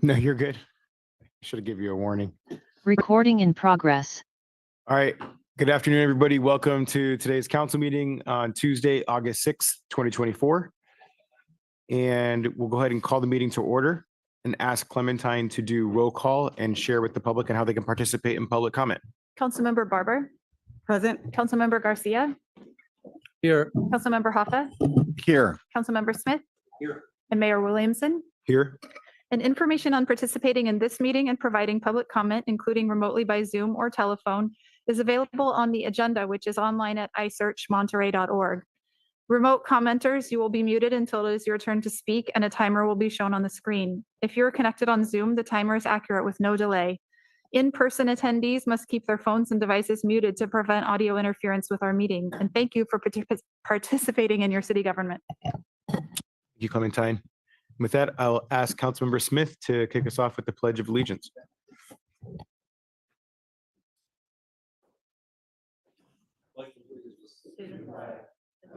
No, you're good. Should have given you a warning. Recording in progress. All right. Good afternoon, everybody. Welcome to today's council meeting on Tuesday, August 6th, 2024. And we'll go ahead and call the meeting to order and ask Clementine to do roll call and share with the public and how they can participate in public comment. Councilmember Barber, Present. Councilmember Garcia, Here. Councilmember Hoffa, Here. Councilmember Smith, Here. and Mayor Williamson. Here. And information on participating in this meeting and providing public comment, including remotely by Zoom or telephone, is available on the agenda, which is online at isearchmonterey.org. Remote commenters, you will be muted until it is your turn to speak, and a timer will be shown on the screen. If you're connected on Zoom, the timer is accurate with no delay. In-person attendees must keep their phones and devices muted to prevent audio interference with our meeting. And thank you for participating in your city government. Thank you, Clementine. With that, I'll ask Councilmember Smith to kick us off with the Pledge of Allegiance.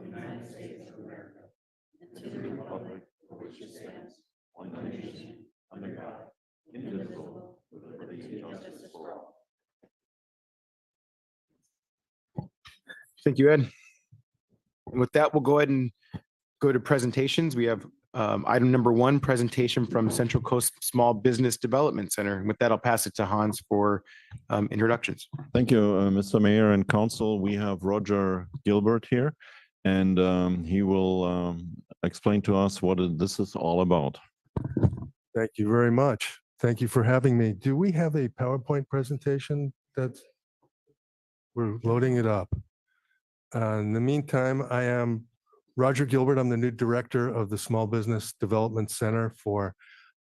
United States of America, and to the republic for which it stands, one nation, under God, indivisible, with liberty and justice for all. Thank you, Ed. And with that, we'll go ahead and go to presentations. We have item number 1, presentation from Central Coast Small Business Development Center. And with that, I'll pass it to Hans for introductions. Thank you, Mr. Mayor and Council. We have Roger Gilbert here, and he will explain to us what this is all about. Thank you very much. Thank you for having me. Do we have a PowerPoint presentation? We're loading it up. In the meantime, I am Roger Gilbert. I'm the new director of the Small Business Development Center for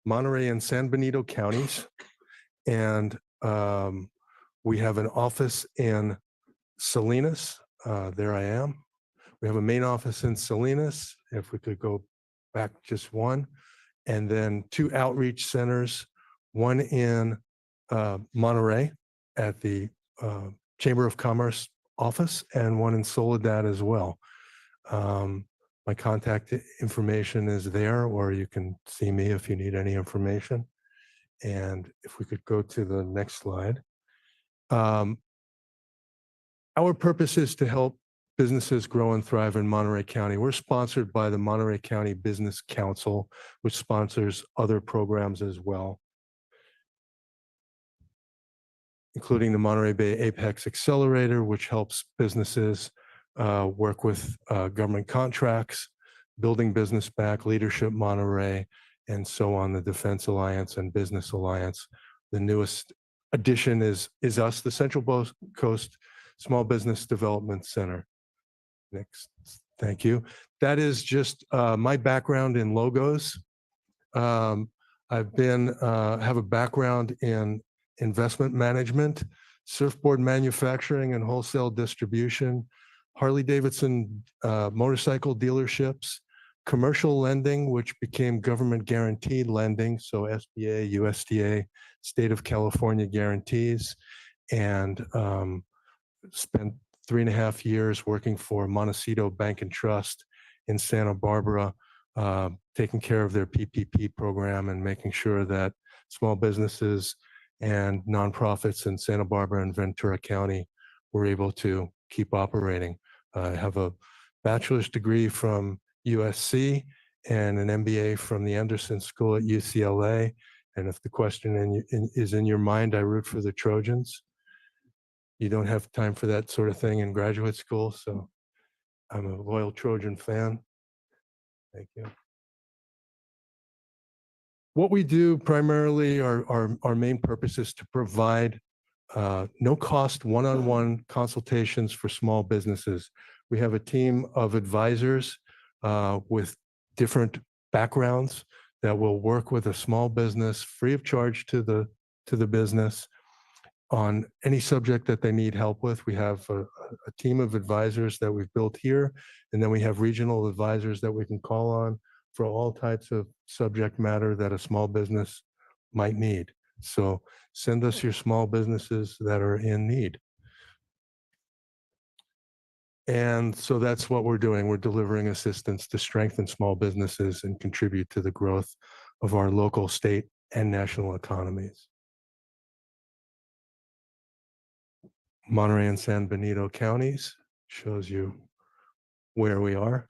Monterey and San Benito counties. And we have an office in Salinas. There I am. We have a main office in Salinas, if we could go back just one, and then 2 outreach centers, one in Monterey at the Chamber of Commerce office and one in Soledad as well. My contact information is there, or you can see me if you need any information. And if we could go to the next slide. Our purpose is to help businesses grow and thrive in Monterey County. We're sponsored by the Monterey County Business Council, which sponsors other programs as well, including the Monterey Bay Apex Accelerator, which helps businesses work with government contracts, Building Business Back, Leadership Monterey, and so on, the Defense Alliance and Business Alliance. The newest addition is us, the Central Coast Small Business Development Center. Next, thank you. That is just my background in logos. I've have a background in investment management, surfboard manufacturing and wholesale distribution, Harley-Davidson motorcycle dealerships, commercial lending, which became government guaranteed lending, so SBA, USDA, State of California guarantees, and spent 3.5 years working for Montecito Bank and Trust in Santa Barbara, taking care of their PPP program and making sure that small businesses and nonprofits in Santa Barbara and Ventura County were able to keep operating. I have a bachelor's degree from USC and an MBA from the Anderson School at UCLA. And if the question is in your mind, I root for the Trojans. You don't have time for that sort of thing in graduate school, so I'm a loyal Trojan fan. Thank you. What we do primarily, our main purpose is to provide no-cost one-on-one consultations for small businesses. We have a team of advisors with different backgrounds that will work with a small business free of charge to the business on any subject that they need help with. We have a team of advisors that we've built here, and then we have regional advisors that we can call on for all types of subject matter that a small business might need. So send us your small businesses that are in need. And so that's what we're doing. We're delivering assistance to strengthen small businesses and contribute to the growth of our local, state, and national economies. Monterey and San Benito counties shows you where we are.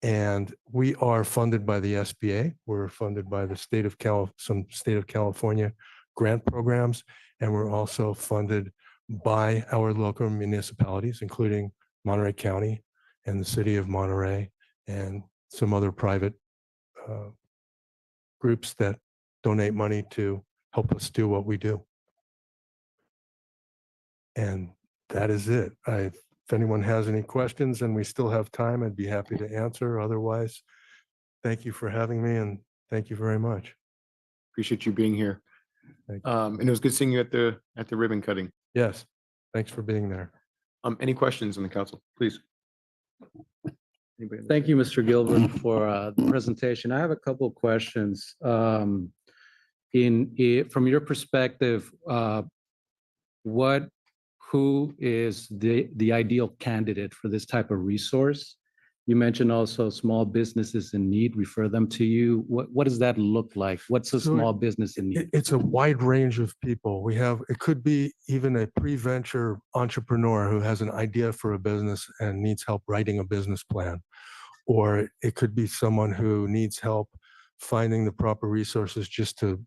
And we are funded by the SBA. We're funded by the state of some state of California grant programs. And we're also funded by our local municipalities, including Monterey County and the city of Monterey and some other private groups that donate money to help us do what we do. And that is it. If anyone has any questions and we still have time, I'd be happy to answer. Otherwise, thank you for having me and thank you very much. Appreciate you being here. Thank And it was good seeing you at the ribbon cutting. Yes, thanks for being there. Any questions on the council, please? Anybody? Thank you, Mr. Gilbert, for the presentation. I have a couple of questions. From your perspective, who is the ideal candidate for this type of resource? You mentioned also small businesses in need, refer them to you. What does that look like? What's a So small business in need? It's a wide range of people. It could be even a pre-venture entrepreneur who has an idea for a business and needs help writing a business plan. Or it could be someone who needs help finding the proper resources just to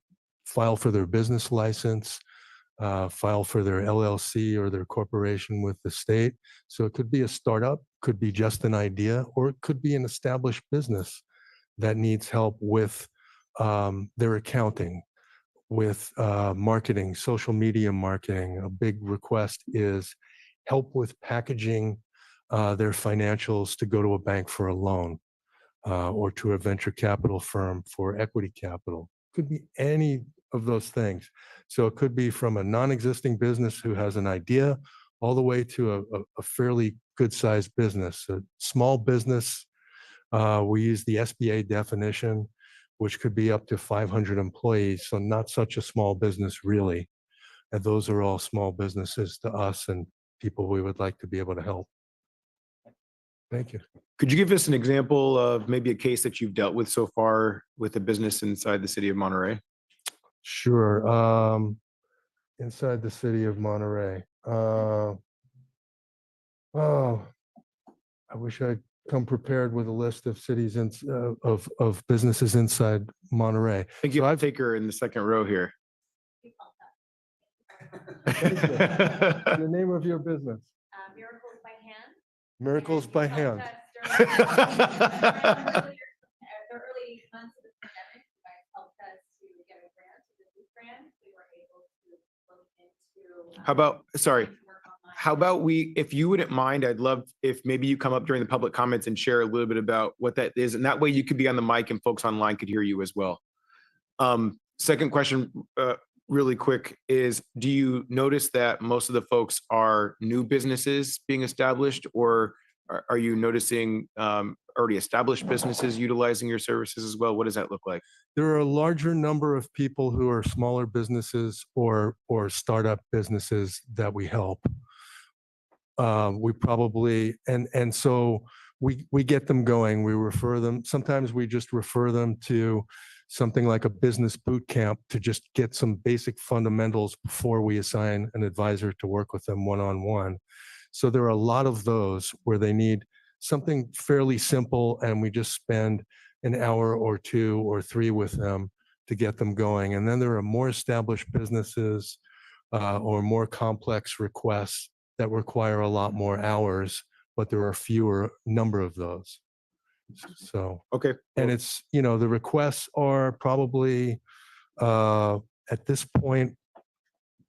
file for their business license, file for their LLC or their corporation with the state. So it could be a startup, could be just an idea, or it could be an established business that needs help with their accounting, with marketing, social media marketing. A big request is help with packaging their financials to go to a bank for a loan or to a venture capital firm for equity capital. Could be any of those things. So it could be from a non-existing business who has an idea all the way to a fairly good-sized business. A small business, we use the SBA definition, which could be up to 500 employees. So not such a small business really. And those are all small businesses to us and people we would like to be able to help. Thank you. Could you give us an example of maybe a case that you've dealt with so far with a business inside the city of Monterey? Sure. Inside the city of Monterey. Oh, I wish I'd come prepared with a list of cities and of businesses inside Monterey. I think you have to take her in the second row here. The name of your business? Miracles by Hand. Miracles by Hand. The early months of the pandemic, you guys helped us to get a grant, a business grant. We were able to look into. How about, sorry, work online. how about if you wouldn't mind, I'd love if maybe you come up during the public comments and share a little bit about what that is. And that way you could be on the mic and folks online could hear you as well. Second question, really quick, is do you notice that most of the folks are new businesses being established, or are you noticing already established businesses utilizing your services as well? What does that look like? There are a larger number of people who are smaller businesses or startup businesses that we help. We probably, and so we get them going, we refer them. Sometimes we just refer them to something like a business boot camp to just get some basic fundamentals before we assign an advisor to work with them one-on-one. So there are a lot of those where they need something fairly simple and we just spend an hour or 2 or 3 with them to get them going. And then there are more established businesses or more complex requests that require a lot more hours, but there are fewer number of those. So, Okay. and it's, the requests are probably at this point,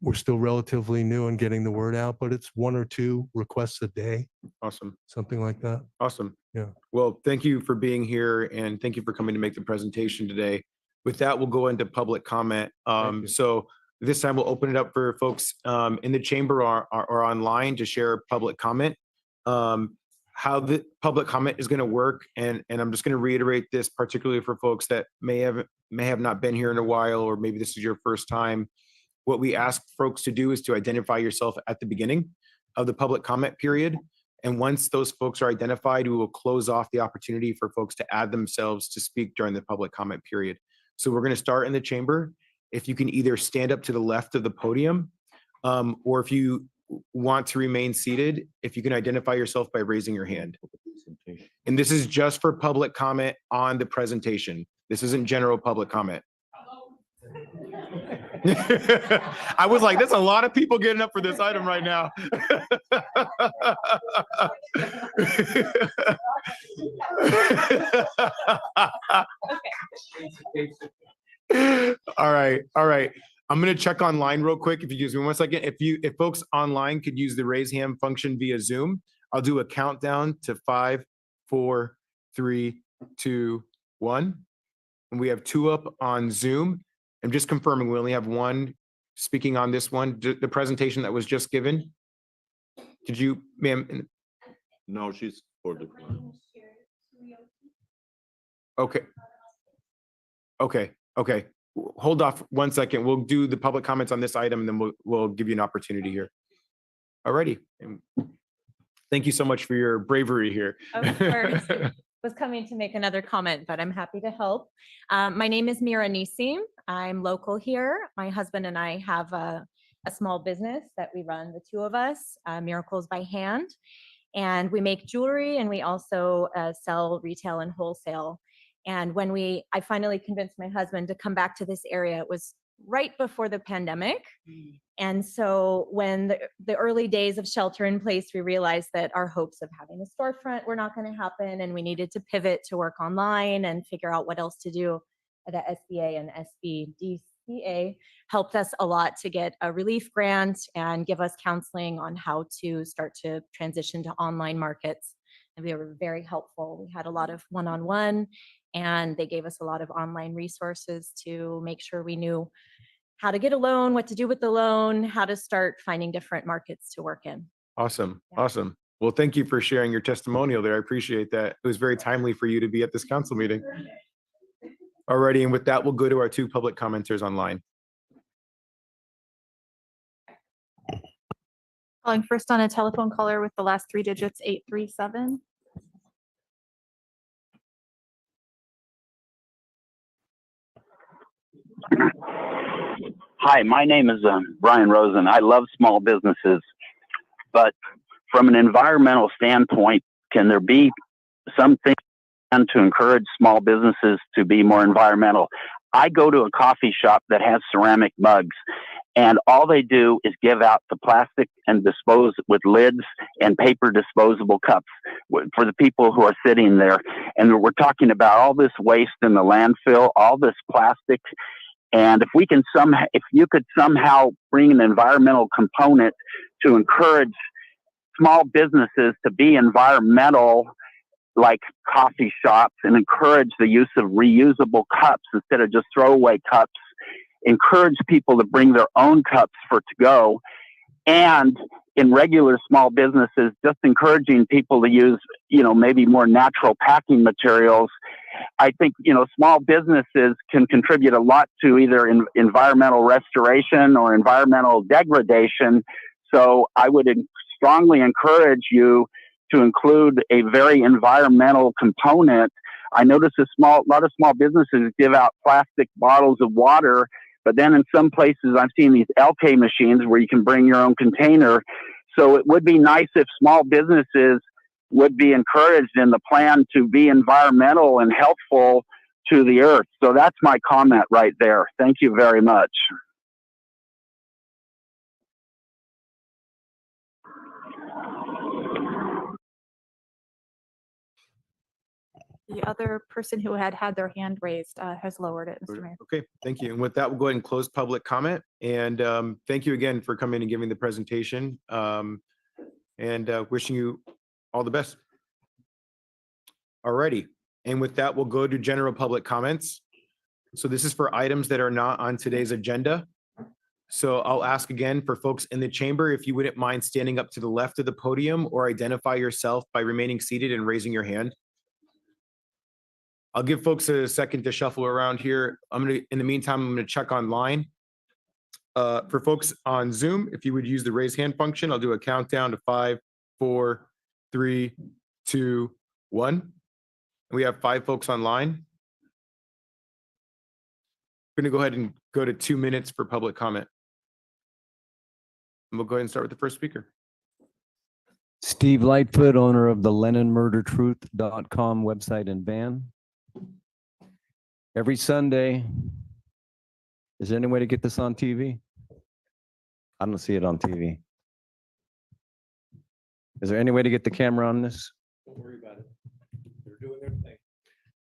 we're still relatively new in getting the word out, but it's 1 or 2 requests a day, Awesome. something like that. Awesome. Yeah. Well, thank you for being here and thank you for coming to make the presentation today. With that, we'll go into public comment. Thank you. So this time we'll open it up for folks in the chamber or online to share public comment. How the public comment is going to work, and I'm just going to reiterate this particularly for folks that may have not been here in a while, or maybe this is your first time. What we ask folks to do is to identify yourself at the beginning of the public comment period. And once those folks are identified, we will close off the opportunity for folks to add themselves to speak during the public comment period. So we're going to start in the chamber. If you can either stand up to the left of the podium, or if you want to remain seated, if you can identify yourself by raising your hand. And this is just for public comment on the presentation. This isn't general public comment. I was like, there's a lot of people getting up for this item right now. All right, all right. I'm gonna check online real quick. If you give me 1 second, if folks online could use the raise hand function via Zoom, I'll do a countdown to 5, 4, 3, 2, 1. And we have 2 up on Zoom. I'm just confirming we only have 1 speaking on this one, the presentation that was just given. Did you, ma'am? No, she's for the. Okay. Okay, okay. Hold off 1 second. We'll do the public comments on this item, and then we'll give you an opportunity here. Alrighty. Thank you so much for your bravery here. Of course. Was coming to make another comment, but I'm happy to help. My name is Mira Nisim. I'm local here. My husband and I have a small business that we run, the 2 of us, Miracles by Hand. And we make jewelry, and we also sell retail and wholesale. And when I finally convinced my husband to come back to this area, it was right before the pandemic. And so when the early days of shelter in place, we realized that our hopes of having a storefront were not going to happen, and we needed to pivot to work online and figure out what else to do. The SBA and SBDCA helped us a lot to get a relief grant and give us counseling on how to start to transition to online markets. And they were very helpful. We had a lot of one-on-one, and they gave us a lot of online resources to make sure we knew how to get a loan, what to do with the loan, how to start finding different markets to work in. Awesome, Yeah. awesome. Well, thank you for sharing your testimonial there. I appreciate that. It was very timely for you to be at this council meeting. Alrighty, and with that, we'll go to our 2 public commenters online. Calling first on a telephone caller with the last 3 digits, 837. Hi, my name is Brian Rosen. I love small businesses, but from an environmental standpoint, can there be something to encourage small businesses to be more environmental? I go to a coffee shop that has ceramic mugs, and all they do is give out the plastic and dispose with lids and paper disposable cups for the people who are sitting there. And we're talking about all this waste in the landfill, all this plastic. And if you could somehow bring an environmental component to encourage small businesses to be environmental, like coffee shops, and encourage the use of reusable cups instead of just throwaway cups, encourage people to bring their own cups for to go, and in regular small businesses, just encouraging people to use, maybe more natural packing materials. I think, small businesses can contribute a lot to either environmental restoration or environmental degradation. So I would strongly encourage you to include a very environmental component. I notice a lot of small businesses give out plastic bottles of water, but then in some places I've seen these LK machines where you can bring your own container. So it would be nice if small businesses would be encouraged in the plan to be environmental and helpful to the earth. So that's my comment right there. Thank you very much. The other person who had their hand raised has lowered it, Mr. Mayor. Okay, thank you. And with that, we'll go ahead and close public comment. And thank you again for coming and giving the presentation. And wishing you all the best. Alrighty. And with that, we'll go to general public comments. So this is for items that are not on today's agenda. So I'll ask again for folks in the chamber, if you wouldn't mind standing up to the left of the podium or identify yourself by remaining seated and raising your hand. I'll give folks a second to shuffle around here. In the meantime, I'm gonna check online. For folks on Zoom, if you would use the raise hand function, I'll do a countdown to 5, 4, 3, 2, 1. We have 5 folks online. Going to go ahead and go to 2 minutes for public comment. And we'll go ahead and start with the first speaker. Steve Lightfoot, owner of the LennonMurderTruth.com website and van. Every Sunday, is there any way to get this on TV? I don't see it on TV. Is there any way to get the camera on this? Don't worry about it. They're doing their thing.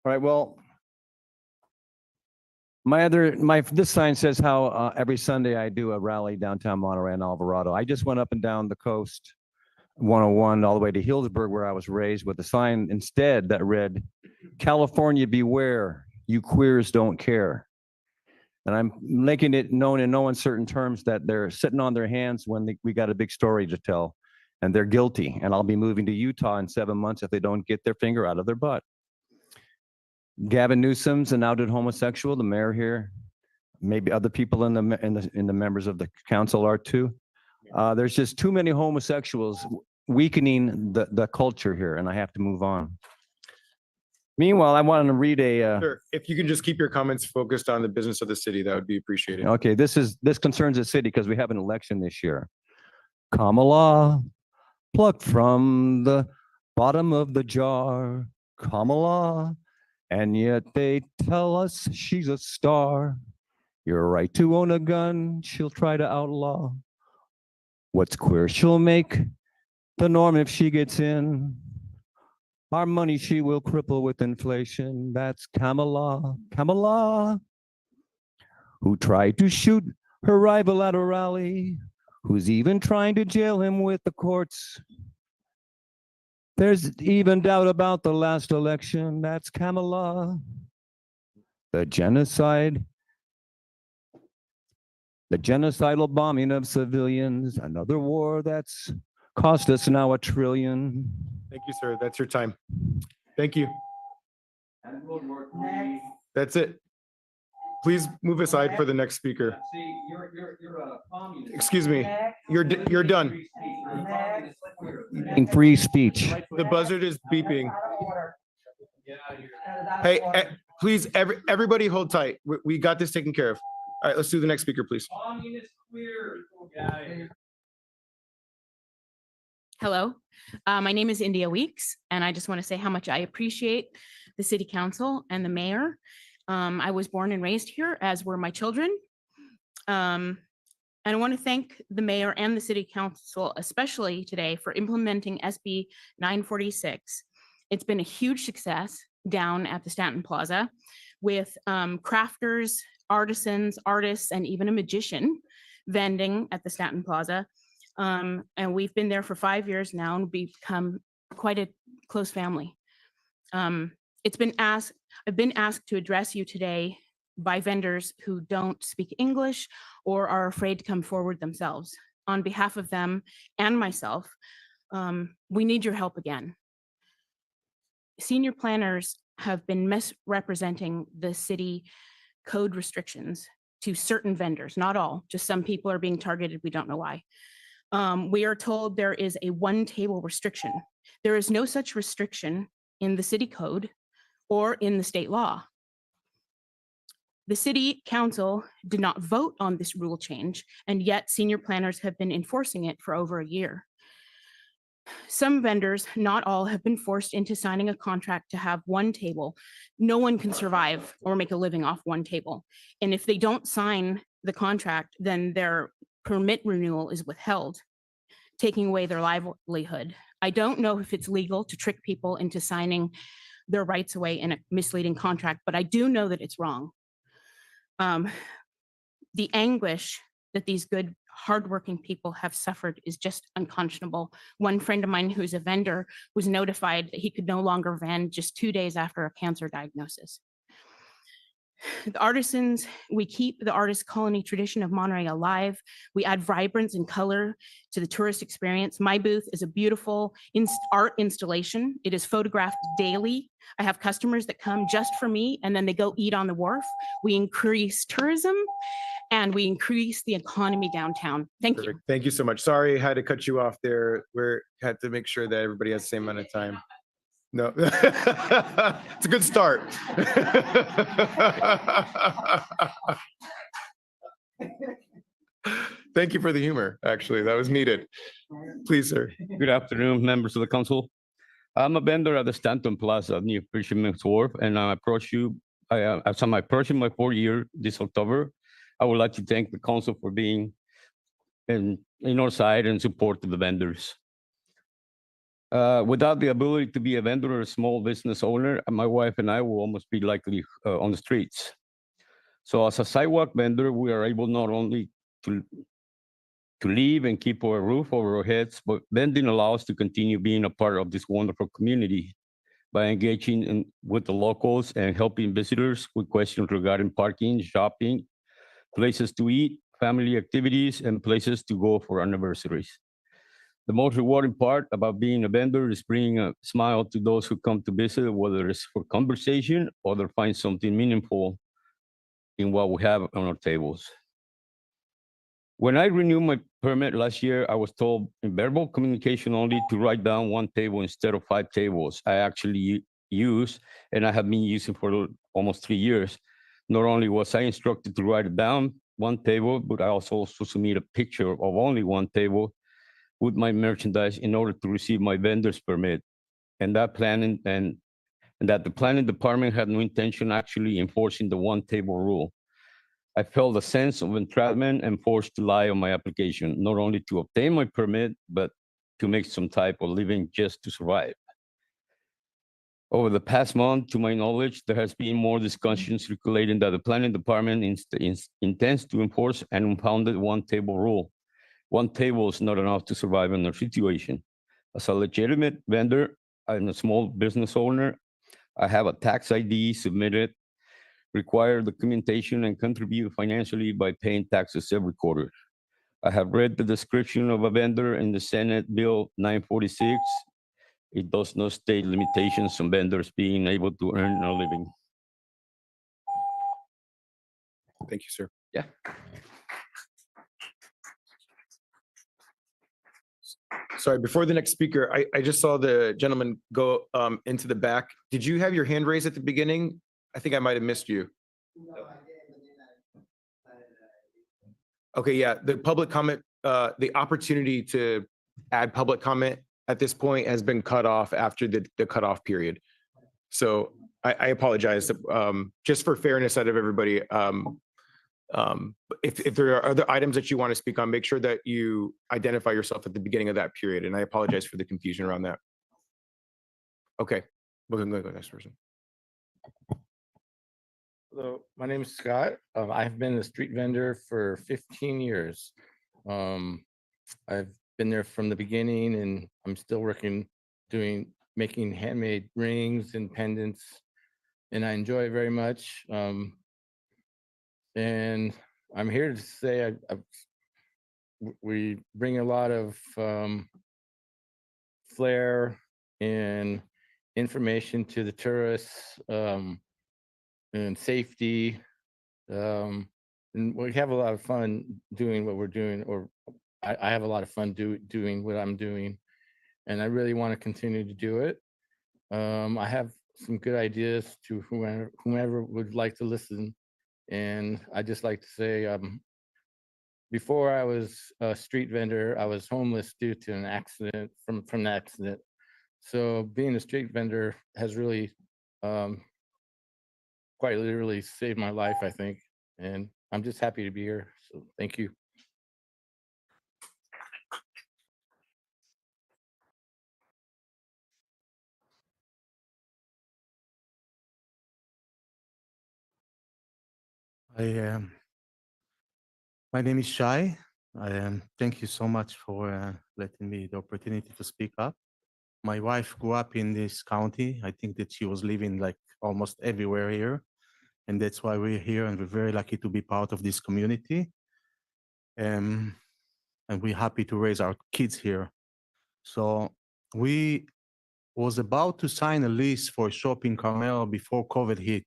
All right, well, this sign says how every Sunday I do a rally downtown Monterey and Alvarado. I just went up and down the coast, 101 all the way to Healdsburg, where I was raised, with a sign instead that read, "California beware, you queers don't care." And I'm making it known in no uncertain terms that they're sitting on their hands when we got a big story to tell, and they're guilty. And I'll be moving to Utah in 7 months if they don't get their finger out of their butt. Gavin Newsom's an outed homosexual, the mayor here. Maybe other people in the members of the council are too. There's just too many homosexuals weakening the culture here, and I have to move on. Meanwhile, I wanted to read a. Sure. If you can just keep your comments focused on the business of the city, that would be appreciated. Okay, this concerns the city because we have an election this year. Kamala, plucked from the bottom of the jar. Kamala, and yet they tell us she's a star. Your right to own a gun, she'll try to outlaw. What's queer, she'll make the norm if she gets in. Our money she will cripple with inflation. That's Kamala, Kamala, who tried to shoot her rival at a rally, who's even trying to jail him with the courts. There's even doubt about the last election. That's Kamala. The genocidal bombing of civilians, another war that's cost us now $1 trillion. Thank you, sir. That's your time. Thank you. That's it. Please move aside for the next speaker. You're a communist. Excuse me. You're done. In free speech. The buzzard is beeping. Hey, please, everybody hold tight. We got this taken care of. All right, let's do the next speaker, please. Hello, my name is India Weeks, and I just want to say how much I appreciate the city council and the mayor. I was born and raised here, as were my children. And I want to thank the mayor and the city council, especially today, for implementing SB 946. It's been a huge success down at the Stanton Plaza with crafters, artisans, artists, and even a magician vending at the Stanton Plaza. And we've been there for 5 years now and become quite a close family. I've been asked to address you today by vendors who don't speak English or are afraid to come forward themselves. On behalf of them and myself, we need your help again. Senior planners have been misrepresenting the city code restrictions to certain vendors, not all, just some people are being targeted. We don't know why. We are told there is a one table restriction. There is no such restriction in the city code or in the state law. The city council did not vote on this rule change, and yet senior planners have been enforcing it for over a year. Some vendors, not all, have been forced into signing a contract to have one table. No one can survive or make a living off one table. And if they don't sign the contract, then their permit renewal is withheld, taking away their livelihood. I don't know if it's legal to trick people into signing their rights away in a misleading contract, but I do know that it's wrong. The anguish that these good, hardworking people have suffered is just unconscionable. One friend of mine who's a vendor was notified that he could no longer vend just 2 days after a cancer diagnosis. The artisans, we keep the artist colony tradition of Monterey alive. We add vibrance and color to the tourist experience. My booth is a beautiful art installation. It is photographed daily. I have customers that come just for me and then they go eat on the wharf. We increase tourism and we increase the economy downtown. Thank you. Thank you so much. Sorry, I had to cut you off there. We had to make sure that everybody has the same amount of time. No. It's a good start. Thank you for the humor, actually. That was needed. Please, sir. Good afternoon, members of the council. I'm a vendor at the Stanton Plaza near Fisherman's Wharf, and I approach you, as I'm approaching my 4th year this October, I would like to thank the council for being in our side and support of the vendors. Without the ability to be a vendor or a small business owner, my wife and I will almost be likely on the streets. So as a sidewalk vendor, we are able not only to live and keep our roof over our heads, but vending allows us to continue being a part of this wonderful community by engaging with the locals and helping visitors with questions regarding parking, shopping, places to eat, family activities, and places to go for anniversaries. The most rewarding part about being a vendor is bringing a smile to those who come to visit, whether it's for conversation or they find something meaningful in what we have on our tables. When I renewed my permit last year, I was told in verbal communication only to write down 1 table instead of 5 tables. I actually use, and I have been using for almost 3 years. Not only was I instructed to write it down 1 table, but I also submit a picture of only 1 table with my merchandise in order to receive my vendor's permit. And that the planning department had no intention actually enforcing the 1 table rule. I felt a sense of entrapment and forced to lie on my application, not only to obtain my permit, but to make some type of living just to survive. Over the past month, to my knowledge, there has been more discussion circulating that the planning department intends to enforce an unfounded 1 table rule. 1 table is not enough to survive in our situation. As a legitimate vendor, I'm a small business owner. I have a tax ID submitted, require documentation, and contribute financially by paying taxes every quarter. I have read the description of a vendor in the Senate Bill 946. It does not state limitations on vendors being able to earn a living. Thank you, sir. Yeah. Sorry, before the next speaker, I just saw the gentleman go into the back. Did you have your hand raised at the beginning? I think I might have missed you. Okay, yeah, the public comment, the opportunity to add public comment at this point has been cut off after the cutoff period. So I apologize, just for fairness out of everybody. If there are other items that you want to speak on, make sure that you identify yourself at the beginning of that period. And I apologize for the confusion around that. Okay, we're gonna go next person. Hello, my name is Scott. I've been a street vendor for 15 years. I've been there from the beginning, and I'm still working, making handmade rings and pendants, and I enjoy it very much. And I'm here to say we bring a lot of flair and information to the tourists. And safety. And we have a lot of fun doing what we're doing, or I have a lot of fun doing what I'm doing, and I really want to continue to do it. I have some good ideas to whomever would like to listen, and I just like to say, before I was a street vendor, I was homeless due to an accident, from an accident. So being a street vendor has really quite literally saved my life, I think. And I'm just happy to be here. So thank you. My name is Shai. Thank you so much for letting me the opportunity to speak up. My wife grew up in this county. I think that she was living like almost everywhere here. And that's why we're here, and we're very lucky to be part of this community. And we're happy to raise our kids here. So we was about to sign a lease for a shop in Carmel before COVID hit.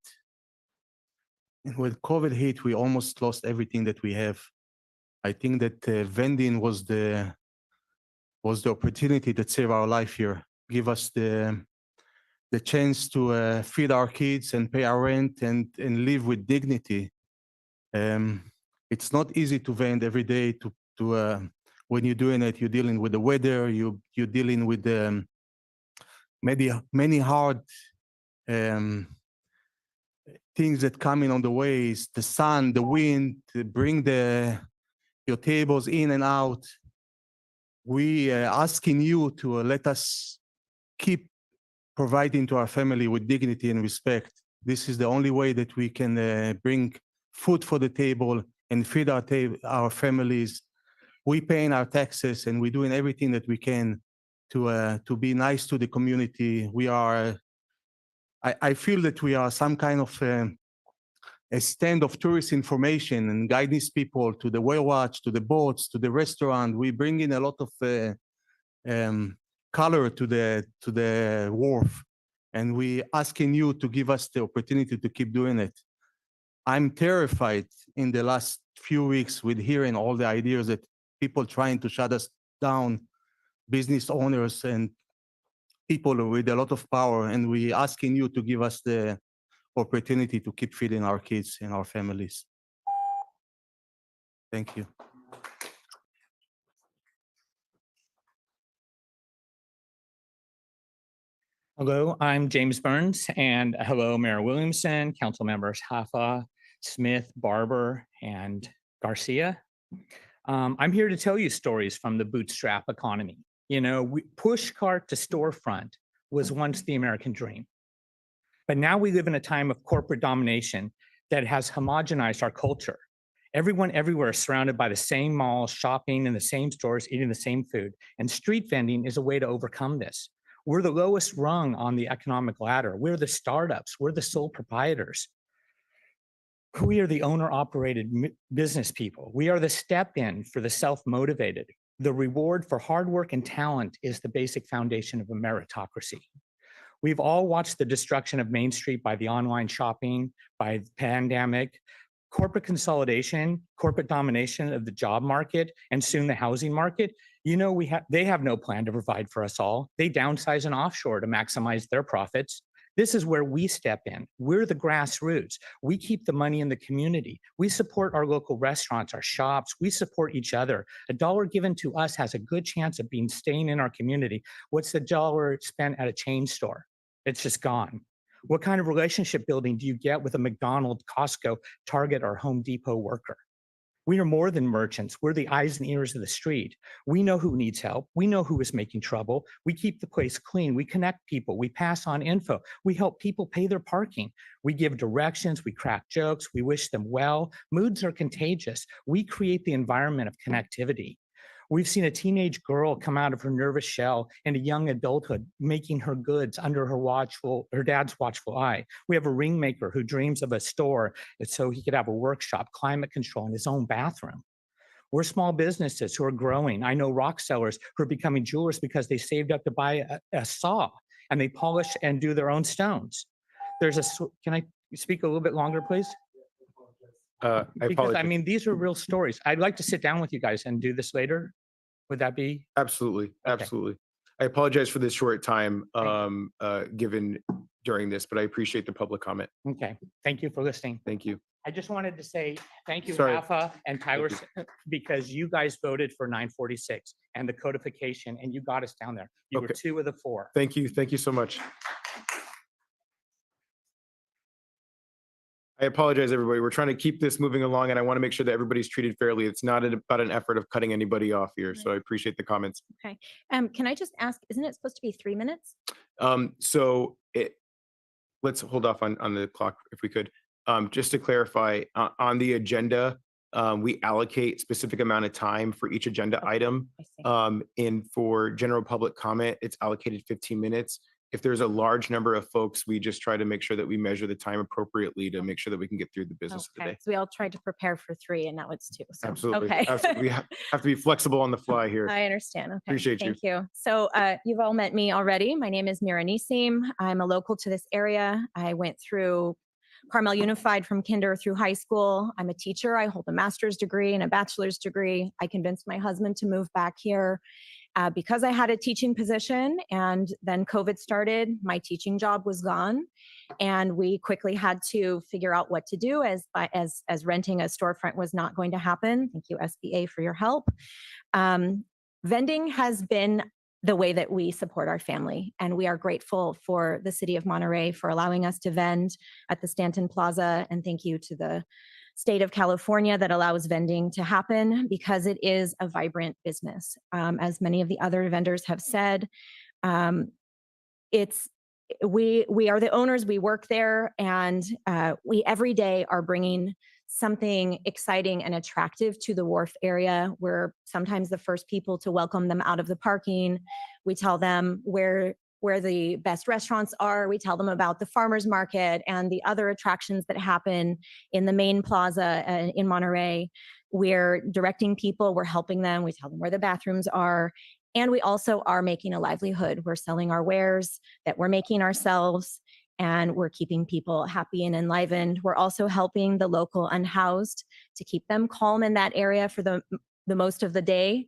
And when COVID hit, we almost lost everything that we have. I think that vending was the opportunity that saved our life here, give us the the chance to feed our kids and pay our rent and live with dignity. It's not easy to vend every day. When you're doing it, you're dealing with the weather. You're dealing with many hard things that come in on the way. Is the sun, the wind, to bring your tables in and out. We asking you to let us keep providing to our family with dignity and respect. This is the only way that we can bring food for the table and feed our families. We paying our taxes and we're doing everything that we can to be nice to the community. We are. I feel that we are some kind of a stand of tourist information and guide these people to the whale watch, to the boats, to the restaurant. We bring in a lot of color to the wharf, and we asking you to give us the opportunity to keep doing it. I'm terrified in the last few weeks with hearing all the ideas that people trying to shut us down, business owners and people with a lot of power, and we asking you to give us the opportunity to keep feeding our kids and our families. Thank you. Hello, I'm James Burns, and hello, Mayor Williamson, council members Hoffa, Smith, Barber, and Garcia. I'm here to tell you stories from the bootstrap economy. You know, push cart to storefront was once the American dream. But now we live in a time of corporate domination that has homogenized our culture. Everyone everywhere is surrounded by the same malls, shopping in the same stores, eating the same food. And street vending is a way to overcome this. We're the lowest rung on the economic ladder. We're the startups. We're the sole proprietors. We are the owner-operated business people. We are the step-in for the self-motivated. The reward for hard work and talent is the basic foundation of a meritocracy. We've all watched the destruction of Main Street by the online shopping, by the pandemic, corporate consolidation, corporate domination of the job market, and soon the housing market. You know, they have no plan to provide for us all. They downsize and offshore to maximize their profits. This is where we step in. We're the grassroots. We keep the money in the community. We support our local restaurants, our shops. We support each other. A dollar given to us has a good chance of staying in our community. What's the dollar spent at a chain store? It's just gone. What kind of relationship building do you get with a McDonald's, Costco, Target, or Home Depot worker? We are more than merchants. We're the eyes and ears of the street. We know who needs help. We know who is making trouble. We keep the place clean. We connect people. We pass on info. We help people pay their parking. We give directions. We crack jokes. We wish them well. Moods are contagious. We create the environment of connectivity. We've seen a teenage girl come out of her nervous shell into young adulthood, making her goods under her dad's watchful eye. We have a ringmaker who dreams of a store so he could have a workshop, climate control in his own bathroom. We're small businesses who are growing. I know rock sellers who are becoming jewelers because they saved up to buy a saw and they polish and do their own stones. Can I speak a little bit longer, please? I Because apologize. I mean, these are real stories. I'd like to sit down with you guys and do this later. Would that be? Absolutely, Okay. absolutely. I apologize for this short time given during this, but I appreciate the public comment. Okay, thank you for listening. Thank you. I just wanted to say thank you, Sorry. Rafa and Tyler, because you guys voted for 946 and the codification, and you got us down there. You were Okay. 2 of the 4. Thank you. Thank you so much. I apologize, everybody. We're trying to keep this moving along, and I want to make sure that everybody's treated fairly. It's not about an effort of cutting anybody off here, so I appreciate the comments. Okay. Can I just ask, isn't it supposed to be 3 minutes? Let's hold off on the clock if we could. Just to clarify, on the agenda, we allocate specific amount of time for each agenda item. I see. And for general public comment, it's allocated 15 minutes. If there's a large number of folks, we just try to make sure that we measure the time appropriately to make sure that we can get through the business of the Okay, day. so we all tried to prepare for 3 and now it's 2. So, Absolutely. Okay. Absolutely. We have to be flexible on the fly here. I understand. Okay. Appreciate you. Thank you. So you've all met me already. My name is Mira Nisim. I'm a local to this area. I went through Carmel Unified from kinder through high school. I'm a teacher. I hold a master's degree and a bachelor's degree. I convinced my husband to move back here. Because I had a teaching position and then COVID started, my teaching job was gone. And we quickly had to figure out what to do as renting a storefront was not going to happen. Thank you, SBA, for your help. Vending has been the way that we support our family. And we are grateful for the city of Monterey for allowing us to vend at the Stanton Plaza. And thank you to the state of California that allows vending to happen because it is a vibrant business. As many of the other vendors have said, we are the owners, we work there, and we every day are bringing something exciting and attractive to the wharf area. We're sometimes the first people to welcome them out of the parking. We tell them where the best restaurants are. We tell them about the farmers market and the other attractions that happen in the main plaza in Monterey. We're directing people, we're helping them. We tell them where the bathrooms are. And we also are making a livelihood. We're selling our wares that we're making ourselves, and we're keeping people happy and enlivened. We're also helping the local unhoused to keep them calm in that area for the most of the day.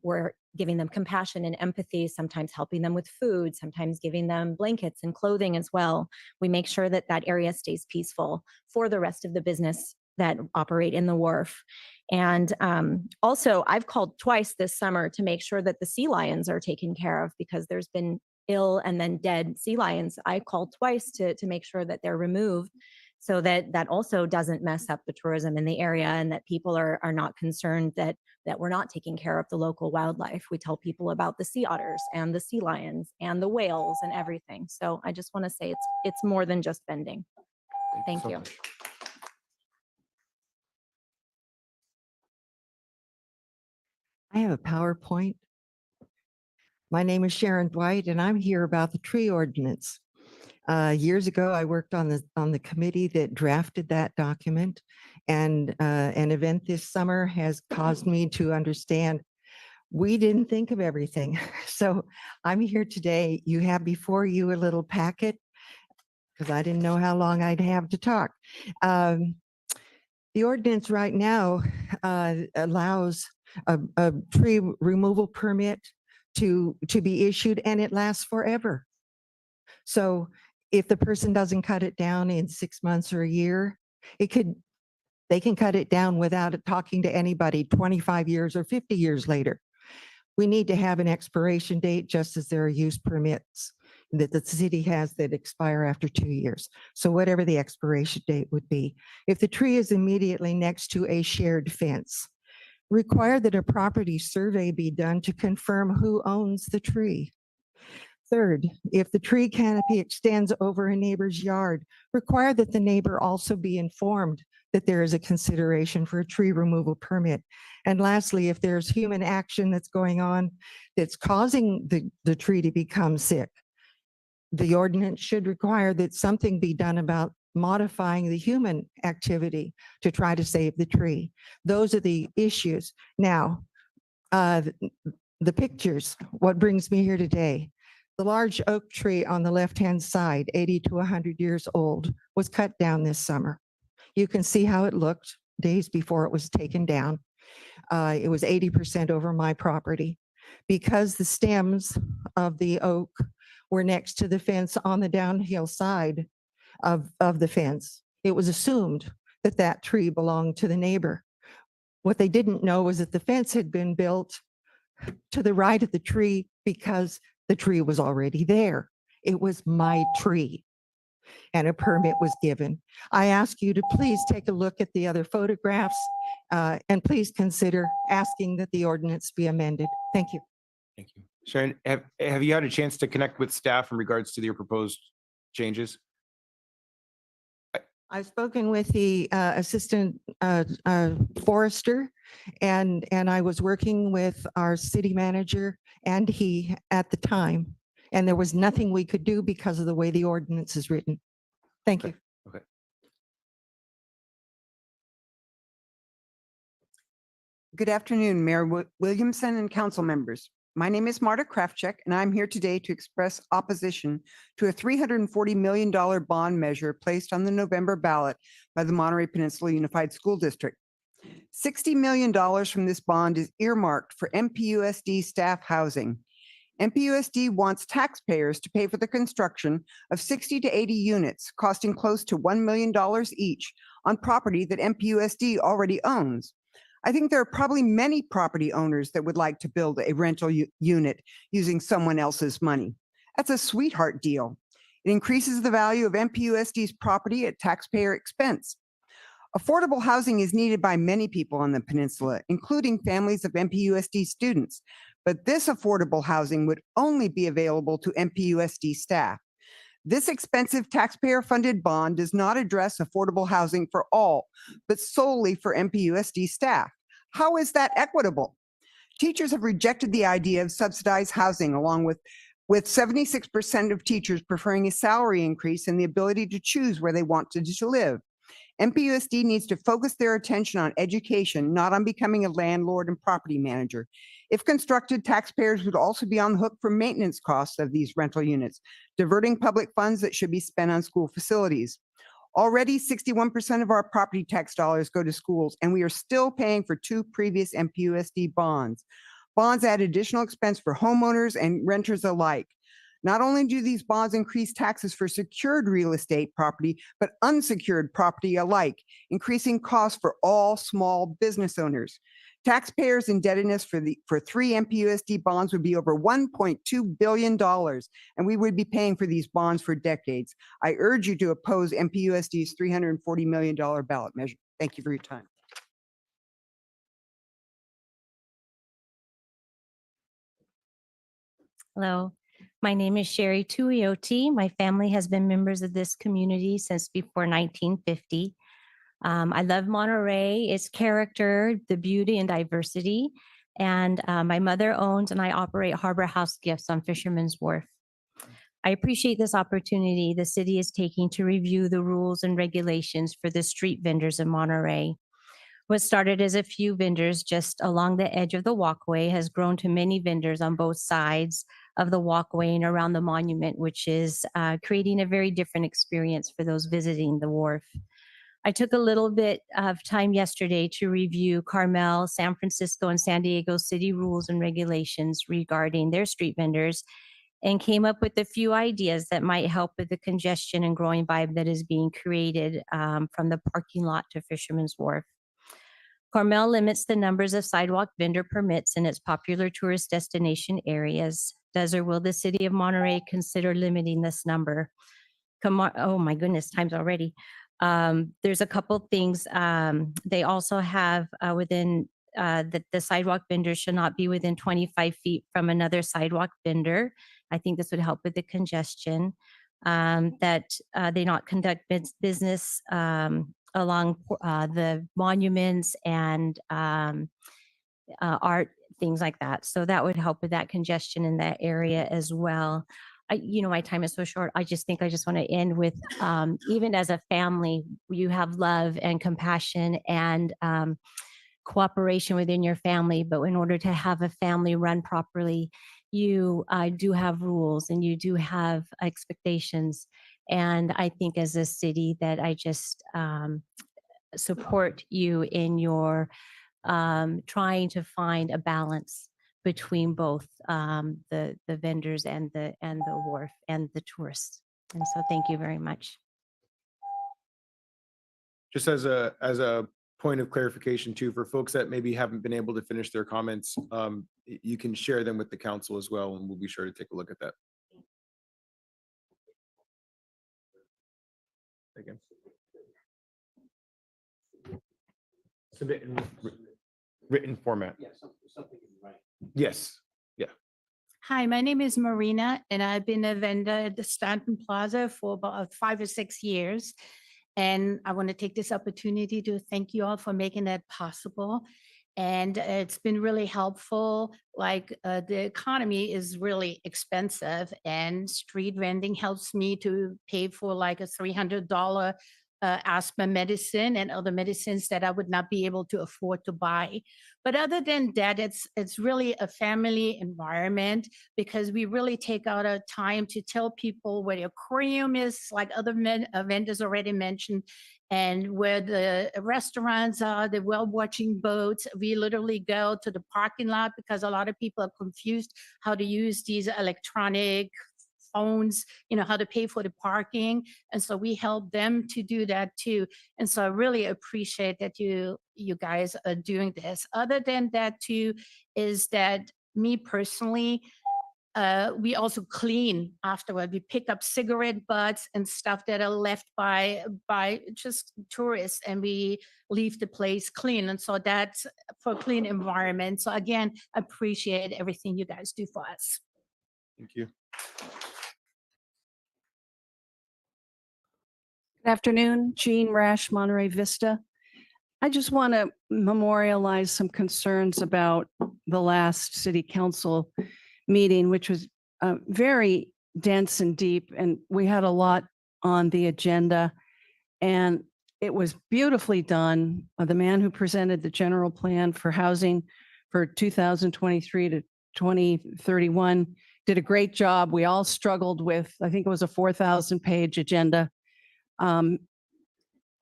We're giving them compassion and empathy, sometimes helping them with food, sometimes giving them blankets and clothing as well. We make sure that that area stays peaceful for the rest of the business that operate in the wharf. And also, I've called twice this summer to make sure that the sea lions are taken care of because there's been ill and then dead sea lions. I called twice to make sure that they're removed so that that also doesn't mess up the tourism in the area and that people are not concerned that we're not taking care of the local wildlife. We tell people about the sea otters and the sea lions and the whales and everything. So I just want to say it's more than just vending. Thank you. I have a PowerPoint. My name is Sharon Dwight, and I'm here about the tree ordinance. Years ago, I worked on the committee that drafted that document, and an event this summer has caused me to understand we didn't think of everything. So I'm here today. You have before you a little packet because I didn't know how long I'd have to talk. The ordinance right now allows a tree removal permit to be issued, and it lasts forever. So if the person doesn't cut it down in 6 months or a year, they can cut it down without talking to anybody 25 years or 50 years later. We need to have an expiration date, just as there are use permits that the city has that expire after 2 years. So whatever the expiration date would be. If the tree is immediately next to a shared fence, require that a property survey be done to confirm who owns the tree. Third, if the tree canopy extends over a neighbor's yard, require that the neighbor also be informed that there is a consideration for a tree removal permit. And lastly, if there's human action that's going on that's causing the tree to become sick, the ordinance should require that something be done about modifying the human activity to try to save the tree. Those are the issues. Now, the pictures, what brings me here today. The large oak tree on the left-hand side, 80 to 100 years old, was cut down this summer. You can see how it looked days before it was taken down. It was 80% over my property. Because the stems of the oak were next to the fence on the downhill side of the fence, it was assumed that that tree belonged to the neighbor. What they didn't know was that the fence had been built to the right of the tree because the tree was already there. It was my tree, and a permit was given. I ask you to please take a look at the other photographs and please consider asking that the ordinance be amended. Thank you. Thank you. Sharon, have you had a chance to connect with staff in regards to your proposed changes? I've spoken with the assistant forester, and I was working with our city manager and he at the time, and there was nothing we could do because of the way the ordinance is written. Thank you. Okay. Good afternoon, Mayor Williamson and council members. My name is Marta Krafchek, and I'm here today to express opposition to a $340 million bond measure placed on the November ballot by the Monterey Peninsula Unified School District. $60 million from this bond is earmarked for MPUSD staff housing. MPUSD wants taxpayers to pay for the construction of 60 to 80 units costing close to $1 million each on property that MPUSD already owns. I think there are probably many property owners that would like to build a rental unit using someone else's money. That's a sweetheart deal. It increases the value of MPUSD's property at taxpayer expense. Affordable housing is needed by many people on the peninsula, including families of MPUSD students, but this affordable housing would only be available to MPUSD staff. This expensive taxpayer-funded bond does not address affordable housing for all, but solely for MPUSD staff. How is that equitable? Teachers have rejected the idea of subsidized housing, along with 76% of teachers preferring a salary increase and the ability to choose where they want to live. MPUSD needs to focus their attention on education, not on becoming a landlord and property manager. If constructed, taxpayers would also be on the hook for maintenance costs of these rental units, diverting public funds that should be spent on school facilities. Already, 61% of our property tax dollars go to schools, and we are still paying for 2 previous MPUSD bonds. Bonds add additional expense for homeowners and renters alike. Not only do these bonds increase taxes for secured real estate property, but unsecured property alike, increasing costs for all small business owners. Taxpayers' indebtedness for 3 MPUSD bonds would be over $1.2 billion, and we would be paying for these bonds for decades. I urge you to oppose MPUSD's $340 million ballot measure. Thank you for your time. Hello, my name is Sherry Tuioti. My family has been members of this community since before 1950. I love Monterey, its character, the beauty and diversity. And my mother owns and I operate Harbor House Gifts on Fisherman's Wharf. I appreciate this opportunity the city is taking to review the rules and regulations for the street vendors in Monterey. What started as a few vendors just along the edge of the walkway has grown to many vendors on both sides of the walkway and around the monument, which is creating a very different experience for those visiting the wharf. I took a little bit of time yesterday to review Carmel, San Francisco, and San Diego city rules and regulations regarding their street vendors and came up with a few ideas that might help with the congestion and growing vibe that is being created from the parking lot to Fisherman's Wharf. Carmel limits the numbers of sidewalk vendor permits in its popular tourist destination areas. Does or will the city of Monterey consider limiting this number? Come on, oh my goodness, time's already. There's a couple things. They also have within the sidewalk vendors should not be within 25 feet from another sidewalk vendor. I think this would help with the congestion. That they not conduct business along the monuments and art, things like that. So that would help with that congestion in that area as well. My time is so short. I just think I just want to end with, even as a family, you have love and compassion and cooperation within your family. But in order to have a family run properly, you do have rules and you do have expectations. And I think as a city that I just support you in your trying to find a balance between both the vendors and the wharf and the tourists. And so thank you very much. Just as a point of clarification too, for folks that maybe haven't been able to finish their comments, you can share them with the council as well, and we'll be sure to take a look at that. Again. Submit in written format. Yes. Yeah. Hi, my name is Marina, and I've been a vendor at the Stanton Plaza for about 5 or 6 years. And I want to take this opportunity to thank you all for making that possible. And it's been really helpful. Like the economy is really expensive, and street vending helps me to pay for like a $300 asthma medicine and other medicines that I would not be able to afford to buy. But other than that, it's really a family environment because we really take out our time to tell people what aquarium is, like other vendors already mentioned. And where the restaurants are, the whale-watching boats, we literally go to the parking lot because a lot of people are confused how to use these electronic phones, how to pay for the parking. And so we help them to do that too. And so I really appreciate that you guys are doing this. Other than that too, is that me personally, we also clean afterward. We pick up cigarette butts and stuff that are left by just tourists, and we leave the place clean. And so that's for a clean environment. So again, appreciate everything you guys do for us. Thank you. Good afternoon, Jean Rash, Monterey Vista. I just want to memorialize some concerns about the last city council meeting, which was very dense and deep, and we had a lot on the agenda, and it was beautifully done. The man who presented the general plan for housing for 2023 to 2031 did a great job. We all struggled with, I think it was a 4,000-page agenda. But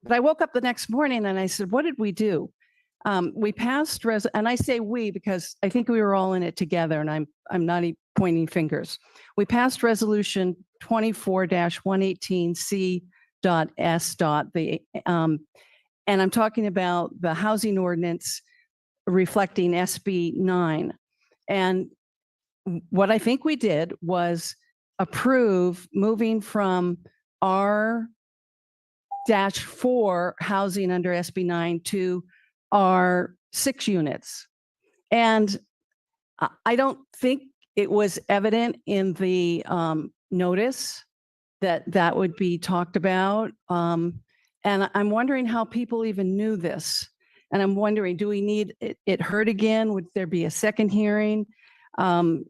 I woke up the next morning and I said, what did we do? We passed, and I say we because I think we were all in it together, and I'm not pointing fingers. We passed resolution 24-118C.S. And I'm talking about the housing ordinance reflecting SB 9. And what I think we did was approve moving from R-4 housing under SB 9 to R6 units. And I don't think it was evident in the notice that that would be talked about. And I'm wondering how people even knew this. And I'm wondering, do we need it heard again? Would there be a second hearing? And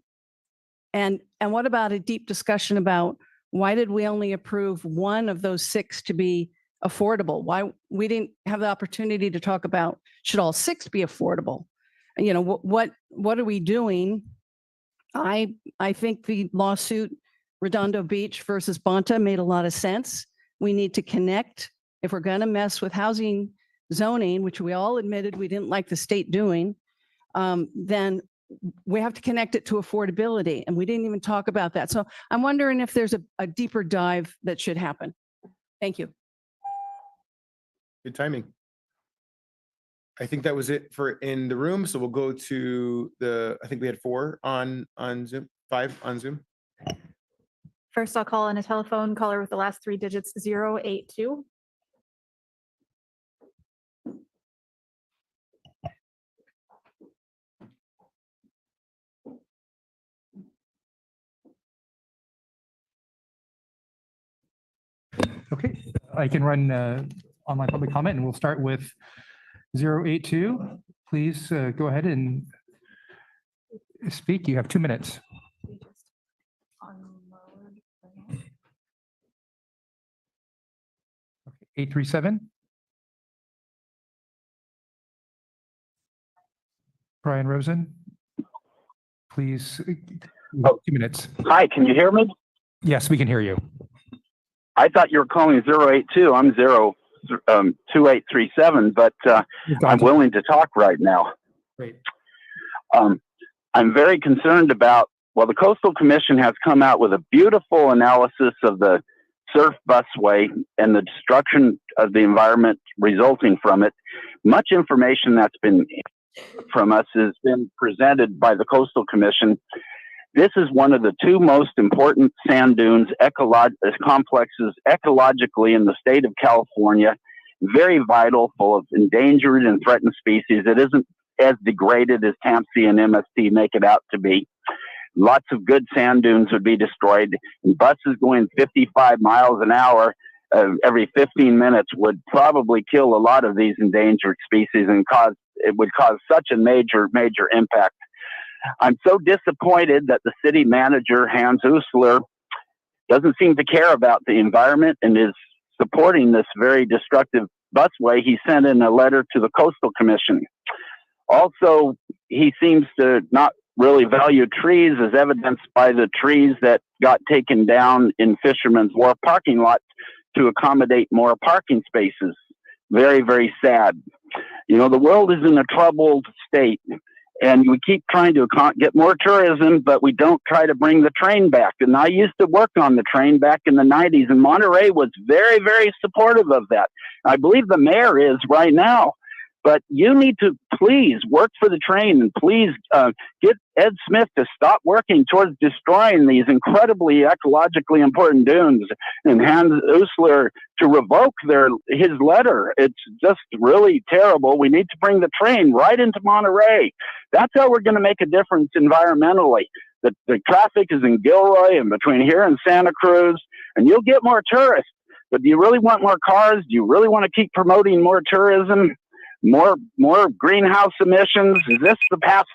what about a deep discussion about why did we only approve one of those 6 to be affordable? Why we didn't have the opportunity to talk about, should all 6 be affordable? What are we doing? I think the lawsuit Redondo Beach versus Bonta made a lot of sense. We need to connect. If we're going to mess with housing zoning, which we all admitted we didn't like the state doing, then we have to connect it to affordability. And we didn't even talk about that. So I'm wondering if there's a deeper dive that should happen. Thank you. Good timing. I think that was it for in the room. So we'll go to I think we had 4 on Zoom, 5 on Zoom. First, I'll call in a telephone caller with the last 3 digits, 082. Okay, I can run online public comment, and we'll start with 082. Please go ahead and speak. You have 2 minutes. 837. Brian Rosen, please. 2 minutes. Hi, can you hear me? Yes, we can hear you. I thought you were calling 082. I'm 2837, but I'm willing to talk right now. Great. I'm very concerned about, the Coastal Commission has come out with a beautiful analysis of the surf busway and the destruction of the environment resulting from it. Much information that's been from us has been presented by the Coastal Commission. This is one of the 2 most important sand dunes complexes ecologically in the state of California. Very vital, full of endangered and threatened species. It isn't as degraded as TAMC and MST make it out to be. Lots of good sand dunes would be destroyed. And buses going 55 miles an hour every 15 minutes would probably kill a lot of these endangered species, and it would cause such a major impact. I'm so disappointed that the city manager, Hans Usler, doesn't seem to care about the environment and is supporting this very destructive busway. He sent in a letter to the Coastal Commission. Also, he seems to not really value trees, as evidenced by the trees that got taken down in Fisherman's Wharf parking lot to accommodate more parking spaces. very, very sad. You know, the world is in a troubled state, and we keep trying to get more tourism, but we don't try to bring the train back. And I used to work on the train back in the 90s, and Monterey was very, very supportive of that. I believe the mayor is right now. But you need to please work for the train, and please get Ed Smith to stop working towards destroying these incredibly ecologically important dunes, and Hans Usler to revoke his letter. It's just really terrible. We need to bring the train right into Monterey. That's how we're going to make a difference environmentally. The traffic is in Gilroy and between here and Santa Cruz, and you'll get more tourists. But do you really want more cars? Do you really want to keep promoting more tourism? More greenhouse emissions? Is this the path?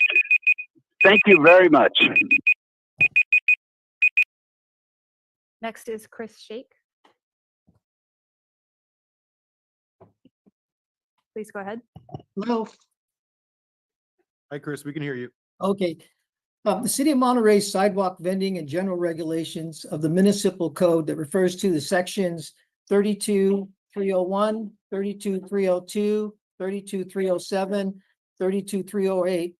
Thank you very much. Next is Chris Shake. Please go ahead. Hello. Hi, Chris, we can hear you. Okay. The City of Monterey's sidewalk vending and general regulations of the municipal code that refers to the sections 32-301, 32-302, 32-307, 32-308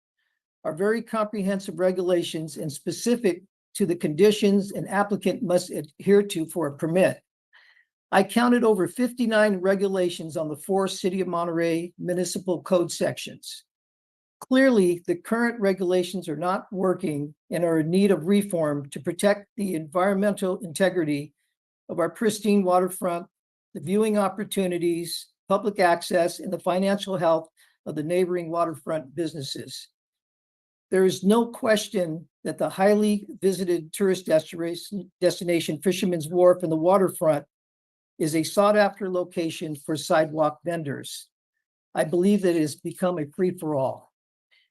are very comprehensive regulations and specific to the conditions an applicant must adhere to for a permit. I counted over 59 regulations on the 4 City of Monterey municipal code sections. Clearly, the current regulations are not working and are in need of reform to protect the environmental integrity of our pristine waterfront, the viewing opportunities, public access, and the financial health of the neighboring waterfront businesses. There is no question that the highly visited tourist destination Fisherman's Wharf and the waterfront is a sought-after location for sidewalk vendors. I believe that it has become a free-for-all,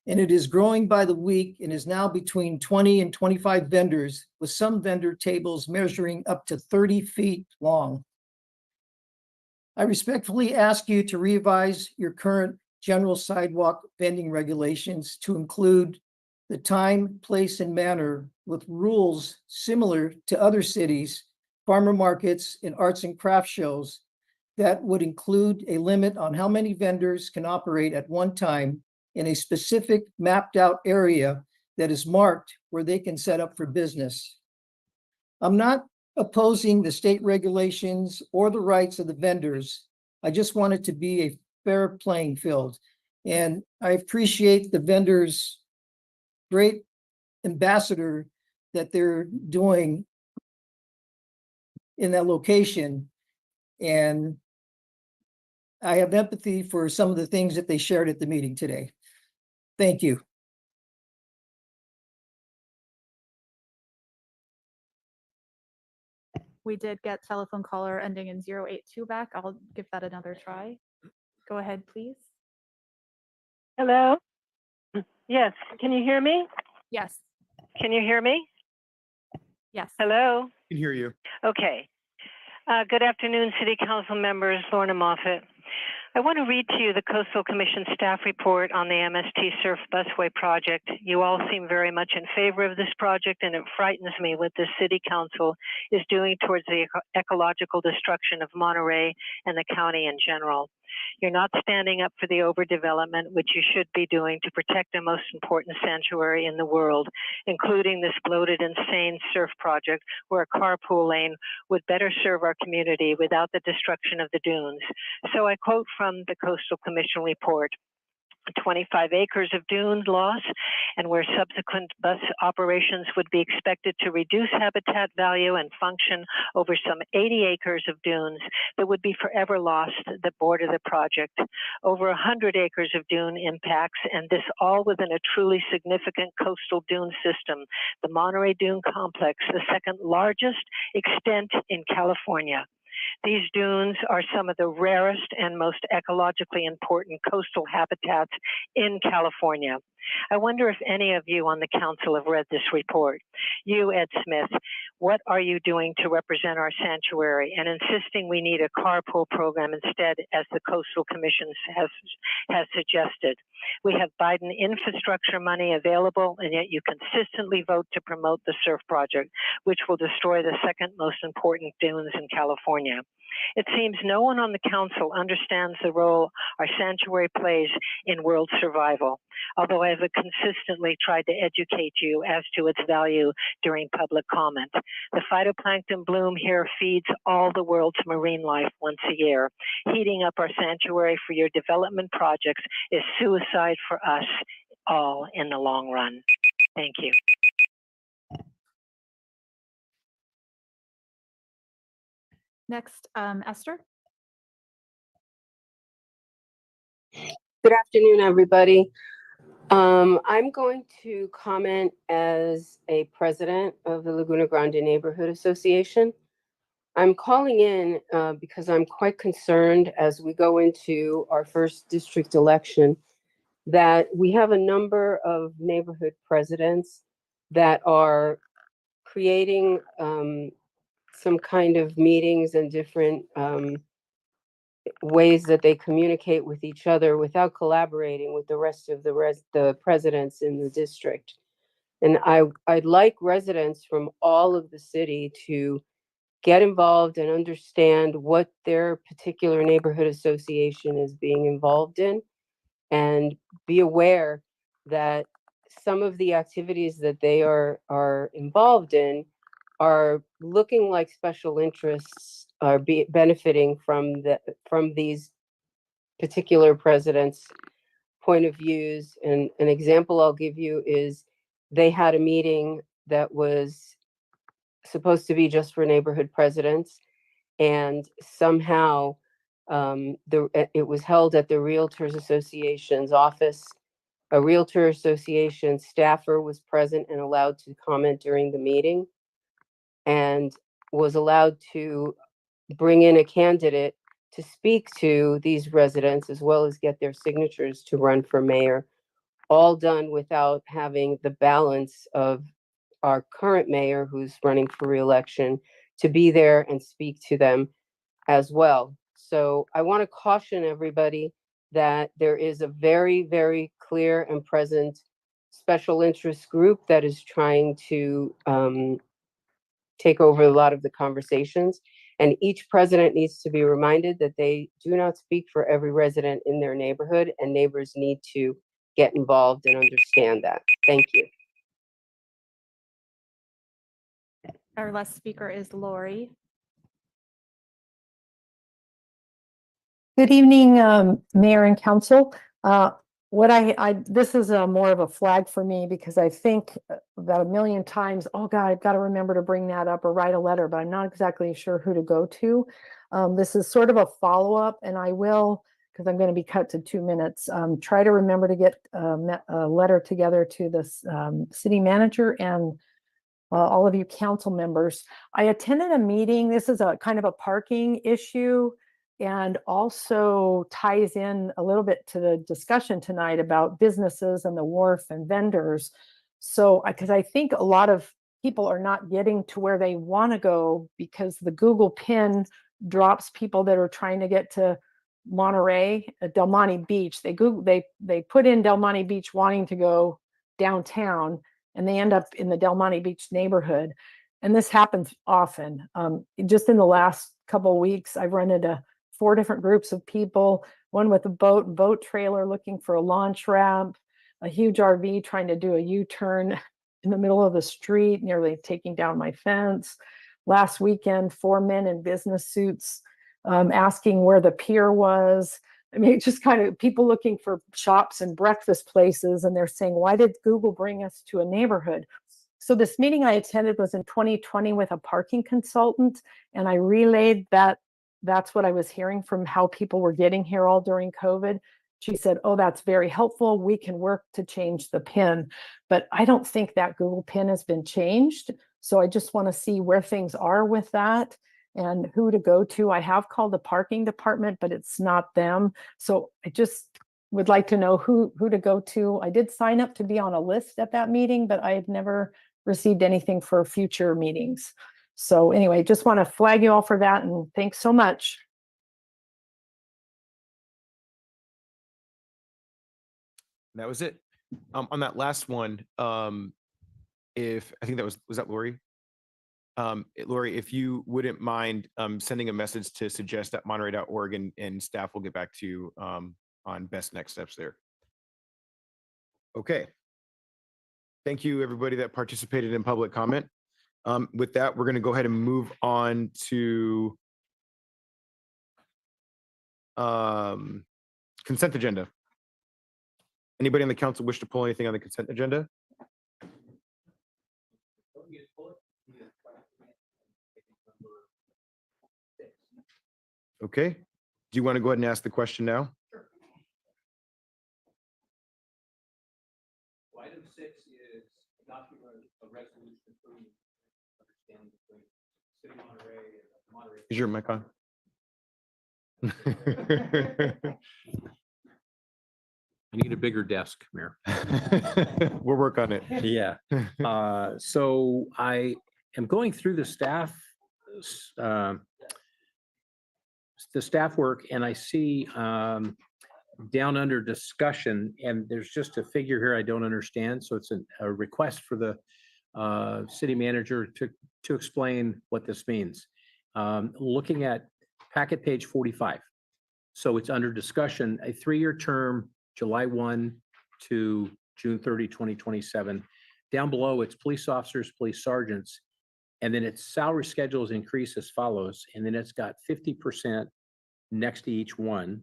and it is growing by the week and is now between 20 and 25 vendors, with some vendor tables measuring up to 30 feet long. I respectfully ask you to revise your current general sidewalk vending regulations to include the time, place, and manner with rules similar to other cities, farmer markets, and arts and craft shows that would include a limit on how many vendors can operate at one time in a specific mapped out area that is marked where they can set up for business. I'm not opposing the state regulations or the rights of the vendors. I just want it to be a fair playing field. And I appreciate the vendors' great ambassador that they're doing in that location. And I have empathy for some of the things that they shared at the meeting today. Thank you. We did get telephone caller ending in 082 back. I'll give that another try. Go ahead, please. Hello? Yes, can you hear me? Yes. Can you hear me? Yes. Hello? I can hear you. Okay. Good afternoon, City Council members. Lorna Moffett. I want to read to you the Coastal Commission staff report on the MST Surf Busway project. You all seem very much in favor of this project, and it frightens me what the City Council is doing towards the ecological destruction of Monterey and the county in general. You're not standing up for the overdevelopment, which you should be doing to protect the most important sanctuary in the world, including this bloated, insane surf project where a carpool lane would better serve our community without the destruction of the dunes. So I quote from the Coastal Commission report. 25 acres of dune loss, and where subsequent bus operations would be expected to reduce habitat value and function over some 80 acres of dunes that would be forever lost that border the project. Over 100 acres of dune impacts, and this all within a truly significant coastal dune system, the Monterey Dune Complex, the second largest extent in California. These dunes are some of the rarest and most ecologically important coastal habitats in California. I wonder if any of you on the council have read this report. You, Ed Smith, what are you doing to represent our sanctuary and insisting we need a carpool program instead, as the Coastal Commission has suggested? We have Biden infrastructure money available, and yet you consistently vote to promote the surf project, which will destroy the second most important dunes in California. It seems no one on the council understands the role our sanctuary plays in world survival, although I have consistently tried to educate you as to its value during public comment. The phytoplankton bloom here feeds all the world's marine life once a year. Heating up our sanctuary for your development projects is suicide for us all in the long run. Thank you. Next, Esther. Good afternoon, everybody. I'm going to comment as a president of the Laguna Grande Neighborhood Association. I'm calling in because I'm quite concerned as we go into our first district election that we have a number of neighborhood presidents that are creating some kind of meetings and different ways that they communicate with each other without collaborating with the rest of the presidents in the district. And I'd like residents from all of the city to get involved and understand what their particular neighborhood association is being involved in, and be aware that some of the activities that they are involved in are looking like special interests are benefiting from these particular presidents' point of views. And an example I'll give you is they had a meeting that was supposed to be just for neighborhood presidents, and somehow it was held at the Realtors Association's office. A Realtor Association staffer was present and allowed to comment during the meeting, and was allowed to bring in a candidate to speak to these residents as well as get their signatures to run for mayor, all done without having the balance of our current mayor, who's running for reelection, to be there and speak to them as well. So I want to caution everybody that there is a very, very clear and present special interest group that is trying to take over a lot of the conversations. And each president needs to be reminded that they do not speak for every resident in their neighborhood, and neighbors need to get involved and understand that. Thank you. Our last speaker is Lori. Good evening, Mayor and Council. This is more of a flag for me because I think about a million times, oh God, I've got to remember to bring that up or write a letter, but I'm not exactly sure who to go to. This is sort of a follow-up, and I will, because I'm going to be cut to 2 minutes, try to remember to get a letter together to the city manager and all of you council members. I attended a meeting. This is a kind of a parking issue, and also ties in a little bit to the discussion tonight about businesses and the wharf and vendors. So, because I think a lot of people are not getting to where they want to go because the Google pin drops people that are trying to get to Monterey, Del Monte Beach. They put in Del Monte Beach wanting to go downtown, and they end up in the Del Monte Beach neighborhood. And this happens often. Just in the last couple of weeks, I've run into 4 different groups of people, one with a boat trailer looking for a launch ramp, a huge RV trying to do a U-turn in the middle of the street, nearly taking down my fence. Last weekend, 4 men in business suits asking where the pier was. I mean, it's just kind of people looking for shops and breakfast places, and they're saying, why did Google bring us to a neighborhood? So this meeting I attended was in 2020 with a parking consultant, and I relayed that that's what I was hearing from how people were getting here all during COVID. She said, oh, that's very helpful. We can work to change the PIN. But I don't think that Google PIN has been changed. So I just want to see where things are with that and who to go to. I have called the parking department, but it's not them. So I just would like to know who to go to. I did sign up to be on a list at that meeting, but I've never received anything for future meetings. So anyway, just want to flag you all for that, and thanks so much. That was it. On that last one, if I think was that Lori? Lori, if you wouldn't mind sending a message to suggest@monterey.org and staff will get back to you on best next steps there. Okay. Thank you, everybody that participated in public comment. With that, we're going to go ahead and move on to consent agenda. Anybody on the council wish to pull anything on the consent agenda? Okay. Do you want to go ahead and ask the question now? Item 6 is adopting a resolution approving understanding between City of Monterey and Monterey. Is your mic on? I need a bigger desk, Mayor. We'll work on it. Yeah. So I am going through the staff work, and I see down under discussion, and there's just a figure here I don't understand. So it's a request for the city manager to explain what this means. Looking at packet page 45. So it's under discussion, a 3-year term, July 1 to June 30, 2027. Down below, it's police officers, police sergeants, and then its salary schedules increase as follows. And then it's got 50% next to each one.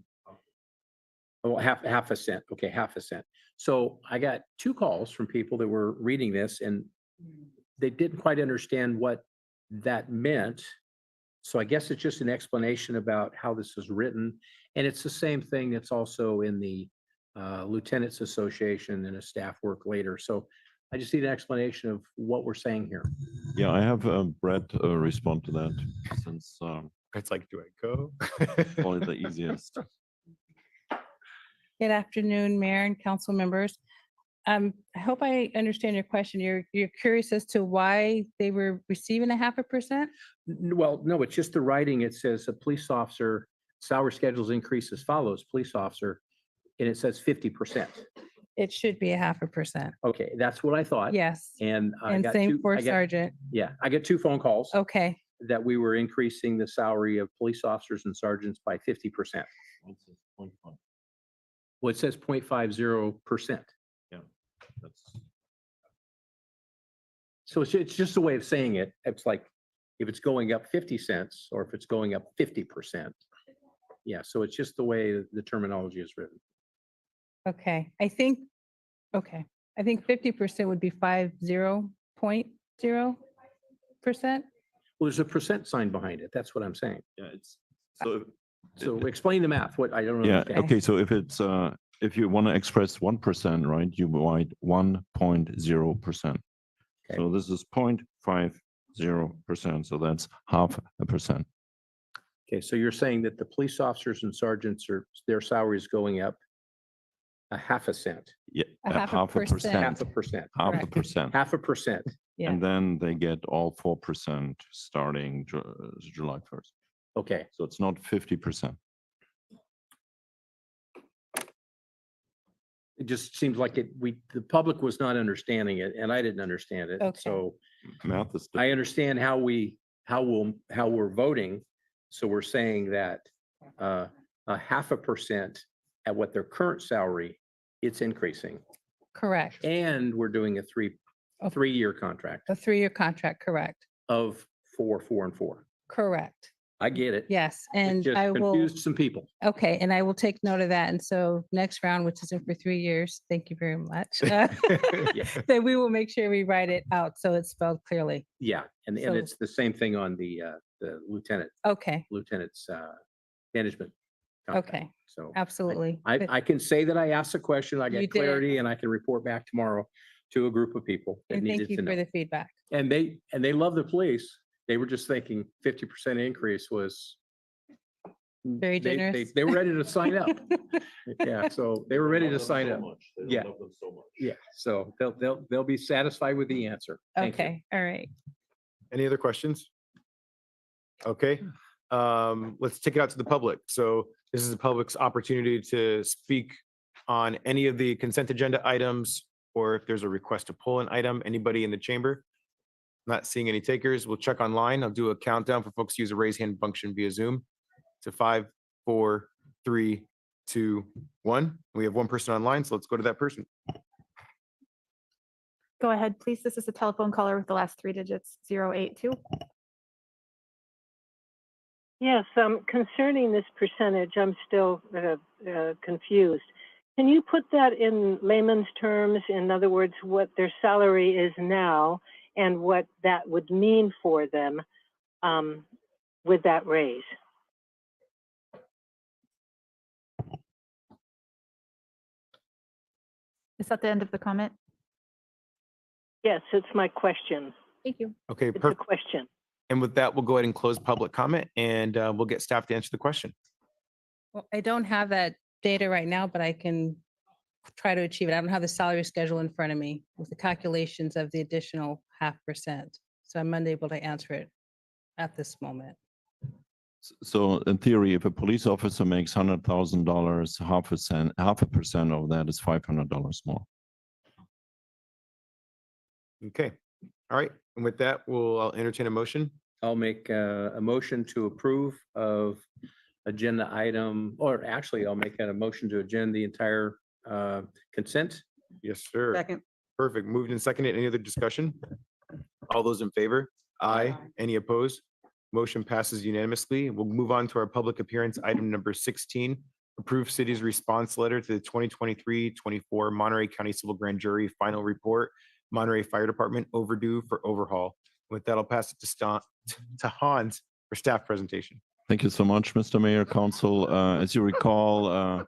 Oh, half a cent. Okay, half a cent. So I got 2 calls from people that were reading this, and they didn't quite understand what that meant. So I guess it's just an explanation about how this is written. And it's the same thing that's also in the Lieutenants Association and a staff work later. So I just need an explanation of what we're saying here. Yeah, I have Brett respond to that since it's like, do I go? Probably the easiest. Good afternoon, Mayor and council members. I hope I understand your question. You're curious as to why they were receiving a 0.5%? Well, no, it's just the writing. It says a police officer salary schedules increase as follows, police officer, and it says 50%. It should be a 0.5%. Okay, that's what I thought. Yes. And I And got same two- for I got- sergeant. Yeah, I get 2 phone calls. Okay. That we were increasing the salary of police officers and sergeants by 50%. Well, it says 0.50%. Yeah, that's. So it's just a way of saying it. It's like, if it's going up 50 cents or if it's going up 50%. Yeah, so it's just the way the terminology is written. Okay. I think 50% would be 50.0%. Well, there's a percent sign behind it. That's what I'm saying. Yeah, it's so. So explain the math, what I don't Yeah, understand. okay, so if it's if you want to express 1%, right, you write 1.0%. So this is 0.50%, so that's 0.5%. Okay, so you're saying that the police officers and sergeants their salary is going up a 0.5 cent. Yeah, A 0.5%. 0.5%. 0.5%. 0.5%. Yeah. And then they get all 4% starting July 1st. Okay. So it's not 50%. It just seems like the public was not understanding it and I didn't understand it. Okay. So Math is. I understand how we're voting. So we're saying that a 0.5% at what their current salary, it's increasing. Correct. And we're doing a three-year contract A 3-year contract, correct. of 4, 4, and 4. Correct. I get it. Yes, It and just I will, confused some people. okay, and I will take note of that. And so next round, which is in for 3 years, thank you very much. Yeah. Then we will make sure we write it out so it's spelled clearly. Yeah, and So- it's the same thing on the Okay, lieutenant's management. contract. okay, So absolutely. But I can say that I asked a question, I You got did. clarity, and I can report back tomorrow to a group of people that And thank needed you to for know. the feedback. And they love the police. They were just thinking 50% increase was. Very generous. They were ready to sign up. Yeah, so they were ready to sign up. Yeah. Yeah, so they'll be satisfied with the answer. Thank you. Okay, all right. Any other questions? Okay, let's take it out to the public. So this is the public's opportunity to speak on any of the consent agenda items, or if there's a request to pull an item, anybody in the chamber? Not seeing any takers. We'll check online. I'll do a countdown for folks to use a raise hand function via Zoom to 5, 4, 3, 2, 1. We have one person online, so let's go to that person. Go ahead, please. This is a telephone caller with the last three digits, 082. Yes, concerning this percentage, I'm still confused. Can you put that in layman's terms? In other words, what their salary is now and what that would mean for them with that raise? Is that the end of the comment? Yes, it's my question. Thank you. Okay, It's a perfect. question. And with that, we'll go ahead and close public comment and we'll get staff to answer the question. Well, I don't have that data right now, but I can try to achieve it. I don't have the salary schedule in front of me with the calculations of the additional 0.5%. So I'm unable to answer it at this moment. So in theory, if a police officer makes $100,000, 0.5% of that is $500 more. Okay. All right. And with that, I'll entertain a motion. I'll make a motion to approve of agenda item, or actually I'll make a motion to agenda the entire consent. Yes, sir. Second. Perfect. Moved and seconded. Any other discussion? All those in favor? Aye. Any opposed? Motion passes unanimously. We'll move on to our public appearance, item number 16. Approve city's response letter to the 2023-24 Monterey County Civil Grand Jury Final Report, Monterey Fire Department overdue for overhaul. With that, I'll pass it to Hans for staff presentation. Thank you so much, Mr. Mayor, Council. As you recall,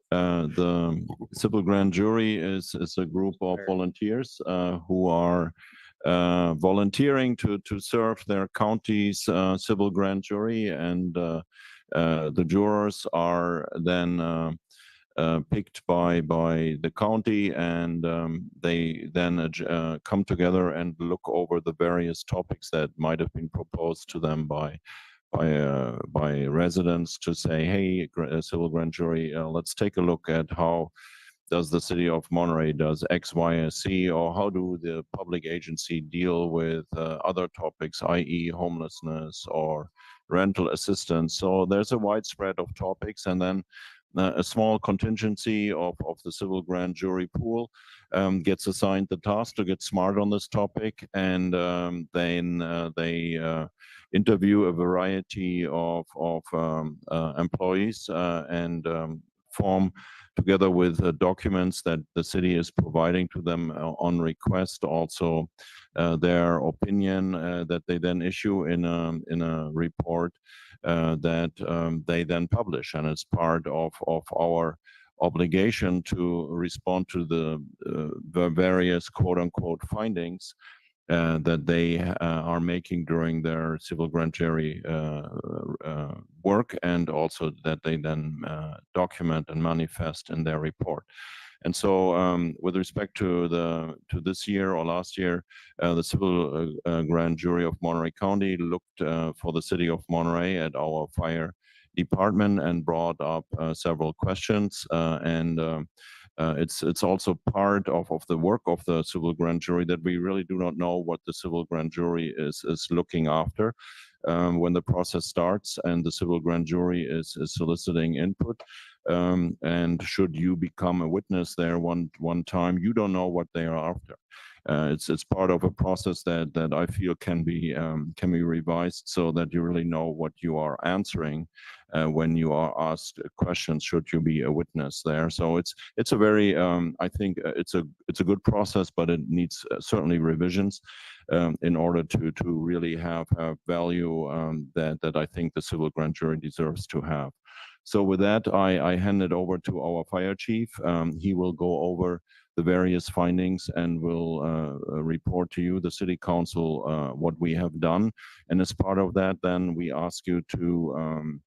the Civil Grand Jury is a group of volunteers who are volunteering to serve their county's Civil Grand Jury, and the jurors are then picked by the county, and they then come together and look over the various topics that might have been proposed to them by residents to say, hey, Civil Grand Jury, let's take a look at how does the city of Monterey does X, Y, and Z, or how do the public agency deal with other topics, i.e. homelessness or rental assistance. So there's a wide spread of topics, and then a small contingency of the Civil Grand Jury pool gets assigned the task to get smart on this topic, and then they interview a variety of employees and form, together with documents that the city is providing to them on request, also their opinion that they then issue in a report that they then publish, and it's part of our obligation to respond to the various quote-unquote findings that they are making during their Civil Grand Jury work, and also that they then document and manifest in their report. And so with respect to this year or last year, the Civil Grand Jury of Monterey County looked for the city of Monterey at our fire department and brought up several questions, and it's also part of the work of the Civil Grand Jury that we really do not know what the Civil Grand Jury is looking after when the process starts and the Civil Grand Jury is soliciting input. And should you become a witness there one time, you don't know what they are after. It's part of a process that I feel can be revised so that you really know what you are answering when you are asked questions. Should you be a witness there? So it's a very I think it's a good process, but it needs certainly revisions in order to really have value that I think the Civil Grand Jury deserves to have. So with that, I hand it over to our fire chief. He will go over the various findings and will report to you, the city council, what we have done. And as part of that, then we ask you to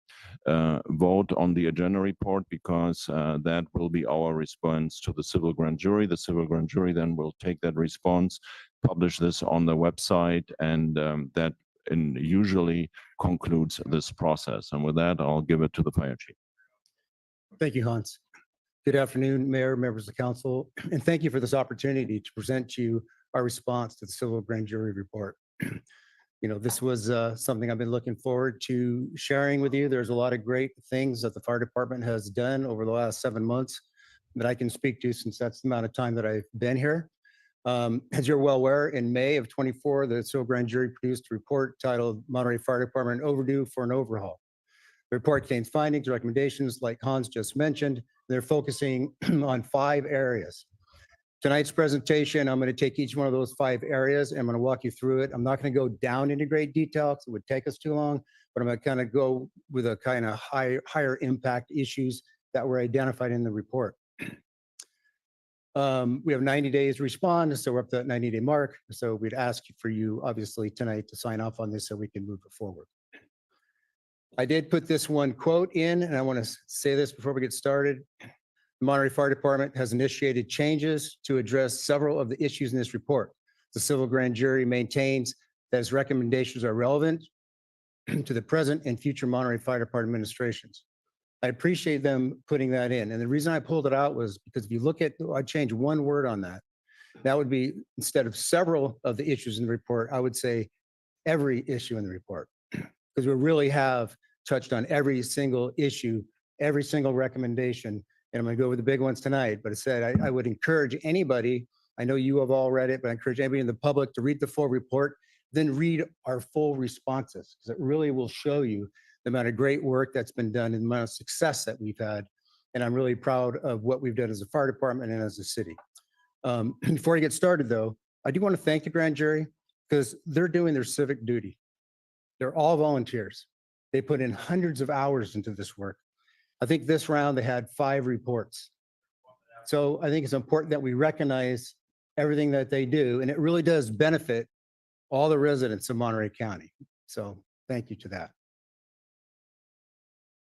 vote on the agenda report, because that will be our response to the Civil Grand Jury. The Civil Grand Jury then will take that response, publish this on the website, and that usually concludes this process. And with that, I'll give it to the fire chief. Thank you, Hans. Good afternoon, Mayor, members of the council, and thank you for this opportunity to present to you our response to the Civil Grand Jury report. This was something I've been looking forward to sharing with you. There's a lot of great things that the fire department has done over the last 7 months that I can speak to since that's the amount of time that I've been here. As you're well aware, in May of 24, the civil grand jury produced a report titled Monterey Fire Department Overdue for an Overhaul. The report contains findings, recommendations like Hans just mentioned. They're focusing on 5 areas. Tonight's presentation, I'm going to take each one of those 5 areas and I'm going to walk you through it. I'm not going to go down into great detail because it would take us too long, but I'm going to kind of go with a kind of higher impact issues that were identified in the report. We have 90 days to respond, so we're up to that 90-day mark. So we'd ask for you, obviously, tonight to sign off on this so we can move it forward. I did put this one quote in, and I want to say this before we get started. The Monterey Fire Department has initiated changes to address several of the issues in this report. The civil grand jury maintains that its recommendations are relevant to the present and future Monterey Fire Department administrations. I appreciate them putting that in. And the reason I pulled it out was because if you look at, I changed one word on that. That would be, instead of several of the issues in the report, I would say every issue in the report. Because we really have touched on every single issue, every single recommendation. And I'm going to go over the big ones tonight, but I said I would encourage anybody, I know you have all read it, but I encourage anybody in the public to read the full report, then read our full responses, because it really will show you the amount of great work that's been done and the amount of success that we've had. And I'm really proud of what we've done as a fire department and as a city. Before I get started though, I do want to thank the grand jury because they're doing their civic duty. They're all volunteers. They put in hundreds of hours into this work. I think this round they had 5 reports. So I think it's important that we recognize everything that they do, and it really does benefit all the residents of Monterey County. So thank you to that.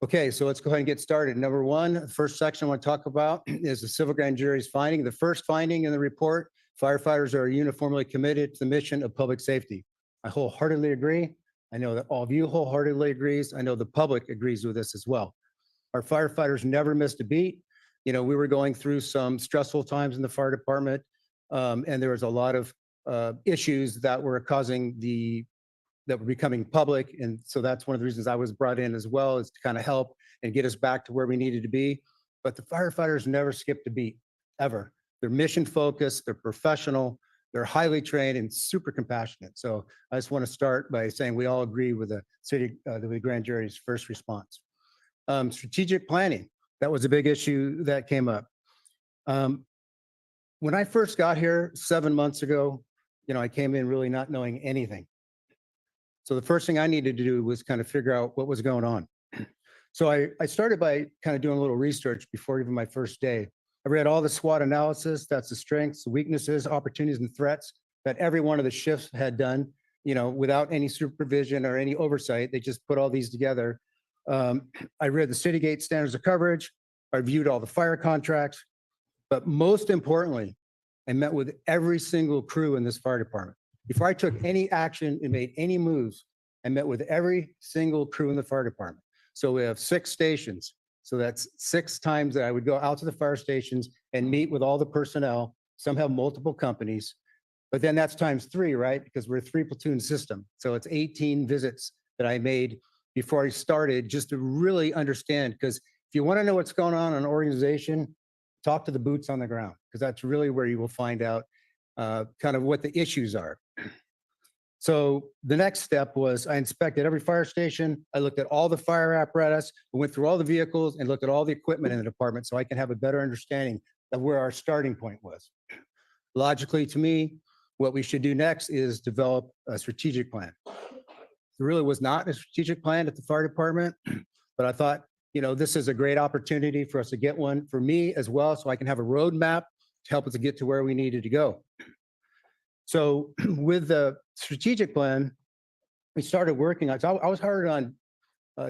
Okay, so let's go ahead and get started. Number 1, the first section I want to talk about is the civil grand jury's finding. The first finding in the report, firefighters are uniformly committed to the mission of public safety. I wholeheartedly agree. I know that all of you wholeheartedly agrees. I know the public agrees with this as well. Our firefighters never missed a beat. We were going through some stressful times in the fire department, and there was a lot of issues that were that were becoming public. And so that's one of the reasons I was brought in as well, is to kind of help and get us back to where we needed to be. But the firefighters never skipped a beat, ever. They're mission focused, they're professional, they're highly trained and super compassionate. So I just want to start by saying we all agree with the grand jury's first response. Strategic planning, that was a big issue that came up. When I first got here 7 months ago, I came in really not knowing anything. So the first thing I needed to do was kind of figure out what was going on. So I started by kind of doing a little research before even my first day. I read all the SWOT analysis, that's the strengths, weaknesses, opportunities, and threats that every one of the shifts had done, without any supervision or any oversight. They just put all these together. I read the city gate standards of coverage. I reviewed all the fire contracts, but most importantly, I met with every single crew in this fire department. Before I took any action and made any moves, I met with every single crew in the fire department. So we have 6 stations. So that's 6 times that I would go out to the fire stations and meet with all the personnel. Some have multiple companies, but then that's times 3, right? Because we're a 3 platoon system. So it's 18 visits that I made before I started, just to really understand. Because if you want to know what's going on in an organization, talk to the boots on the ground, because that's really where you will find out kind of what the issues are. So the next step was I inspected every fire station. I looked at all the fire apparatus, I went through all the vehicles and looked at all the equipment in the department so I can have a better understanding of where our starting point was. Logically, to me, what we should do next is develop a strategic plan. There really was not a strategic plan at the fire department, but I thought, this is a great opportunity for us to get one for me as well, so I can have a roadmap to help us to get to where we needed to go. So with the strategic plan, we started working on, I was hired on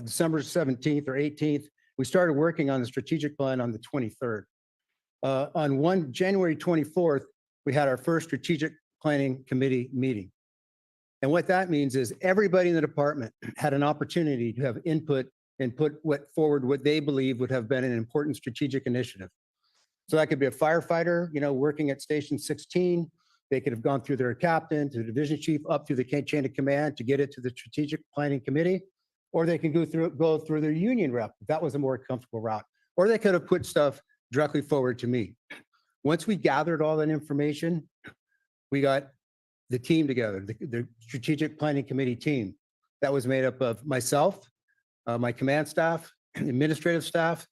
December 17th or 18th. We started working on the strategic plan on the 23rd. On January 24th, we had our first strategic planning committee meeting. And what that means is everybody in the department had an opportunity to have input and put forward what they believe would have been an important strategic initiative. So that could be a firefighter, working at Station 16. They could have gone through their captain, to the division chief, up through the chain of command to get it to the strategic planning committee, or they can go through their union rep. That was a more comfortable route. Or they could have put stuff directly forward to me. Once we gathered all that information, we got the team together, the strategic planning committee team. That was made up of myself, my command staff, administrative staff,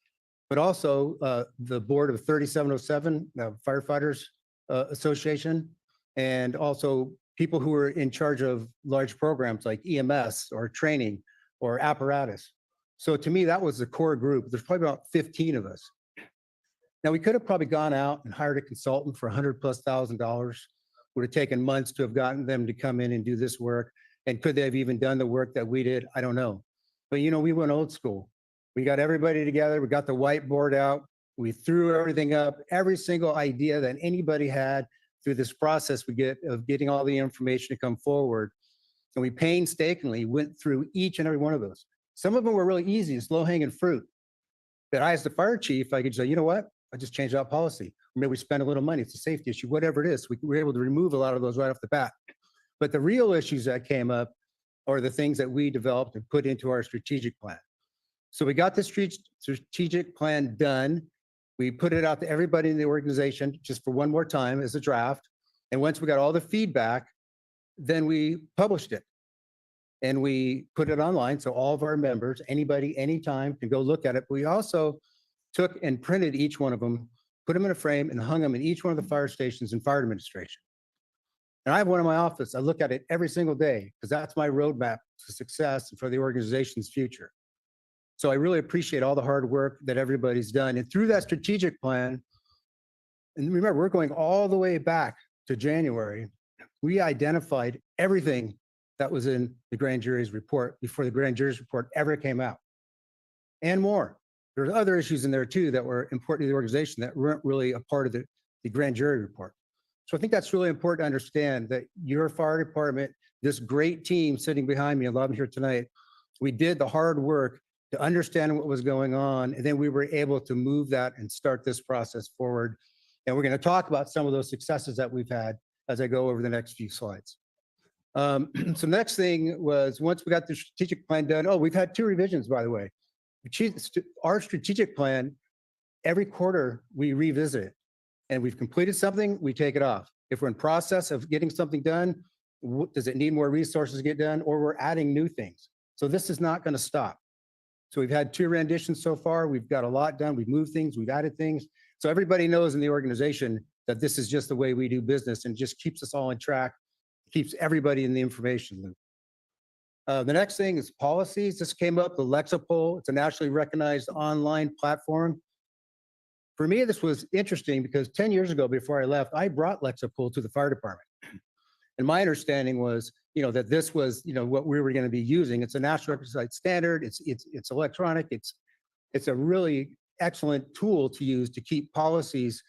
but also the board of 3707 Firefighters Association, and also people who were in charge of large programs like EMS or training or apparatus. So to me, that was the core group. There's probably about 15 of us. Now, we could have probably gone out and hired a consultant for $100,000+. Would have taken months to have gotten them to come in and do this work. And could they have even done the work that we did? I don't know. But we went old school. We got everybody together. We got the whiteboard out. We threw everything up, every single idea that anybody had through this process we get of getting all the information to come forward. And we painstakingly went through each and every one of those. Some of them were really easy, it's low-hanging fruit. But I, as the fire chief, I could say, you know what? I just changed that policy. Maybe we spend a little money. It's a safety issue, whatever it is. We were able to remove a lot of those right off the bat. But the real issues that came up are the things that we developed and put into our strategic plan. So we got the strategic plan done. We put it out to everybody in the organization just for one more time as a draft. And once we got all the feedback, then we published it. And we put it online so all of our members, anybody, anytime, can go look at it. But we also took and printed each one of them, put them in a frame, and hung them in each one of the fire stations and fire administration. And I have one in my office. I look at it every single day because that's my roadmap to success and for the organization's future. So I really appreciate all the hard work that everybody's done. And through that strategic plan, and remember, we're going all the way back to January, we identified everything that was in the grand jury's report before the grand jury's report ever came out, and more. There's other issues in there too that were important to the organization that weren't really a part of the grand jury report. So I think that's really important to understand that your fire department, this great team sitting behind me, a lot of them here tonight, we did the hard work to understand what was going on, and then we were able to move that and start this process forward. And we're going to talk about some of those successes that we've had as I go over the next few slides. So next thing was, once we got the strategic plan done, we've had 2 revisions, by the way. Our strategic plan, every quarter we revisit it, and we've completed something, we take it off. If we're in process of getting something done, does it need more resources to get done, or we're adding new things? So this is not going to stop. So we've had 2 renditions so far. We've got a lot done. We've moved things, we've added things. So everybody knows in the organization that this is just the way we do business, and just keeps us all on track, keeps everybody in the information loop. The next thing is policies. This came up, the Lexapol. It's a nationally recognized online platform. For me, this was interesting because 10 years ago, before I left, I brought Lexapol to the fire department. And my understanding was, that this was, what we were going to be using. It's a national recognized standard. It's electronic. It's a really excellent tool to use to keep policies,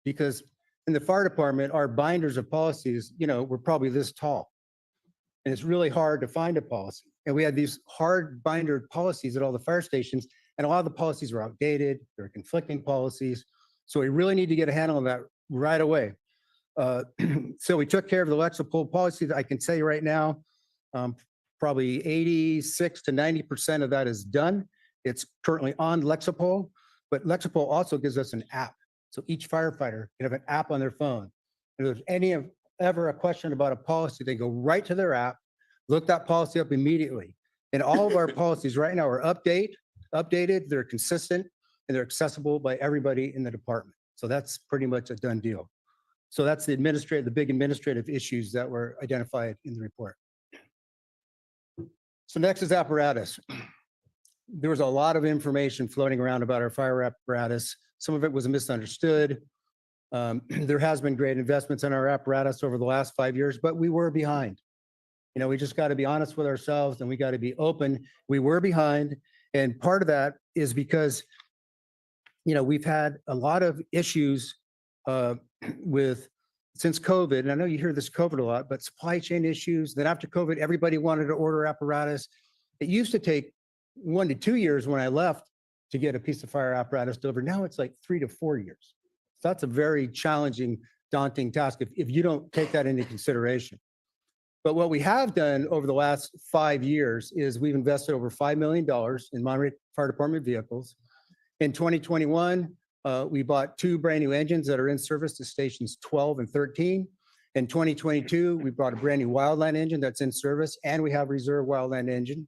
because in the fire department, our binders of policies, were probably this tall. And it's really hard to find a policy. And we had these hard binder policies at all the fire stations, and a lot of the policies were outdated. There were conflicting policies. So we really need to get a handle on that right away. So we took care of the Lexapol policy. That I can tell you right now, probably 86 to 90% of that is done. It's currently on Lexapol, but Lexapol also gives us an app. So each firefighter can have an app on their phone. And if there's ever a question about a policy, they go right to their app, look that policy up immediately. And all of our policies right now are updated, they're consistent, and they're accessible by everybody in the department. So that's pretty much a done deal. So that's the big administrative issues that were identified in the report. So next is apparatus. There was a lot of information floating around about our fire apparatus. Some of it was misunderstood. There has been great investments in our apparatus over the last 5 years, but we were behind. We just got to be honest with ourselves, and we got to be open. We were behind, and part of that is because, we've had a lot of issues since COVID, and I know you hear this COVID a lot, but supply chain issues. Then after COVID, everybody wanted to order apparatus. It used to take 1 to 2 years when I left to get a piece of fire apparatus delivered. Now it's like 3 to 4 years. So that's a very challenging daunting task if you don't take that into consideration. But what we have done over the last 5 years is we've invested over $5 million in Monterey Fire Department vehicles. In 2021, we bought 2 brand new engines that are in service to stations 12 and 13. In 2022, we brought a brand new wildland engine that's in service, and we have reserve wildland engine.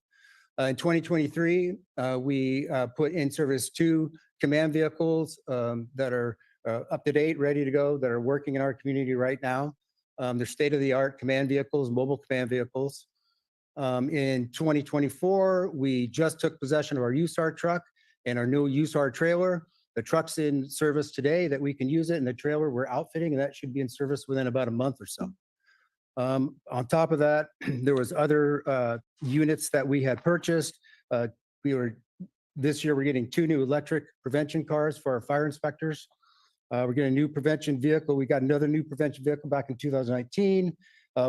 In 2023, we put in service 2 command vehicles that are up to date, ready to go, that are working in our community right now. They're state-of-the-art command vehicles, mobile command vehicles. In 2024, we just took possession of our USAR truck and our new USAR trailer. The truck's in service today that we can use it, and the trailer we're outfitting, and that should be in service within about a month or so. On top of that, there was other units that we had purchased. This year, we're getting 2 new electric prevention cars for our fire inspectors. We're getting a new prevention vehicle. We got another new prevention vehicle back in 2019.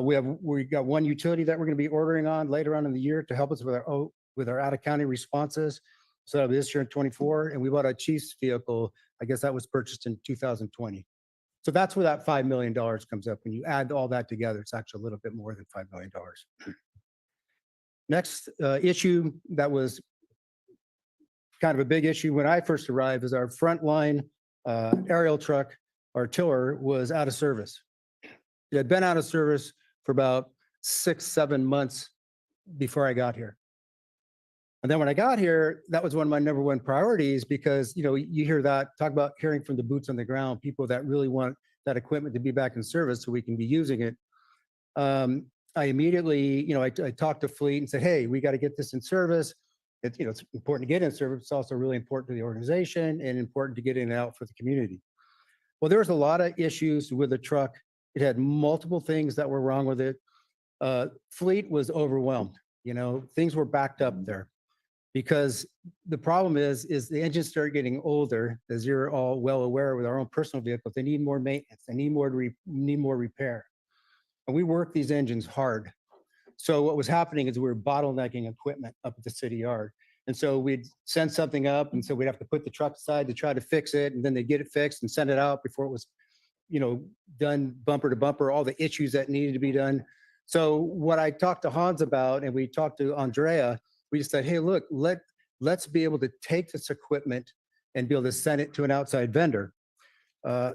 We got 1 utility that we're going to be ordering on later on in the year to help us with our out of county responses. So that'll be this year in 24. And we bought a chief's vehicle. I guess that was purchased in 2020. So that's where that $5 million comes up. When you add all that together, it's actually a little bit more than $5 million. Next issue that was kind of a big issue when I first arrived is our frontline aerial truck, our tiller, was out of service. It had been out of service for about 6-7 months before I got here. And then when I got here, that was one of my number 1 priorities because, you know, you hear that, talk about hearing from the boots on the ground, people that really want that equipment to be back in service so we can be using it. I immediately, you know, I talked to Fleet and said, hey, we got to get this in service. It's, you know, it's important to get in service. It's also really important to the organization and important to get in and out for the community. Well, there was a lot of issues with the truck. It had multiple things that were wrong with it. Fleet was overwhelmed. You know, things were backed up there because the problem is the engines start getting older, as you're all well aware with our own personal vehicles. They need more maintenance. They need more repair. And we work these engines hard. So what was happening is we were bottlenecking equipment up at the city yard. And so we'd send something up, and so we'd have to put the truck aside to try to fix it, and then they'd get it fixed and send it out before it was, you know, done bumper to bumper, all the issues that needed to be done. So what I talked to Hans about, and we talked to Andrea, we just said, hey, look, let's be able to take this equipment and be able to send it to an outside vendor.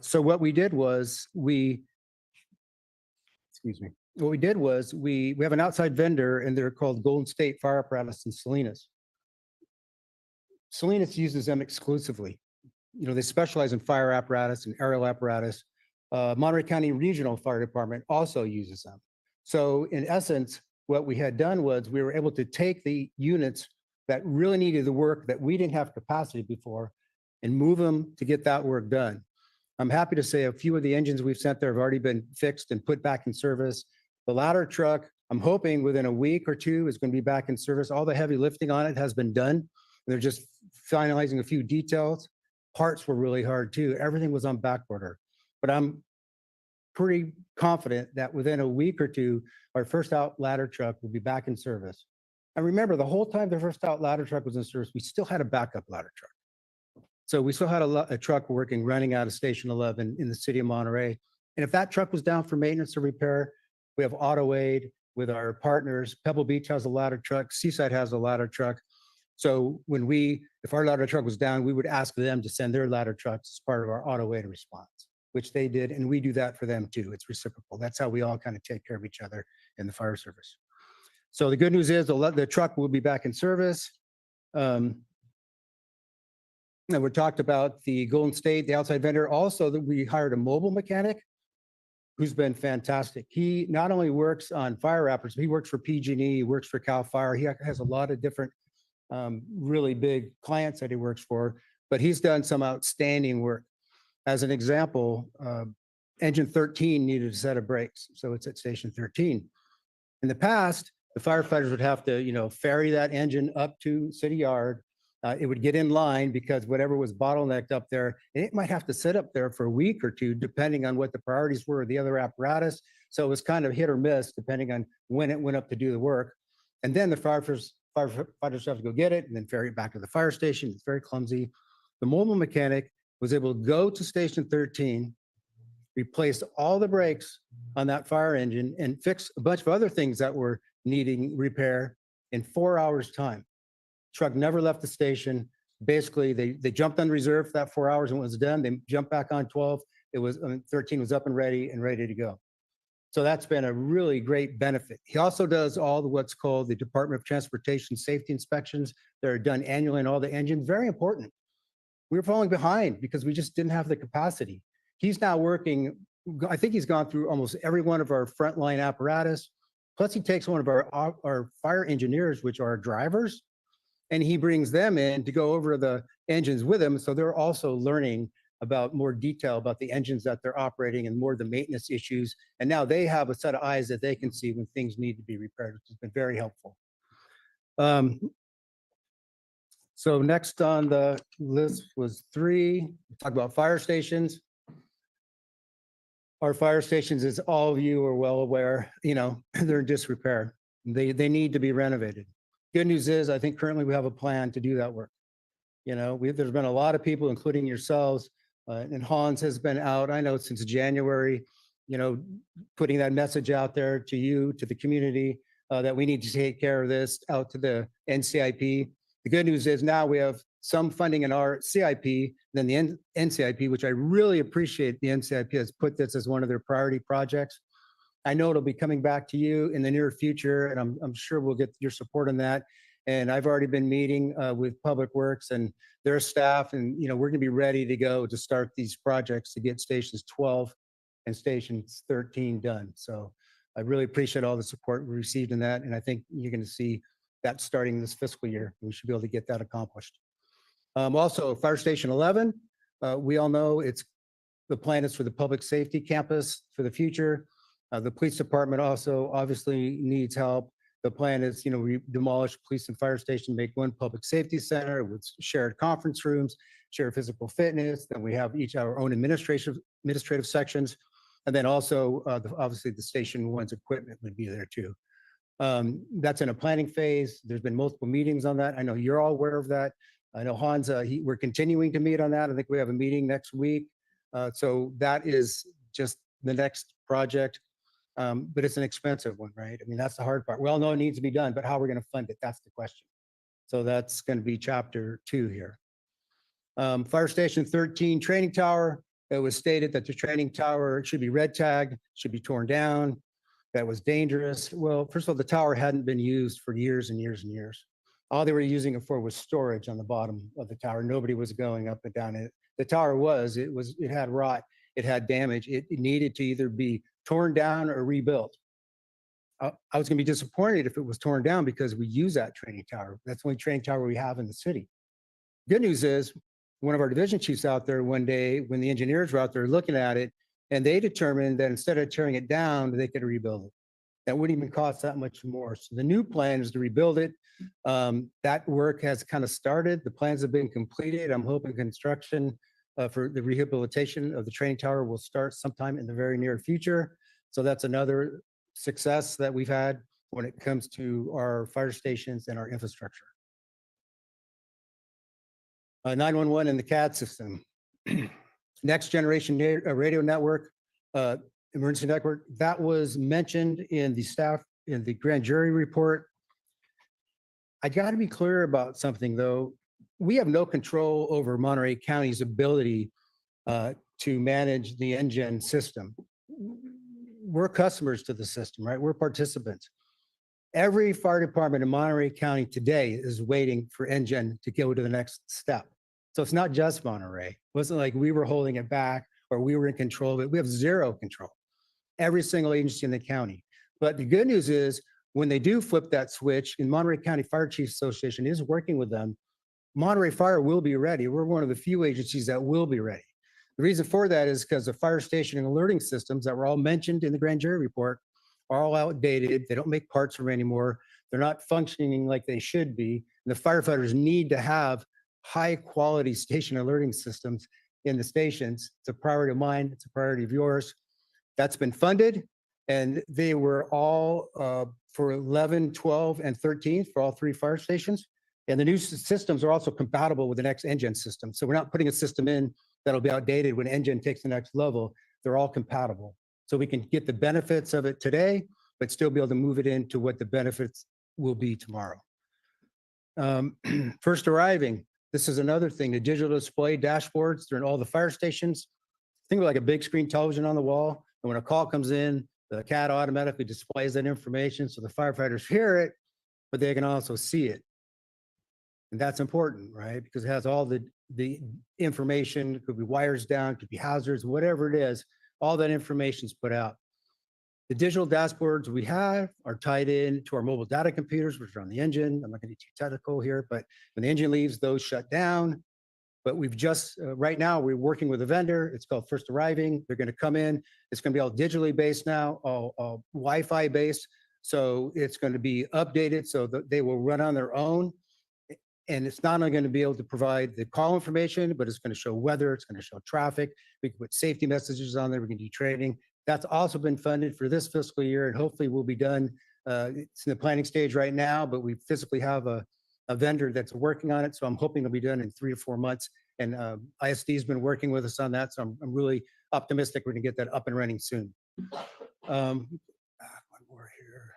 So what we did was we have an outside vendor, and they're called Golden State Fire Apparatus in Salinas. Salinas uses them exclusively. You know, they specialize in fire apparatus and aerial apparatus. Monterey County Regional Fire Department also uses them. So in essence, what we had done was we were able to take the units that really needed the work that we didn't have capacity before and move them to get that work done. I'm happy to say a few of the engines we've sent there have already been fixed and put back in service. The ladder truck, I'm hoping within a week or 2 is going to be back in service. All the heavy lifting on it has been done. They're just finalizing a few details. Parts were really hard too. Everything was on back order. But I'm pretty confident that within a week or 2, our first out ladder truck will be back in service. And remember, the whole time the first out ladder truck was in service, we still had a backup ladder truck. So we still had a truck running out of Station 11 in the city of Monterey. And if that truck was down for maintenance or repair, we have auto aid with our partners. Pebble Beach has a ladder truck. Seaside has a ladder truck. So if our ladder truck was down, we would ask them to send their ladder trucks as part of our auto aid response, which they did. And we do that for them too. It's reciprocal. That's how we all kind of take care of each other in the fire service. So the good news is the truck will be back in service. And we talked about the Golden State, the outside vendor. Also, that we hired a mobile mechanic who's been fantastic. He not only works on fire apparatus, he works for PG&E, he works for CAL FIRE. He has a lot of different really big clients that he works for, but he's done some outstanding work. As an example, engine 13 needed a set of brakes, so it's at station 13. In the past, the firefighters would have to, you know, ferry that engine up to city yard. It would get in line because whatever was bottlenecked up there, and it might have to sit up there for a week or 2, depending on what the priorities were of the other apparatus. So it was kind of hit or miss, depending on when it went up to do the work. And then the firefighters have to go get it and then ferry it back to the fire station. It's very clumsy. The mobile mechanic was able to go to station 13 replaced all the brakes on that fire engine and fixed a bunch of other things that were needing repair in 4 hours' time. Truck never left the station. Basically, they jumped on reserve for that 4 hours and when it was done, they jumped back on 12. It was 13 was up and ready to go. So that's been a really great benefit. He also does all the what's called the Department of Transportation safety inspections that are done annually on all the engines. Very important. We were falling behind because we just didn't have the capacity. He's now working, I think he's gone through almost every one of our frontline apparatus. Plus he takes one of our fire engineers, which are drivers, and he brings them in to go over the engines with him. So they're also learning about more detail about the engines that they're operating and more of the maintenance issues. And now they have a set of eyes that they can see when things need to be repaired, which has been very helpful. So next on the list was 3, talk about fire stations. Our fire stations, as all of you are well aware, they're in disrepair. They need to be renovated. Good news is, I think currently we have a plan to do that work. There's been a lot of people, including yourselves, and Hans has been out, I know since January, putting that message out there to you, to the community, that we need to take care of this out to the NCIP. The good news is now we have some funding in our CIP than the NCIP, which I really appreciate. The NCIP has put this as one of their priority projects. I know it'll be coming back to you in the near future, and I'm sure we'll get your support on that. And I've already been meeting with Public Works and their staff, and we're gonna be ready to go to start these projects to get stations 12 and stations 13 done. So I really appreciate all the support we received in that, and I think you're gonna see that starting this fiscal year. We should be able to get that accomplished. Also, Fire Station 11, we all know the plan is for the public safety campus for the future. The police department also obviously needs help. The plan is, we demolish police and fire station, make one public safety center with shared conference rooms, shared physical fitness. Then we have each our own administrative sections. And then also, obviously, the Station 1's equipment would be there too. That's in a planning phase. There's been multiple meetings on that. I know you're all aware of that. I know Hans, we're continuing to meet on that. I think we have a meeting next week. So that is just the next project. But it's an expensive one, right? I mean, that's the hard part. We all know it needs to be done, but how we're going to fund it, that's the question. So that's going to be chapter 2 here. Fire Station 13 training tower. It was stated that the training tower should be red tagged, should be torn down. That was dangerous. Well, first of all, the tower hadn't been used for years and years and years. All they were using it for was storage on the bottom of the tower. Nobody was going up and down it. The tower it had rot, it had damage. It needed to either be torn down or rebuilt. I was going to be disappointed if it was torn down because we use that training tower. That's the only training tower we have in the city. Good news is one of our division chiefs out there one day when the engineers were out there looking at it, and they determined that instead of tearing it down, they could rebuild it. That wouldn't even cost that much more. So the new plan is to rebuild it. That work has kind of started. The plans have been completed. I'm hoping construction for the rehabilitation of the training tower will start sometime in the very near future. So that's another success that we've had when it comes to our fire stations and our infrastructure. 911 and the CAD system. Next generation radio network, emergency network, that was mentioned in the grand jury report. I got to be clear about something though. We have no control over Monterey County's ability to manage the NGen system. We're customers to the system, right? We're participants. Every fire department in Monterey County today is waiting for NGen to go to the next step. So it's not just Monterey. It wasn't like we were holding it back or we were in control of it. We have zero control. Every single agency in the county. But the good news is when they do flip that switch, and Monterey County Fire Chiefs Association is working with them, Monterey Fire will be ready. We're one of the few agencies that will be ready. The reason for that is because the fire station and alerting systems that were all mentioned in the grand jury report are all outdated. They don't make parts for them anymore. They're not functioning like they should be. And the firefighters need to have high quality station alerting systems in the stations. It's a priority of mine. It's a priority of yours. That's been funded. And they were all for 11, 12, and 13 for all 3 fire stations. And the new systems are also compatible with the next NGen system. So we're not putting a system in that'll be outdated when NGen takes the next level. they're all compatible. So we can get the benefits of it today, but still be able to move it into what the benefits will be tomorrow. First arriving, this is another thing, the digital display dashboards, they're in all the fire stations. Think of like a big screen television on the wall. And when a call comes in, the CAD automatically displays that information so the firefighters hear it, but they can also see it. And that's important, right? Because it has all the information, it could be wires down, it could be hazards, whatever it is, all that information is put out. The digital dashboards we have are tied in to our mobile data computers, which are on the engine. I'm not going to get too technical here, but when the engine leaves, those shut down. But we've just, right now, we're working with a vendor. It's called First Arriving. They're going to come in. It's going to be all digitally based now, all Wi-Fi based. So it's going to be updated so that they will run on their own. And it's not only going to be able to provide the call information, but it's going to show weather, it's going to show traffic. We can put safety messages on there. We can do training. That's also been funded for this fiscal year and hopefully will be done. It's in the planning stage right now, but we physically have a vendor that's working on it. So I'm hoping it'll be done in 3 to 4 months. And ISD has been working with us on that. So I'm really optimistic we're going to get that up and running soon. One more here.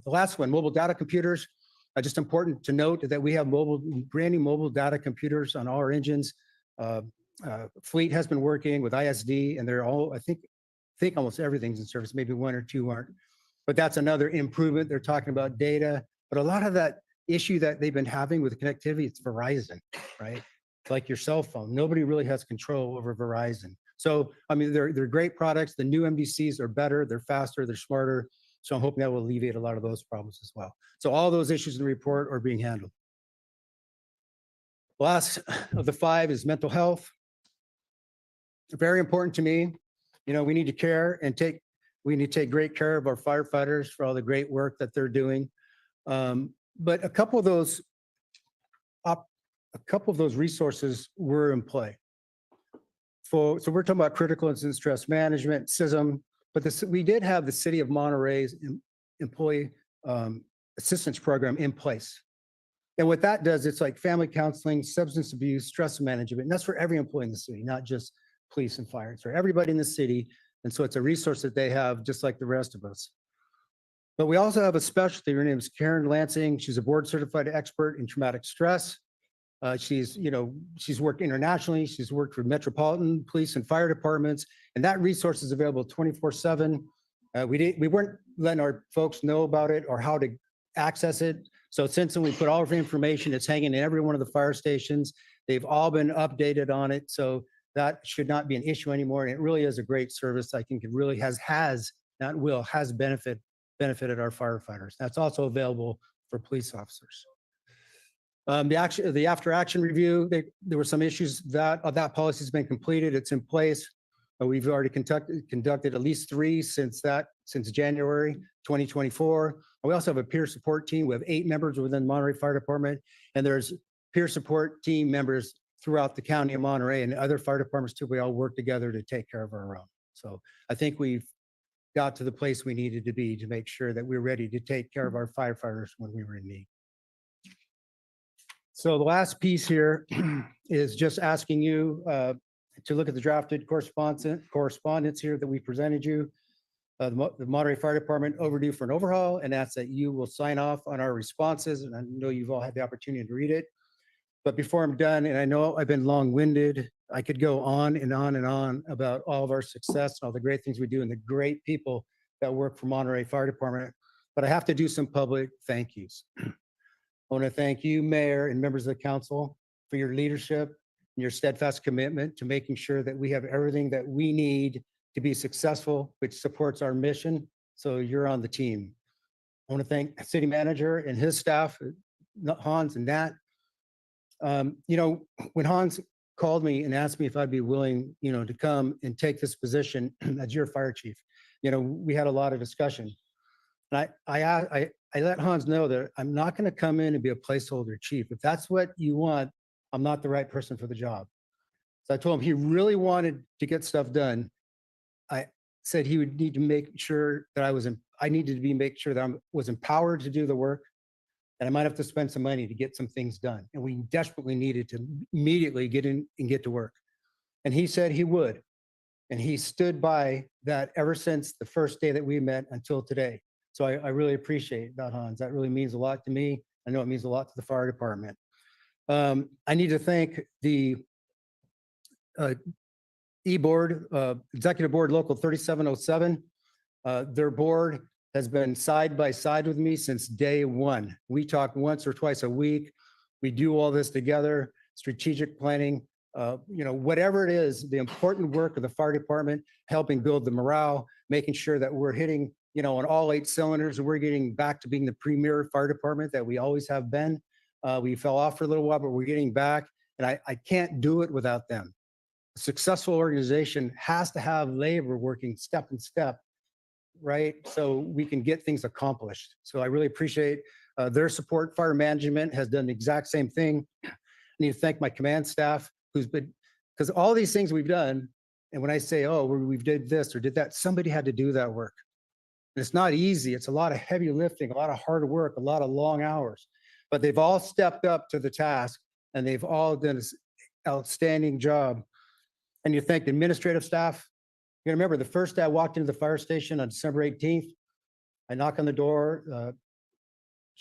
The last one, mobile data computers. Just important to note that we have brand new mobile data computers on all our engines. Fleet has been working with ISD and they're all, I think almost everything's in service, maybe 1 or 2 aren't. But that's another improvement. They're talking about data, but a lot of that issue that they've been having with connectivity, it's Verizon, right? Like your cell phone, nobody really has control over Verizon. So, I mean, they're great products. The new MDCs are better, they're faster, they're smarter. So I'm hoping that will alleviate a lot of those problems as well. So all those issues in the report are being handled. Last of the 5 is mental health. Very important to me. You know, we need to care and we need to take great care of our firefighters for all the great work that they're doing. But a couple of those resources were in play. So we're talking about critical incident stress management, CISM, but we did have the City of Monterey's employee assistance program in place. And what that does, it's like family counseling, substance abuse, stress management, and that's for every employee in the city, not just police and fire. It's for everybody in the city. And so it's a resource that they have just like the rest of us. But we also have a specialty. Her name is Karen Lansing. She's a board certified expert in traumatic stress. She's worked internationally. She's worked for metropolitan police and fire departments, and that resource is available 24/7. We weren't letting our folks know about it or how to access it. So since then, we put all of the information. It's hanging in every one of the fire stations. They've all been updated on it. So that should not be an issue anymore. And it really is a great service. I think it really has benefited our firefighters. That's also available for police officers. The after action review, there were some issues that policy has been completed. It's in place. We've already conducted at least 3 since January 2024. We also have a peer support team. We have 8 members within Monterey Fire Department, and there's peer support team members throughout the county of Monterey and other fire departments too. We all work together to take care of our own. So I think we've got to the place we needed to be to make sure that we're ready to take care of our firefighters when we were in need. So the last piece here is just asking you to look at the drafted correspondence here that we presented you. The Monterey Fire Department overdue for an overhaul, and that's that you will sign off on our responses. And I know you've all had the opportunity to read it. But before I'm done, and I know I've been long-winded, I could go on and on and on about all of our success and all the great things we do and the great people that work for Monterey Fire Department. But I have to do some public thank yous. I want to thank you, Mayor, and members of the council for your leadership and your steadfast commitment to making sure that we have everything that we need to be successful, which supports our mission. So you're on the team. I want to thank City Manager and his staff, Hans and Nat. When Hans called me and asked me if I'd be willing, to come and take this position as your fire chief, we had a lot of discussion. And I let Hans know that I'm not going to come in and be a placeholder chief. If that's what you want, I'm not the right person for the job. So I told him he really wanted to get stuff done. I said he would need to make sure that I needed to make sure that I was empowered to do the work, and I might have to spend some money to get some things done. And we desperately needed to immediately get in and get to work. And he said he would. And he stood by that ever since the first day that we met until today. So I really appreciate that, Hans. That really means a lot to me. I know it means a lot to the fire department. I need to thank the E-Board, Executive Board Local 3707. Their board has been side by side with me since day one. We talk once or twice a week. We do all this together, strategic planning, whatever it is, the important work of the fire department, helping build the morale, making sure that we're hitting, on all 8 cylinders, and we're getting back to being the premier fire department that we always have been. We fell off for a little while, but we're getting back, and I can't do it without them. A successful organization has to have labor working step in step, right? So we can get things accomplished. So I really appreciate their support. Fire management has done the exact same thing. I need to thank my command staff who's been, because all these things we've done, and when I say, oh, we did this or did that, somebody had to do that work. And it's not easy. It's a lot of heavy lifting, a lot of hard work, a lot of long hours, but they've all stepped up to the task and they've all done an outstanding job. And you thank the administrative staff. You remember the first day I walked into the fire station on December 18th, I knock on the door.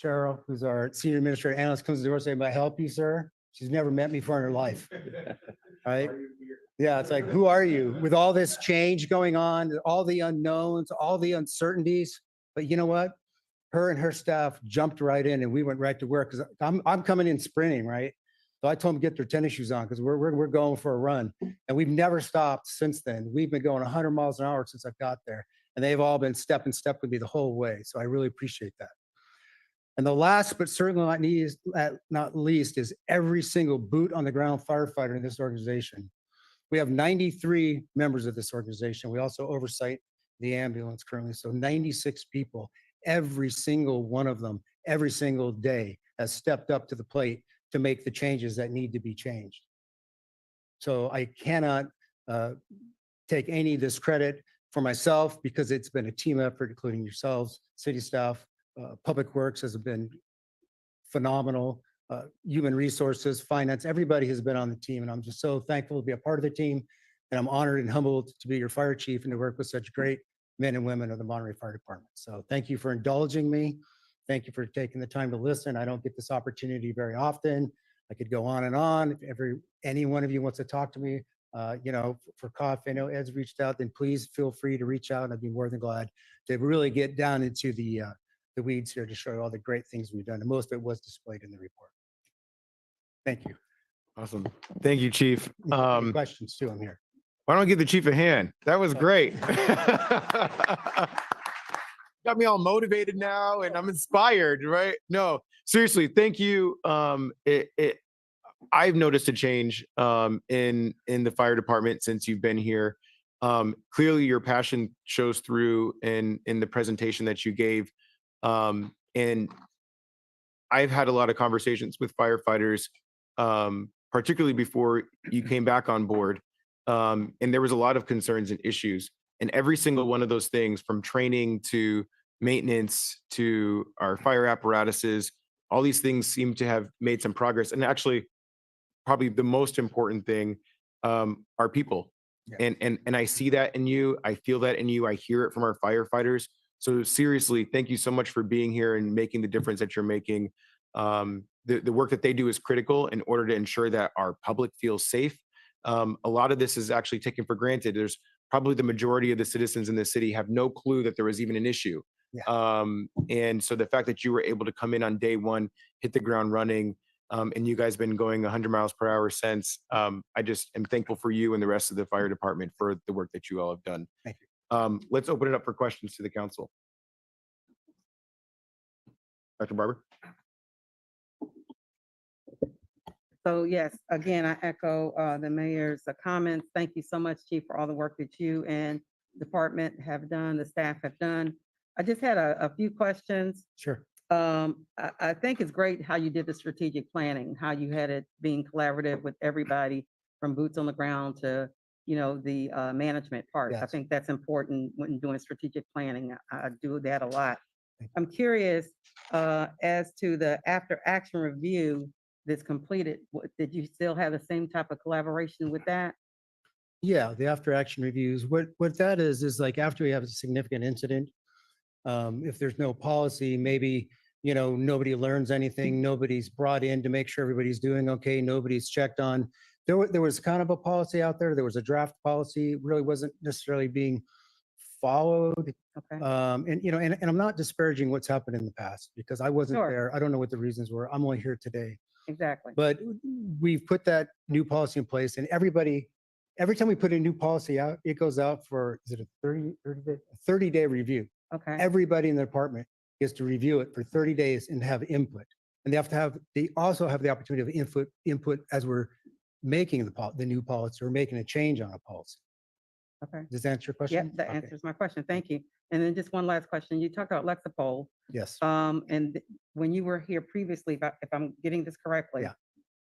Cheryl, who's our senior administrative analyst, comes to the door saying, "May I help you, sir?" She's never met me before in her life. Right? Yeah, it's like, who are you? With all this change going on, all the unknowns, all the uncertainties. But you know what? Her and her staff jumped right in and we went right to work because I'm coming in sprinting, right? So I told them to get their tennis shoes on because we're going for a run. And we've never stopped since then. We've been going 100 miles an hour since I got there. And they've all been step in step with me the whole way. So I really appreciate that. And the last, but certainly not least, is every single boot on the ground firefighter in this organization. We have 93 members of this organization. We also oversight the ambulance currently. So 96 people, every single one of them, every single day has stepped up to the plate to make the changes that need to be changed. So I cannot take any of this credit for myself because it's been a team effort, including yourselves, city staff, Public Works has been phenomenal, human resources, finance, everybody has been on the team. And I'm just so thankful to be a part of the team. And I'm honored and humbled to be your fire chief and to work with such great men and women of the Monterey Fire Department. So thank you for indulging me. Thank you for taking the time to listen. I don't get this opportunity very often. I could go on and on. If any one of you wants to talk to me, for coffee, I know Ed's reached out, then please feel free to reach out. I'd be more than glad to really get down into the weeds here to show you all the great things we've done. And most of it was displayed in the report. Thank you. Awesome. Thank you, Chief. Any questions too, I'm here. Why don't I give the chief a hand? That was great. Got me all motivated now and I'm inspired, right? No, seriously, thank you. I've noticed a change in the fire department since you've been here. Clearly your passion shows through in the presentation that you gave. And I've had a lot of conversations with firefighters, particularly before you came back on board. And there was a lot of concerns and issues. And every single one of those things, from training to maintenance to our fire apparatuses, all these things seem to have made some progress. And actually, probably the most important thing are people. Yeah. And I see that in you. I feel that in you. I hear it from our firefighters. So seriously, thank you so much for being here and making the difference that you're making. The work that they do is critical in order to ensure that our public feels safe. A lot of this is actually taken for granted. There's probably the majority of the citizens in the city have no clue that there was even an issue. Yeah. And so the fact that you were able to come in on day one, hit the ground running, and you guys been going 100 miles per hour since, I just am thankful for you and the rest of the fire department for the work that you all have done. Thank you. Let's open it up for questions to the council. Dr. Barber. So yes, again, I echo the mayor's comments. Thank you so much, Chief, for all the work that you and department have done, the staff have done. I just had a few questions. Sure. I think it's great how you did the strategic planning, how you had it being collaborative with everybody from boots on the ground to, the management part. Yes. I think that's important when doing strategic planning. I do that a lot. I'm curious as to the after action review that's completed. Did you still have the same type of collaboration with that? Yeah, the after action reviews. What that is like after we have a significant incident, if there's no policy, maybe, nobody learns anything, nobody's brought in to make sure everybody's doing okay, nobody's checked on. There was kind of a policy out there. There was a draft policy, it really wasn't necessarily being followed. Okay. And I'm not disparaging what's happened in the past because I wasn't Sure. there. I don't know what the reasons were. I'm only here today. Exactly. But we've put that new policy in place and every time we put a new policy out, it goes out for, is it a 30-day review. Okay. Everybody in the department gets to review it for 30 days and have input. And they also have the opportunity of input as we're making the new policy or making a change on a policy. Okay. Does that answer your question? Yep, that Okay. answers my question. Thank you. And then just one last question. You talked about Lexapol. Yes. When you were here previously, if I'm getting this correctly, Yeah.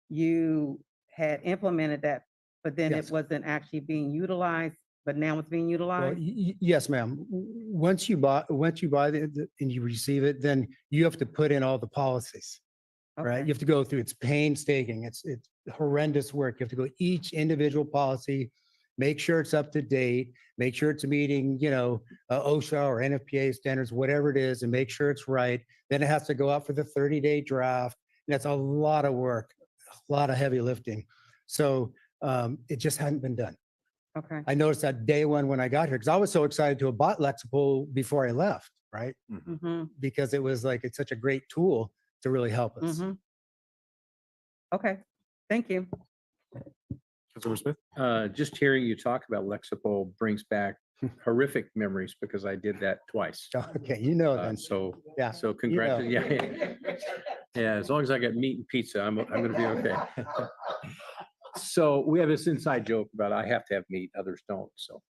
you had implemented that, but then Yes. it wasn't actually being utilized, but now it's being Well, utilized? yes, ma'am. Once you buy and you receive it, then you have to put in all the policies, right? Okay. You have to go through, it's painstaking. It's horrendous work. You have to go each individual policy, make sure it's up to date, make sure it's meeting, OSHA or NFPA standards, whatever it is, and make sure it's right. Then it has to go out for the 30-day draft. And that's a lot of work, a lot of heavy lifting. So it just hadn't been done. Okay. I noticed that day one when I got here, because I was so excited to have bought Lexapol before I left, right? Mm-hmm. Because it was like, it's such a great tool to really help us. Mm-hmm. Okay. Thank you. Councilmember Smith? Just hearing you talk about Lexapol brings back horrific memories because I did that twice. Okay, you know then. So, Yeah, so you congrats. know. Yeah. Yeah, as long as I got meat and pizza, I'm gonna be okay. So we have this inside joke about I have to have meat, others don't. So,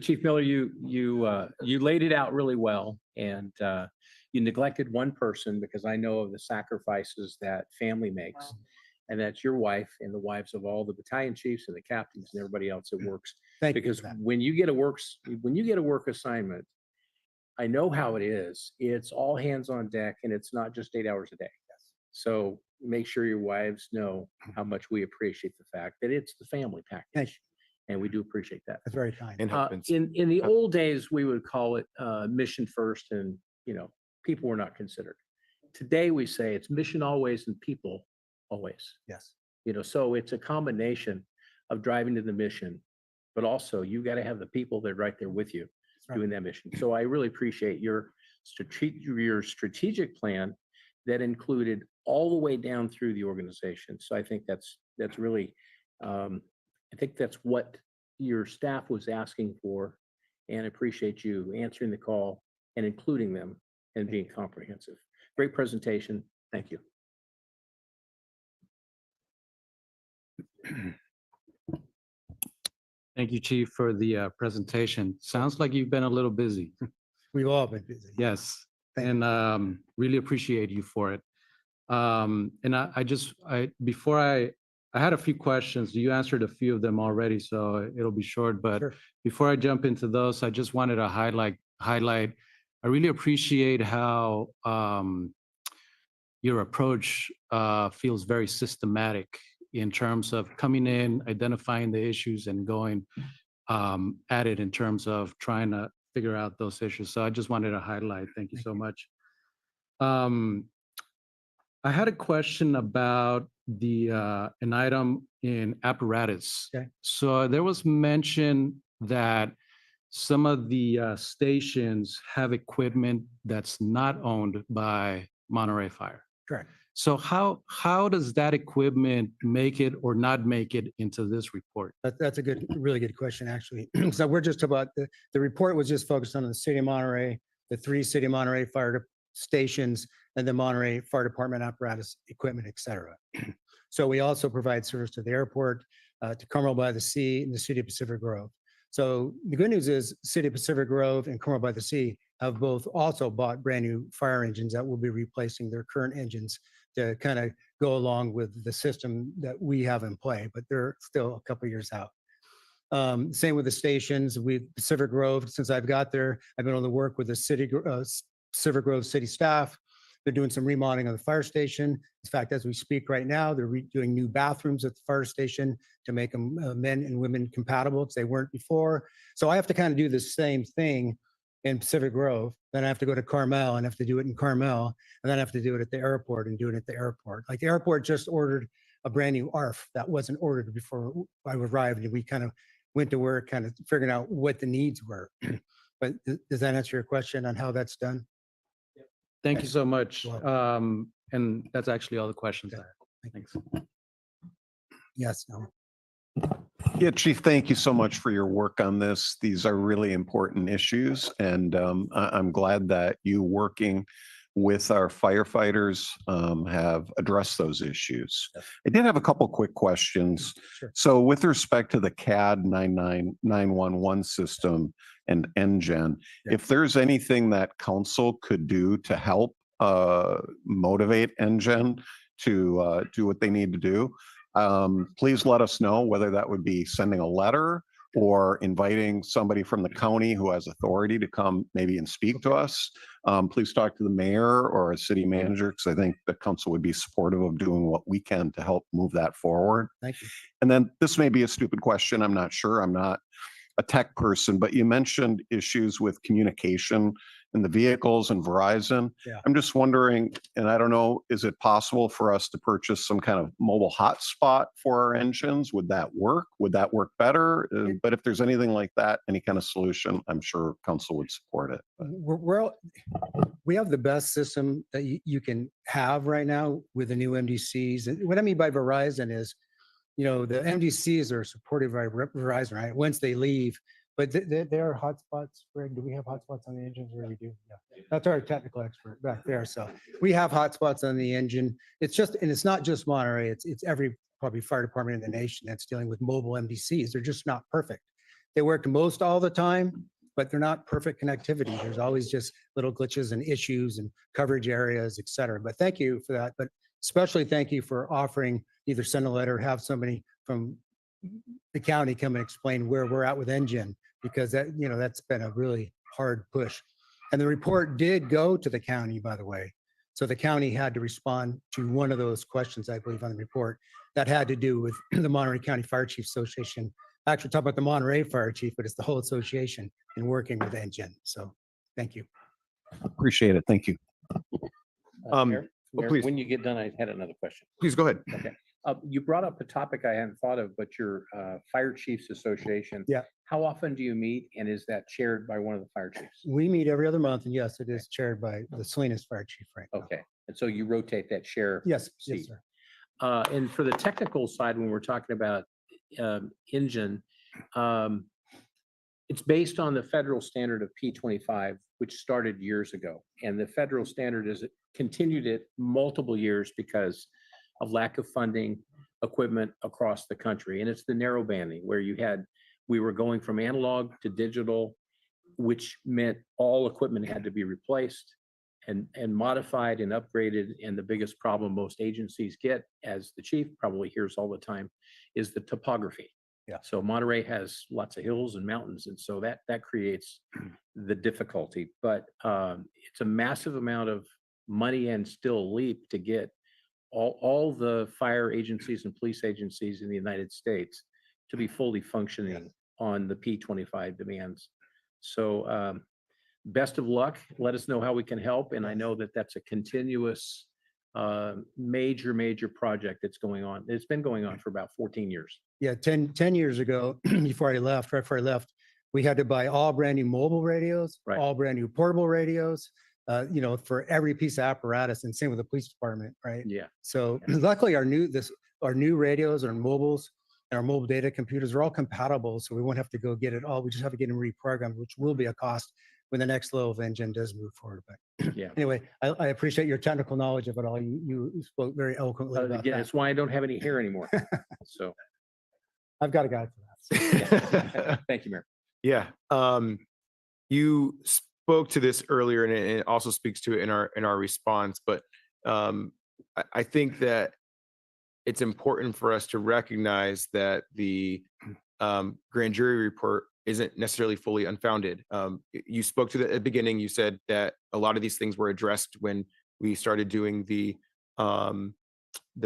Chief Miller, you laid it out really well, and you neglected one person because I know of the sacrifices that family makes, and that's your wife and the wives of all the battalion chiefs and the captains and everybody else that works. Thank you Because for that. when you get a work assignment, I know how it is. It's all hands on deck, and it's not just 8 hours a day. So make sure your wives know how much we appreciate the fact that it's the family Thank package. And we do appreciate that. That's very kind. And husbands. In the old days, we would call it mission first, and people were not considered. Today, we say it's mission always and people always. Yes. So it's a combination of driving to the mission, but also you got to have the people that are right there with you right. doing that mission. So I really appreciate your strategic plan that included all the way down through the organization. So I think that's really, I think that's what your staff was asking for, and appreciate you answering the call and including them and being comprehensive. Great presentation. Thank you. Thank you, Chief, for the presentation. Sounds like you've been a little busy. We've all been busy. Yes, Thank and really appreciate you for it. And I had a few questions. You answered a few of them already, so it'll be short. But Sure. before I jump into those, I just wanted to highlight. I really appreciate how your approach feels very systematic in terms of coming in, identifying the issues, and going at it in terms of trying to figure out those issues. So I just wanted to highlight. Thank you so much. I had a question about an item in apparatus. Okay. So there was mention that some of the stations have equipment that's not owned by Monterey Fire. Correct. So how does that equipment make it or not make it into this report? That's a really good question, actually. So we're just about, the report was just focused on the city of Monterey, the 3 city of Monterey fire stations, and the Monterey Fire Department apparatus, equipment, et cetera. So we also provide service to the airport, to Carmel by the Sea, and the city of Pacific Grove. So the good news is City of Pacific Grove and Carmel by the Sea have both also bought brand new fire engines that will be replacing their current engines to kind of go along with the system that we have in play, but they're still a couple of years out. Same with the stations. Pacific Grove, since I've got there, I've been able to work with the Pacific Grove city staff They're doing some remodeling of the fire station. In fact, as we speak right now, they're doing new bathrooms at the fire station to make them men and women compatible because they weren't before. So I have to kind of do the same thing in Pacific Grove. Then I have to go to Carmel and have to do it in Carmel. And then I have to do it at the airport and do it at the airport. Like the airport just ordered a brand new ARF that wasn't ordered before I arrived. And we kind of went to work, kind of figuring out what the needs were. But does that answer your question on how that's done? Thank you so much. Welcome. And that's actually all the questions I have. Thanks. Yes, no. Yeah, Chief, thank you so much for your work on this. These are really important issues, and I'm glad that you working with our firefighters have addressed those issues. I did have a couple quick questions. Sure. So with respect to the CAD 911 system and NGen, if there's anything that council could do to help motivate NGen to do what they need to do, please let us know, whether that would be sending a letter or inviting somebody from the county who has authority to come maybe and speak to us. Please talk to the mayor or a city manager, because I think the council would be supportive of doing what we can to help move that forward. Thank you. And then this may be a stupid question. I'm not sure. I'm not a tech person, but you mentioned issues with communication in the vehicles and Verizon. Yeah. I'm just wondering, and I don't know, is it possible for us to purchase some kind of mobile hotspot for our engines? Would that work? Would that work better? But if there's anything like that, any kind of solution, I'm sure council would support it. We have the best system that you can have right now with the new MDCs. And what I mean by Verizon is, the MDCs are supported by Verizon, right? Once they leave, but there are hotspots. Greg, do we have hotspots on the engines? Where we do? Yeah, that's our technical expert back there. So we have hotspots on the engine. It's not just Monterey. It's every probably fire department in the nation that's dealing with mobile MDCs. They're just not perfect. They work most all the time, but they're not perfect connectivity. There's always just little glitches and issues and coverage areas, et cetera. But thank you for that. But especially thank you for offering, either send a letter, have somebody from the county come and explain where we're at with NGen, because that's been a really hard push. And the report did go to the county, by the way. So the county had to respond to one of those questions, I believe, on the report that had to do with the Monterey County Fire Chiefs Association. Actually, talk about the Monterey Fire Chief, but it's the whole association in working with NGen. So thank you. Appreciate it. Thank you. Mayor, please. when you get done, I had another question. Please go ahead. Okay. You brought up a topic I hadn't thought of, but your Fire Chiefs Association. Yeah. How often do you meet, and is that chaired by one of the fire chiefs? We meet every other month, and yes, it is chaired by the Salinas Fire Chief right now. Okay, and so you rotate that chair? Yes, seat. yes, sir. And for the technical side, when we're talking about engine, it's based on the federal standard of P25, which started years ago. And the federal standard is continued it multiple years because of lack of funding, equipment across the country. And it's the narrow banding where we were going from analog to digital, which meant all equipment had to be replaced and modified and upgraded. And the biggest problem most agencies get, as the chief probably hears all the time, is the topography. Yeah. So Monterey has lots of hills and mountains, and so that creates the difficulty. But it's a massive amount of money and still a leap to get all the fire agencies and police agencies in the United States to be fully functioning on the P25 demands. So best of luck. Let us know how we can help. And I know that that's a continuous major project that's going on. It's been going on for about 14 years. Yeah, 10 years ago, right before I left, we had to buy all brand new mobile radios, Right. all brand new portable radios, for every piece of apparatus, and same with the police department, right? Yeah. So luckily our new radios, our mobiles, and our mobile data computers are all compatible, so we won't have to go get it all. We just have to get them reprogrammed, which will be a cost when the next level of engine does move forward. But Yeah. anyway, I appreciate your technical knowledge of it all. You spoke very eloquently about Again, that. that's why I don't have any hair anymore. So I've got a guy for that. thank you, Mayor. Yeah. You spoke to this earlier, and it also speaks to it in our response. But I think that it's important for us to recognize that the grand jury report isn't necessarily fully unfounded. You spoke to at the beginning. You said that a lot of these things were addressed when we started doing the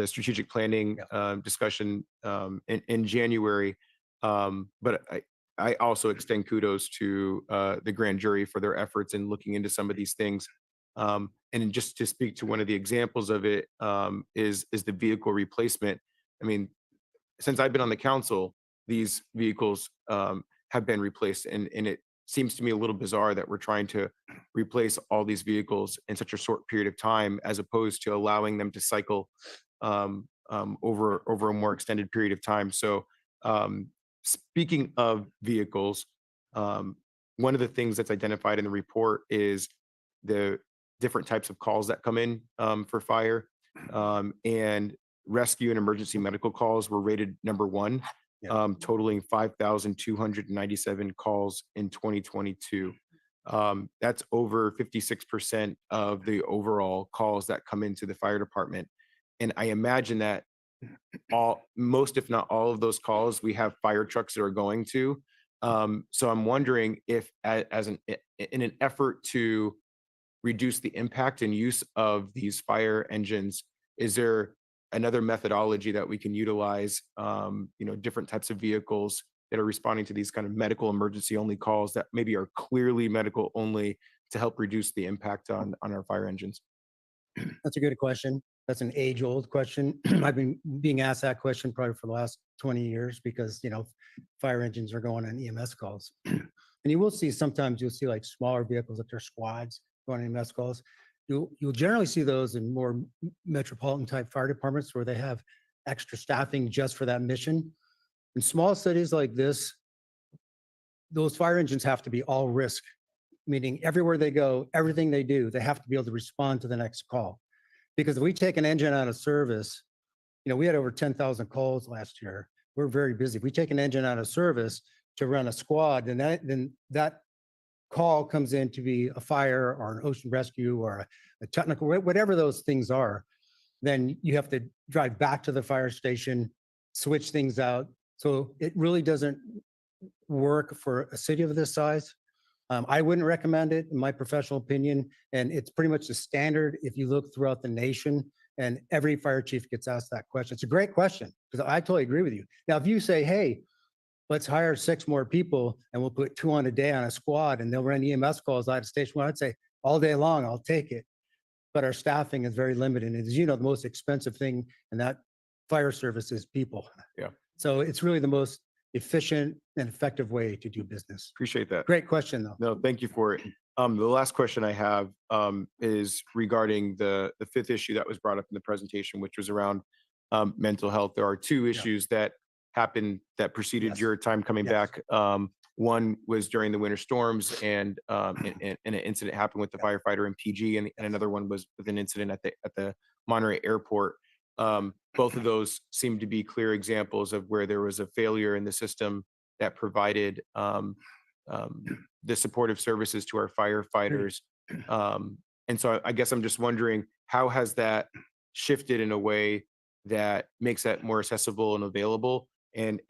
strategic planning discussion in January. But I also extend kudos to the grand jury for their efforts in looking into some of these things. And just to speak to one of the examples of it is the vehicle replacement. I mean, since I've been on the council, these vehicles have been replaced, and it seems to me a little bizarre that we're trying to replace all these vehicles in such a short period of time, as opposed to allowing them to cycle over a more extended period of time. So speaking of vehicles, one of the things that's identified in the report is the different types of calls that come in for fire, and rescue and emergency medical calls were rated number one, totaling 5,297 calls in 2022. That's over 56% of the overall calls that come into the fire department. And I imagine that most, if not all of those calls, we have fire trucks that are going to. So I'm wondering if in an effort to reduce the impact and use of these fire engines, is there another methodology that we can utilize, different types of vehicles that are responding to these kind of medical emergency only calls that maybe are clearly medical only, to help reduce the impact on our fire engines? That's a good question. That's an age-old question. I've been being asked that question probably for the last 20 years because, fire engines are going on EMS calls. And you will see, sometimes you'll see like smaller vehicles, like their squads going on EMS calls. You'll generally see those in more metropolitan type fire departments where they have extra staffing just for that mission. In small cities like this, those fire engines have to be all risk, meaning everywhere they go, everything they do, they have to be able to respond to the next call. Because if we take an engine out of service, we had over 10,000 calls last year. We're very busy. If we take an engine out of service to run a squad, then that call comes in to be a fire or an ocean rescue or a technical, whatever those things are, then you have to drive back to the fire station, switch things out. So it really doesn't work for a city of this size. I wouldn't recommend it, in my professional opinion, and it's pretty much the standard if you look throughout the nation, and every fire chief gets asked that question. It's a great question, because I totally agree with you. Now, if you say, hey, let's hire 6 more people and we'll put 2 on a day on a squad and they'll run EMS calls out of station one, I'd say all day long, I'll take it. But our staffing is very limited. And as you know, the most expensive thing in that fire service is people. Yeah. So it's really the most efficient and effective way to do business. Appreciate that. Great question, though. No, thank you for it. The last question I have is regarding the 5th issue that was brought up in the presentation, which was around mental health. There are 2 issues that happened that preceded your time coming back. One was during the winter storms, and an incident happened with the firefighter in PG, and another one was with an incident at the Monterey airport. Both of those seem to be clear examples of where there was a failure in the system that provided the supportive services to our firefighters. And so I guess I'm just wondering, how has that shifted in a way that makes that more accessible and available? And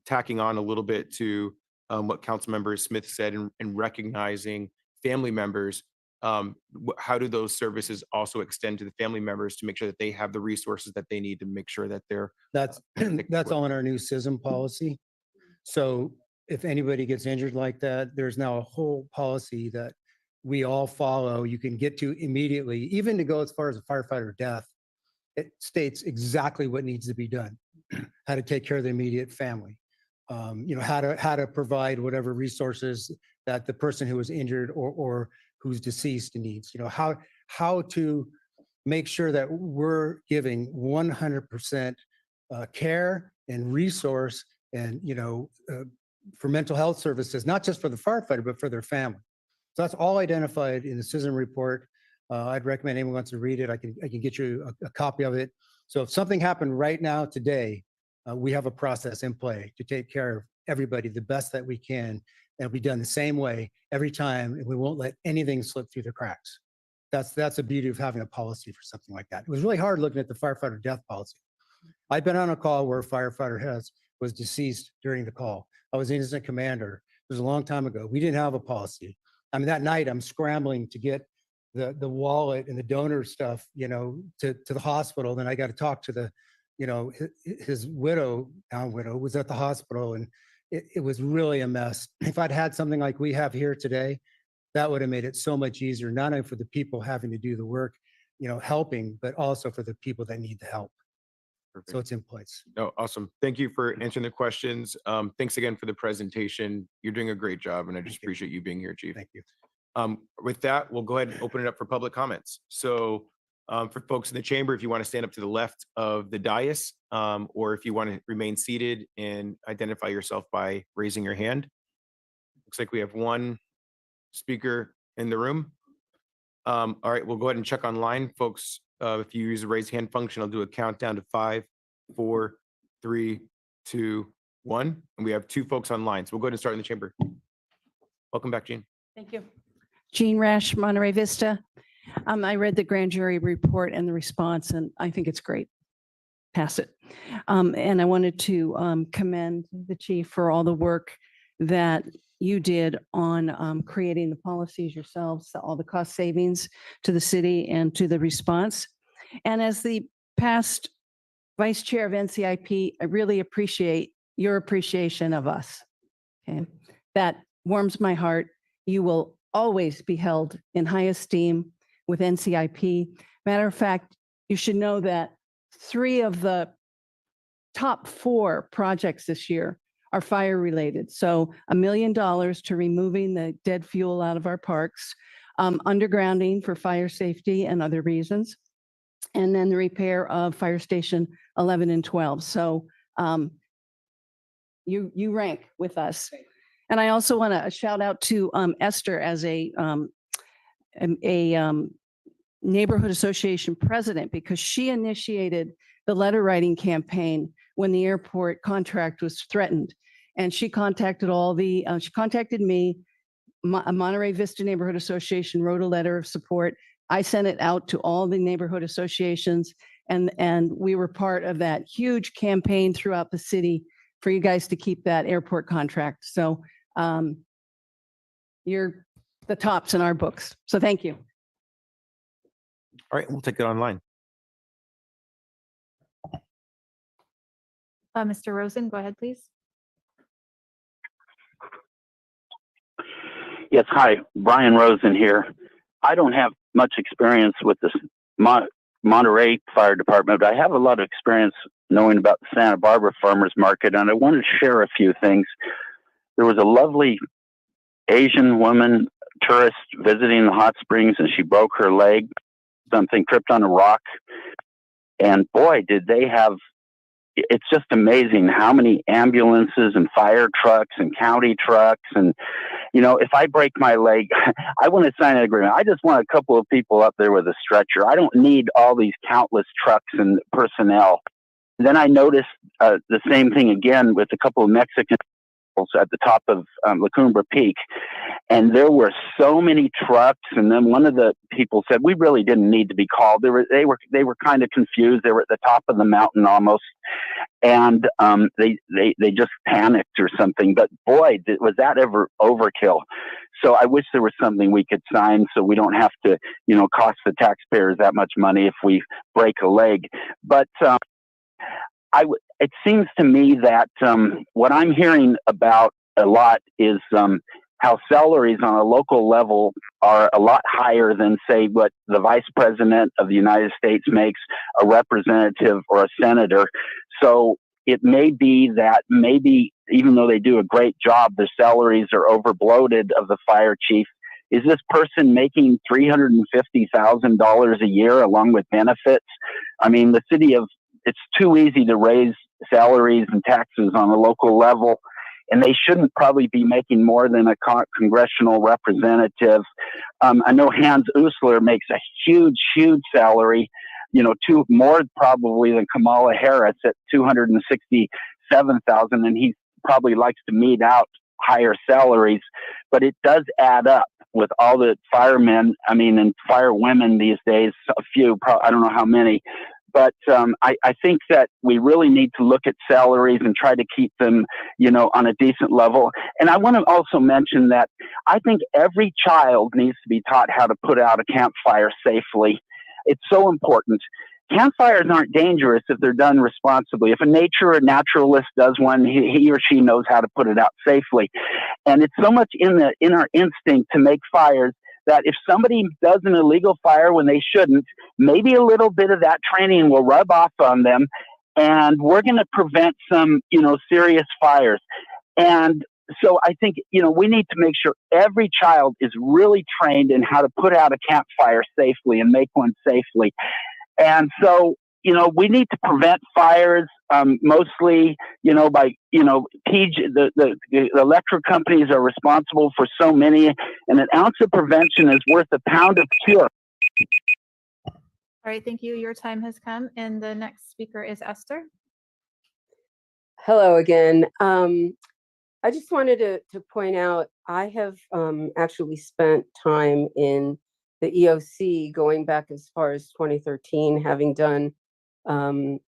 tacking on a little bit to what Councilmember Smith said, and recognizing family members, how do those services also extend to the family members to make sure that they have the resources that they need to make sure that they're That's all in our new CISM policy. So if anybody gets injured like that, there's now a whole policy that we all follow. You can get to immediately, even to go as far as a firefighter death. It states exactly what needs to be done, how to take care of the immediate family, how to provide whatever resources that the person who was injured or who's deceased needs, how to make sure that we're giving 100% care and resource and, for mental health services, not just for the firefighter, but for their family. So that's all identified in the CISM report. I'd recommend anyone wants to read it. I can get you a copy of it. So if something happened right now today, we have a process in play to take care of everybody the best that we can, and it'll be done the same way every time, and we won't let anything slip through the cracks. That's the beauty of having a policy for something like that. It was really hard looking at the firefighter death policy. I've been on a call where a firefighter was deceased during the call. I was incident commander. It was a long time ago. We didn't have a policy. I mean, that night I'm scrambling to get the wallet and the donor stuff, to the hospital. Then I got to talk to the, his widow, now widow, was at the hospital, and it was really a mess. If I'd had something like we have here today, that would have made it so much easier, not only for the people having to do the work, helping, but also for the people that need the help. So it's in place. No, awesome. Thank you for answering the questions. Thanks again for the presentation. You're doing a great job, and I just appreciate you being here, Chief. Thank you. With that, we'll go ahead and open it up for public comments. So for folks in the chamber, if you want to stand up to the left of the dais, or if you want to remain seated and identify yourself by raising your hand. Looks like we have one speaker in the room. All right, we'll go ahead and check online, folks. If you use the raise hand function, I'll do a countdown to 5, 4, 3, 2, 1. And we have 2 folks online. So we'll go ahead and start in the chamber. Welcome back, Jean. Thank you. Jean Rash, Monterey Vista. I read the grand jury report and the response, and I think it's great. Pass it. And I wanted to commend the chief for all the work that you did on creating the policies yourselves, all the cost savings to the city and to the response. And as the past vice chair of NCIP, I really appreciate your appreciation of us. Okay, that warms my heart. You will always be held in high esteem with NCIP. Matter of fact, you should know that 3 of the top 4 projects this year are fire related. So $1 million to removing the dead fuel out of our parks, undergrounding for fire safety and other reasons, and then the repair of fire station 11 and 12. So you rank with us. And I also want to shout out to Esther as a neighborhood association president, because she initiated the letter writing campaign when the airport contract was threatened. And she contacted she contacted me, Monterey Vista Neighborhood Association wrote a letter of support. I sent it out to all the neighborhood associations, and we were part of that huge campaign throughout the city for you guys to keep that airport contract. So you're the tops in our books. So thank you. All right, we'll take it online. Mr. Rosen, go ahead, please. Yes, hi, Brian Rosen here. I don't have much experience with this Monterey Fire Department, but I have a lot of experience knowing about the Santa Barbara Farmers Market, and I wanted to share a few things. There was a lovely Asian woman tourist visiting the hot springs, and she broke her leg. Something tripped on a rock, and boy, did they have, it's just amazing how many ambulances and fire trucks and county trucks. And, if I break my leg, I want to sign an agreement. I just want a couple of people up there with a stretcher. I don't need all these countless trucks and personnel. Then I noticed the same thing again with a couple of Mexicans at the top of La Cumbre Peak. And there were so many trucks. And then one of the people said, we really didn't need to be called. They were kind of confused. They were at the top of the mountain almost. And they just panicked or something. But boy, was that ever overkill. So I wish there was something we could sign so we don't have to, cost the taxpayers that much money if we break a leg. But it seems to me that what I'm hearing about a lot is how salaries on a local level are a lot higher than, say, what the vice president of the United States makes, a representative or a senator. So it may be that maybe even though they do a great job, the salaries are overbloated of the fire chief. Is this person making $350,000 a year along with benefits? I mean, it's too easy to raise salaries and taxes on a local level, and they shouldn't probably be making more than a congressional representative. I know Hans Usler makes a huge salary, more probably than Kamala Harris at $267,000, and he probably likes to mete out higher salaries, but it does add up with all the firemen, and firewomen these days, a few, I don't know how many, But I think that we really need to look at salaries and try to keep them, on a decent level. And I want to also mention that I think every child needs to be taught how to put out a campfire safely. It's so important. Campfires aren't dangerous if they're done responsibly. If a naturalist does one, he or she knows how to put it out safely. And it's so much in our instinct to make fires that if somebody does an illegal fire when they shouldn't, maybe a little bit of that training will rub off on them, and we're going to prevent some, serious fires. And so I think, we need to make sure every child is really trained in how to put out a campfire safely and make one safely. And so, we need to prevent fires, mostly, by, the electric companies are responsible for so many, and an ounce of prevention is worth a pound of cure. All right, thank you. Your time has come. And the next speaker is Esther. Hello again. I just wanted to point out, I have actually spent time in the EOC going back as far as 2013, having done 2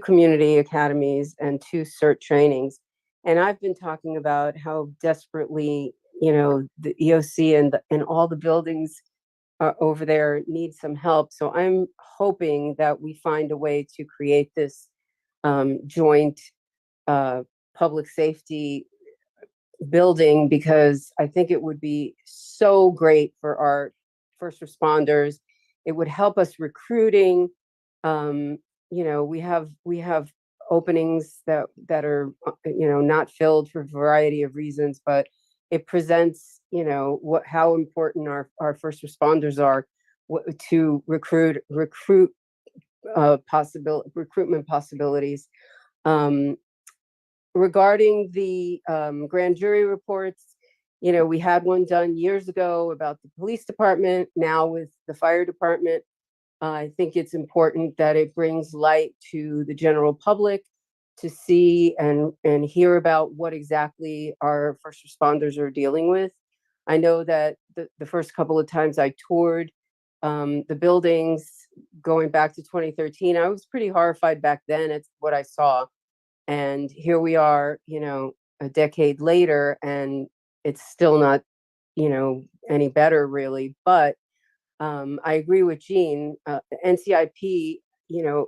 community academies and 2 CERT trainings. And I've been talking about how desperately, the EOC and all the buildings over there need some help. So I'm hoping that we find a way to create this joint public safety building, because I think it would be so great for our first responders. It would help us recruiting. We have openings that are not filled for a variety of reasons, but it presents how important our first responders are to recruitment possibilities. Regarding the grand jury reports, we had one done years ago about the police department. Now with the fire department, I think it's important that it brings light to the general public to see and hear about what exactly our first responders are dealing with. I know that the first couple of times I toured the buildings going back to 2013, I was pretty horrified back then at what I saw. And here we are, a decade later, and it's still not, any better really. But I agree with Jean. NCIP,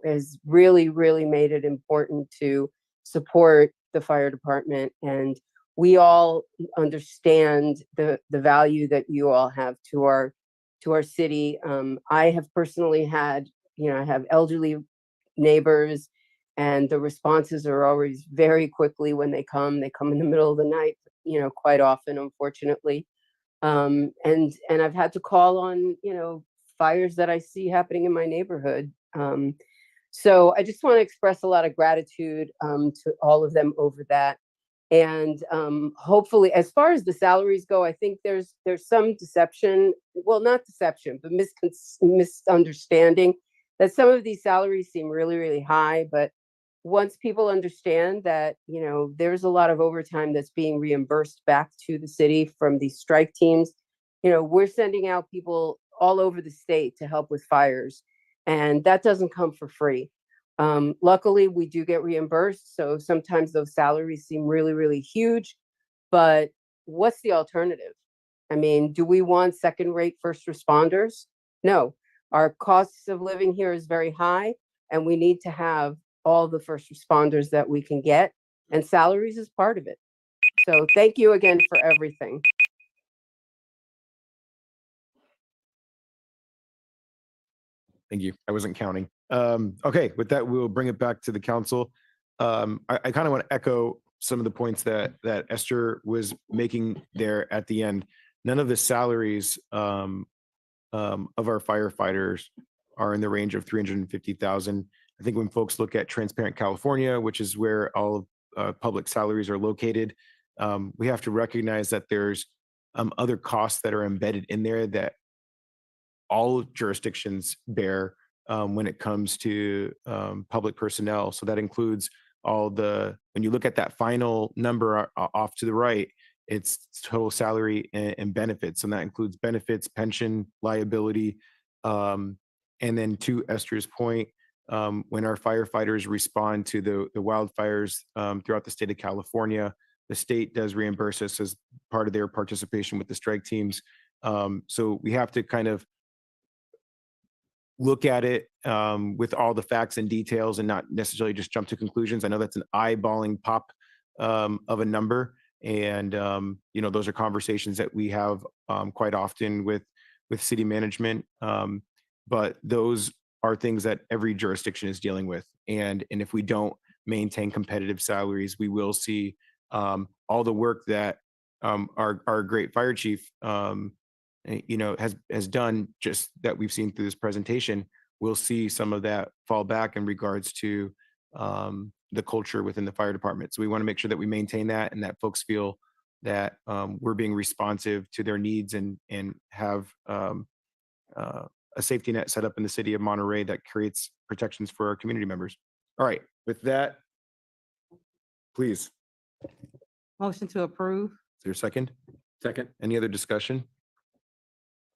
has really, really made it important to support the fire department, and we all understand the value that you all have to our city. I have personally had, I have elderly neighbors, and the responses are always very quickly when they come. They come in the middle of the night, quite often, unfortunately. And I've had to call on, fires that I see happening in my neighborhood. So I just want to express a lot of gratitude to all of them over that. And hopefully, as far as the salaries go, I think there's some deception, well, not deception, but misunderstanding that some of these salaries seem really, really high. But once people understand that, there's a lot of overtime that's being reimbursed back to the city from these strike teams, we're sending out people all over the state to help with fires, and that doesn't come for free. Luckily, we do get reimbursed, so sometimes those salaries seem really, really huge, but what's the alternative? I mean, do we want second-rate first responders? No. Our costs of living here is very high, and we need to have all the first responders that we can get, and salaries is part of it. So thank you again for everything. Thank you. I wasn't counting. Okay, with that, we'll bring it back to the council. I kind of want to echo some of the points that Esther was making there at the end. None of the salaries of our firefighters are in the range of 350,000. I think when folks look at Transparent California, which is where all public salaries are located, we have to recognize that there's other costs that are embedded in there that all jurisdictions bear when it comes to public personnel. So that includes when you look at that final number off to the right, it's total salary and benefits. And that includes benefits, pension, liability. And then to Esther's point, when our firefighters respond to the wildfires throughout the state of California, the state does reimburse us as part of their participation with the strike teams. So we have to kind of look at it with all the facts and details and not necessarily just jump to conclusions. I know that's an eyeballing pop of a number. And, those are conversations that we have quite often with city management. But those are things that every jurisdiction is dealing with. And if we don't maintain competitive salaries, we will see all the work that our great fire chief has done, just that we've seen through this presentation. We'll see some of that fall back in regards to the culture within the fire department. So we want to make sure that we maintain that and that folks feel that we're being responsive to their needs and have a safety net set up in the city of Monterey that creates protections for our community members. All right, with that, please. Motion to approve. Is there a second? Second. Any other discussion?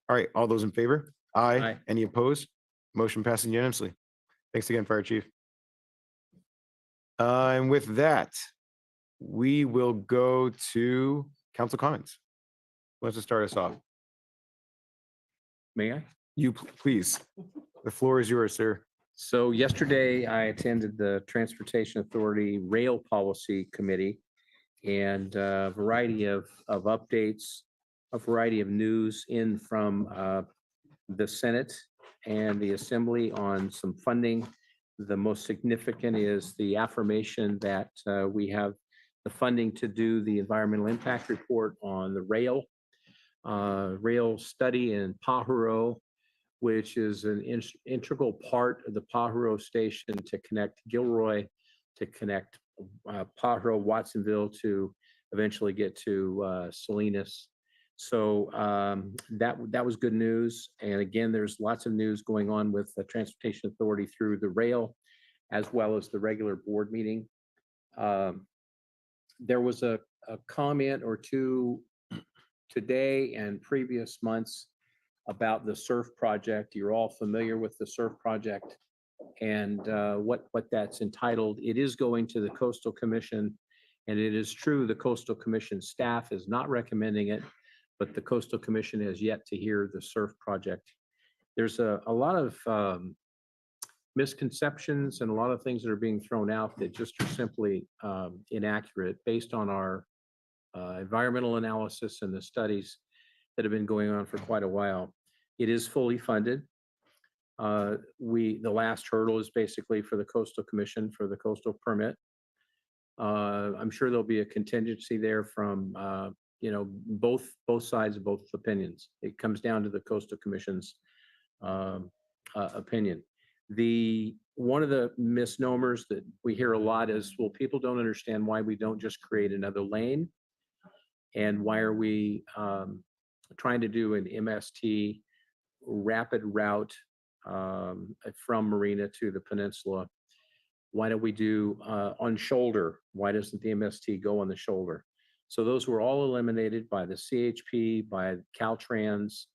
All right, all those in favor? Aye. Aye. Any opposed? Motion passes unanimously. Thanks again, Fire Chief. And with that, we will go to council comments. Who wants to start us off? May I? You, please. The floor is yours, sir. So yesterday I attended the Transportation Authority Rail Policy Committee, and a variety of updates, a variety of news in from the Senate and the Assembly on some funding. The most significant is the affirmation that we have the funding to do the environmental impact report on the rail study in Pajaro, which is an integral part of the Pajaro station to connect Gilroy, to connect Pajaro, Watsonville, to eventually get to Salinas. So that was good news. And again, there's lots of news going on with the Transportation Authority through the rail, as well as the regular board meeting. There was a comment or two today and previous months about the SURF project. You're all familiar with the SURF project and what that's entitled. It is going to the Coastal Commission, and it is true the Coastal Commission staff is not recommending it, but the Coastal Commission has yet to hear the SURF project. There's a lot of misconceptions and a lot of things that are being thrown out that just are simply inaccurate based on our environmental analysis and the studies that have been going on for quite a while. It is fully funded. The last hurdle is basically for the Coastal Commission for the coastal permit. I'm sure there'll be a contingency there from both sides of both opinions. It comes down to the Coastal Commission's opinion. One of the misnomers that we hear a lot is, well, people don't understand why we don't just create another lane, and why are we trying to do an MST rapid route from Marina to the peninsula. Why don't we do on shoulder? Why doesn't the MST go on the shoulder? So those were all eliminated by the CHP, by Caltrans.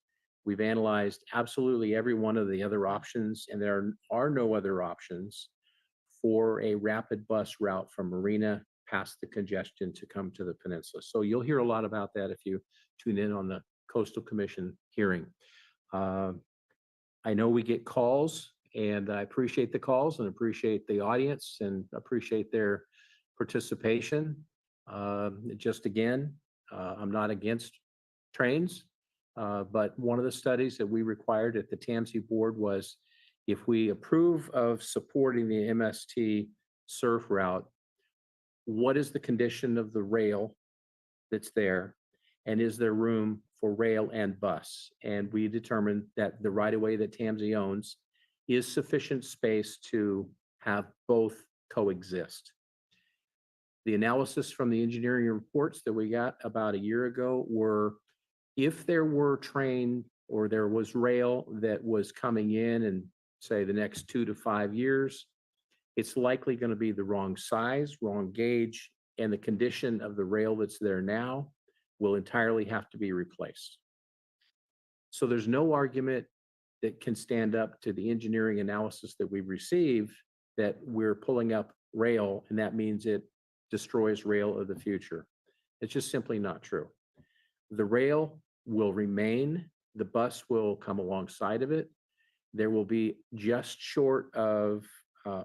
We've analyzed absolutely every one of the other options, and there are no other options for a rapid bus route from Marina past the congestion to come to the peninsula. So you'll hear a lot about that if you tune in on the Coastal Commission hearing. I know we get calls, and I appreciate the calls and appreciate the audience and appreciate their participation. Just again, I'm not against trains, but one of the studies that we required at the TAMSI board was, if we approve of supporting the MST surf route, what is the condition of the rail that's there? And is there room for rail and bus? And we determined that the right-of-way that TAMSI owns is sufficient space to have both coexist. The analysis from the engineering reports that we got about a year ago were, if there were train or there was rail that was coming in say the next 2 to 5 years, it's likely going to be the wrong size, wrong gauge, and the condition of the rail that's there now will entirely have to be replaced. So there's no argument that can stand up to the engineering analysis that we receive, that we're pulling up rail and that means it destroys rail of the future. It's just simply not true. The rail will remain, the bus will come alongside of it. There will be just short of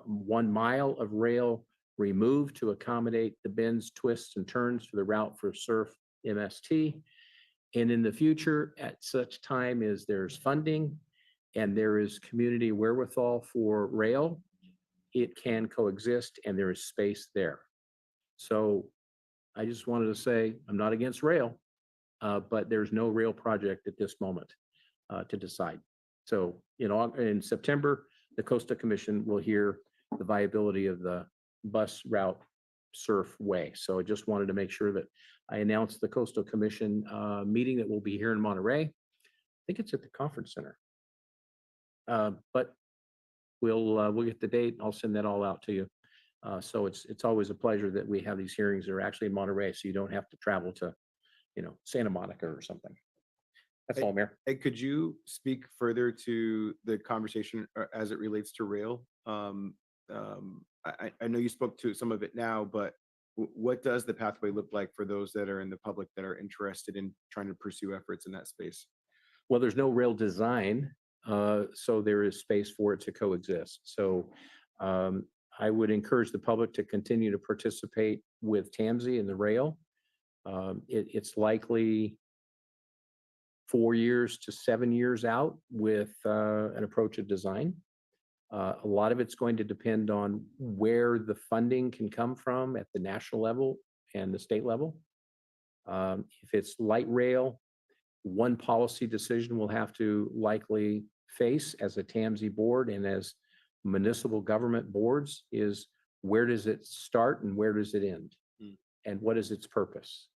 1 mile of rail removed to accommodate the bends, twists, and turns for the route for SURF MST. And in the future, at such time as there's funding and there is community wherewithal for rail, it can coexist and there is space there. So I just wanted to say, I'm not against rail, but there's no rail project at this moment to decide. So, in September, the Coastal Commission will hear the viability of the bus route surf way. So I just wanted to make sure that I announced the Coastal Commission meeting that will be here in Monterey. I think it's at the conference center. But we'll get the date. I'll send that all out to you. So it's always a pleasure that we have these hearings that are actually in Monterey, so you don't have to travel to, Santa Monica or something. That's all, Mayor. Hey, could you speak further to the conversation as it relates to rail? I know you spoke to some of it now, but what does the pathway look like for those that are in the public that are interested in trying to pursue efforts in that space? Well, there's no rail design, so there is space for it to coexist. So I would encourage the public to continue to participate with TAMSI and the rail. It's likely 4 years to 7 years out with an approach of design. A lot of it's going to depend on where the funding can come from at the national level and the state level. If it's light rail, one policy decision we'll have to likely face as a TAMSI board and as municipal government boards is, where does it start and where does it end? And what is its purpose?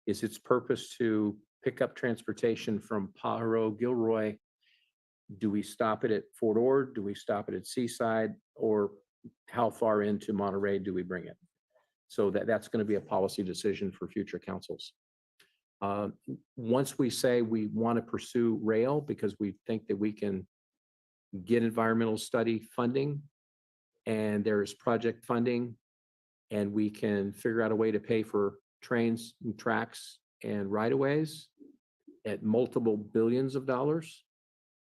Is its purpose to pick up transportation from Pajaro, Gilroy? Do we stop it at Fort Ord? Do we stop it at Seaside? Or how far into Monterey do we bring it? So that's going to be a policy decision for future councils. Once we say we want to pursue rail because we think that we can get environmental study funding and there's project funding and we can figure out a way to pay for trains and tracks and right-of-ways at multiple billions of dollars,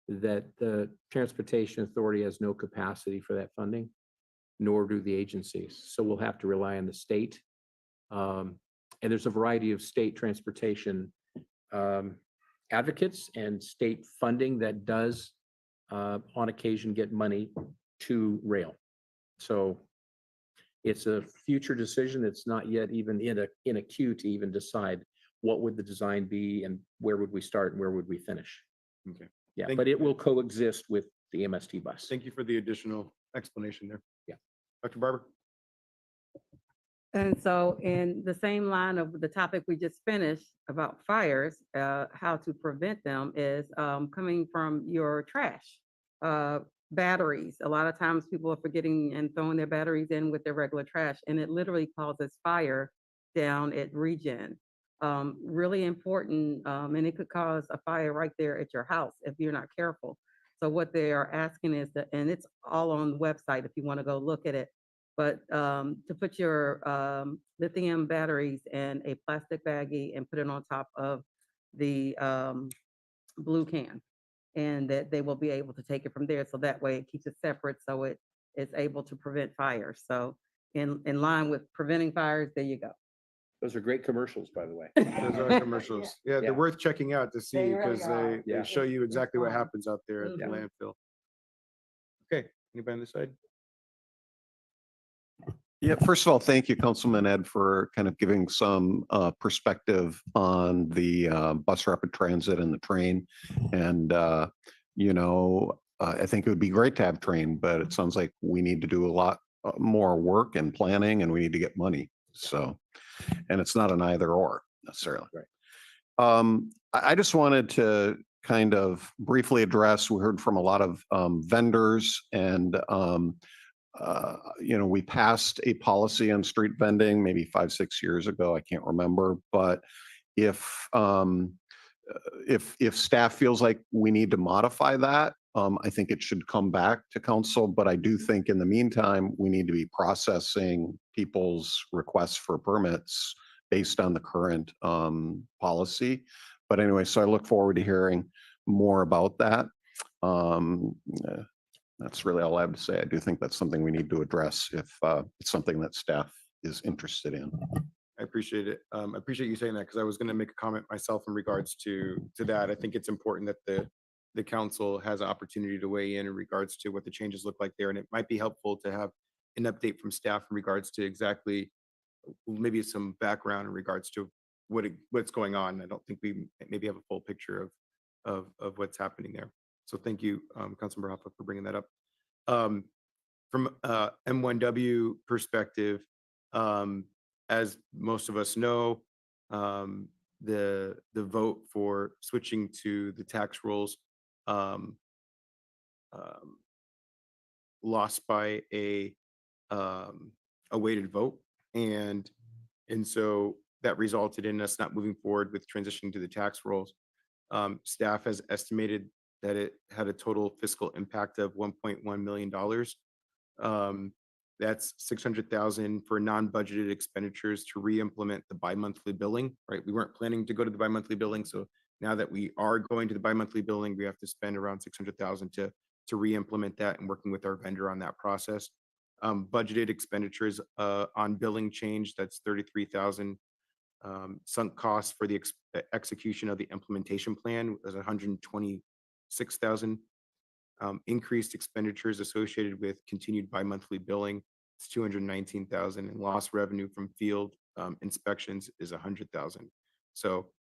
that the Transportation Authority has no capacity for that funding, nor do the agencies. So we'll have to rely on the state. And there's a variety of state transportation advocates and state funding that does on occasion get money to rail. So it's a future decision. It's not yet even in a queue to even decide what would the design be and where would we start and where would we finish. Okay. Yeah, Thank but you. it will coexist with the MST bus. Thank you for the additional explanation there. Yeah. Dr. Barber? And so in the same line of the topic we just finished about fires, how to prevent them is coming from your trash. Batteries. A lot of times people are forgetting and throwing their batteries in with their regular trash, and it literally causes fire down at Regen. Really important, and it could cause a fire right there at your house if you're not careful. So what they are asking is that, and it's all on the website if you want to go look at it, but to put your lithium batteries in a plastic baggie and put it on top of the blue can, and that they will be able to take it from there. So that way it keeps it separate so it is able to prevent fires. So in line with preventing fires, there you go. Those are great commercials, by the way. Those are commercials. Yeah, they're worth checking out to see They really because are. they show you exactly what fun. happens out there at the Mhm. landfill. Okay, anybody on this side? Yeah, first of all, thank you, Councilman Ed, for kind of giving some perspective on the bus rapid transit and the train. And, I think it would be great to have train, but it sounds like we need to do a lot more work and planning and we need to get money. So, and it's not an either or necessarily. Right. I just wanted to kind of briefly address, we heard from a lot of vendors and we passed a policy on street vending maybe 5-6 years ago. I can't remember, but if staff feels like we need to modify that, I think it should come back to council, but I do think in the meantime, we need to be processing people's requests for permits based on the current policy. But anyway, so I look forward to hearing more about that. That's really all I have to say. I do think that's something we need to address if it's something that staff is interested in. I appreciate it. I appreciate you saying that because I was going to make a comment myself in regards to that. I think it's important that the council has an opportunity to weigh in regards to what the changes look like there. And it might be helpful to have an update from staff in regards to exactly maybe some background in regards to what's going on. I don't think we maybe have a full picture of what's happening there. So thank you, Councilmember Hoffa, for bringing that up. From M1W perspective, as most of us know, the vote for switching to the tax rolls lost by a weighted vote, and so that resulted in us not moving forward with transitioning to the tax rolls. Staff has estimated that it had a total fiscal impact of $1.1 million. That's 600,000 for non-budgeted expenditures to re-implement the bi-monthly billing, right? We weren't planning to go to the bi-monthly billing. So now that we are going to the bi-monthly billing, we have to spend around 600,000 to re-implement that and working with our vendor on that process. Budgeted expenditures on billing change, that's 33,000. Sunk costs for the execution of the implementation plan was 126,000. Increased expenditures associated with continued bi-monthly billing, it's 219,000, and lost revenue from field inspections is 100,000. So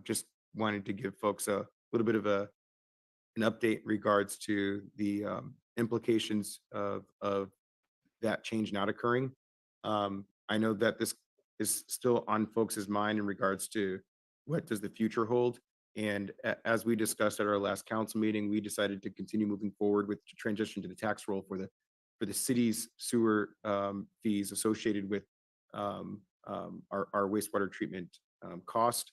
just wanted to give folks a little bit of an update in regards to the implications of that change not occurring. I know that this is still on folks' mind in regards to what does the future hold. And as we discussed at our last council meeting, we decided to continue moving forward with the transition to the tax roll for the city's sewer fees associated with our wastewater treatment cost.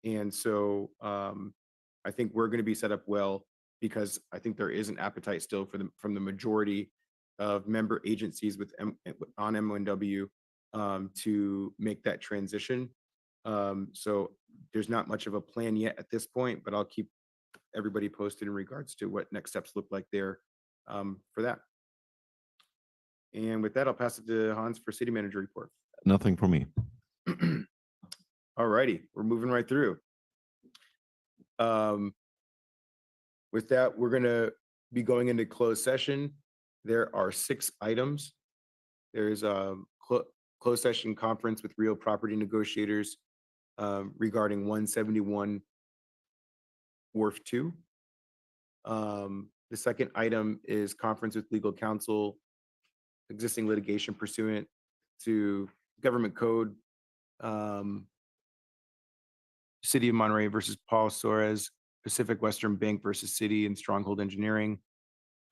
And so I think we're going to be set up well because I think there is an appetite still from the majority of member agencies on M1W to make that transition. So there's not much of a plan yet at this point, but I'll keep everybody posted in regards to what next steps look like there for that. And with that, I'll pass it to Hans for city manager report. Nothing for me. All righty, we're moving right through. With that, we're going to be going into closed session. There are 6 items. There's a closed session conference with real property negotiators regarding 171 Wharf 2. The second item is conference with legal counsel, existing litigation pursuant to government code, City of Monterey versus Paul Suarez, Pacific Western Bank versus City and Stronghold Engineering,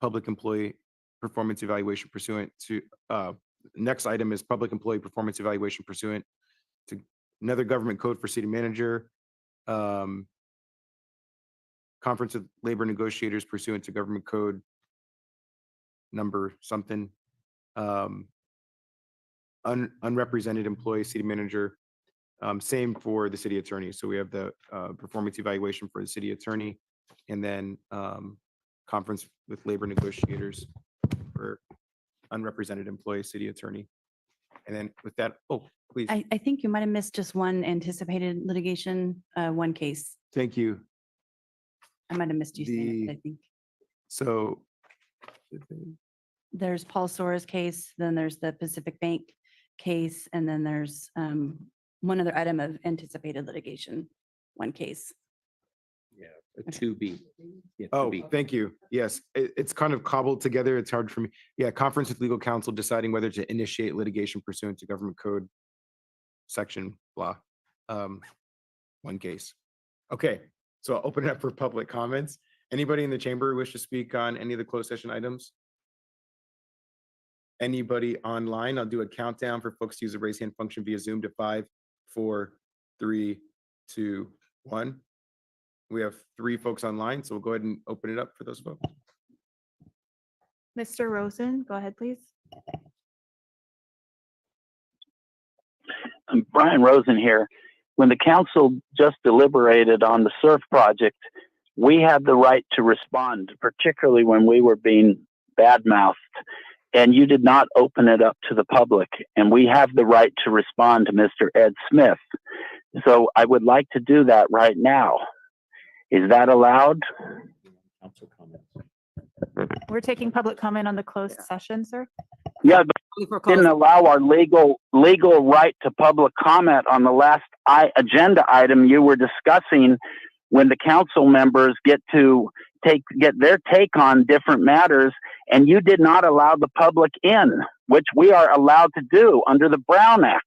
public employee performance evaluation pursuant to, next item is public employee performance evaluation pursuant to another government code for city manager, conference of labor negotiators pursuant to government code number something, unrepresented employee city manager, same for the city attorney. So we have the performance evaluation for the city attorney, and then conference with labor negotiators for unrepresented employee city attorney. And then with that, oh, please. I think you might have missed just one anticipated litigation, one case. Thank you. I might have missed you saying it, I think. So There's Paul Soares case, then there's the Pacific Bank case, and then there's one other item of anticipated litigation, one case. Yeah, a 2B. Yeah, oh, 2B. thank you. Yes, it's kind of cobbled together. It's hard for me. Yeah, conference with legal counsel deciding whether to initiate litigation pursuant to government code section blah. One case. Okay, so I'll open it up for public comments. Anybody in the chamber wish to speak on any of the closed session items? Anybody online? I'll do a countdown for folks to use the raise hand function via Zoom to 5, 4, 3, 2, 1. We have 3 folks online, so we'll go ahead and open it up for those folks. Mr. Rosen, go ahead, please. Brian Rosen here. When the council just deliberated on the SURF project, we had the right to respond, particularly when we were being badmouthed. And you did not open it up to the public. And we have the right to respond to Mr. Ed Smith. So I would like to do that right now. Is that allowed? Council comments. We're taking public comment on the closed session, sir. Yeah, but didn't allow our legal right to public comment on the last agenda item you were discussing, when the council members get their take on different matters, and you did not allow the public in, which we are allowed to do under the Brown Act.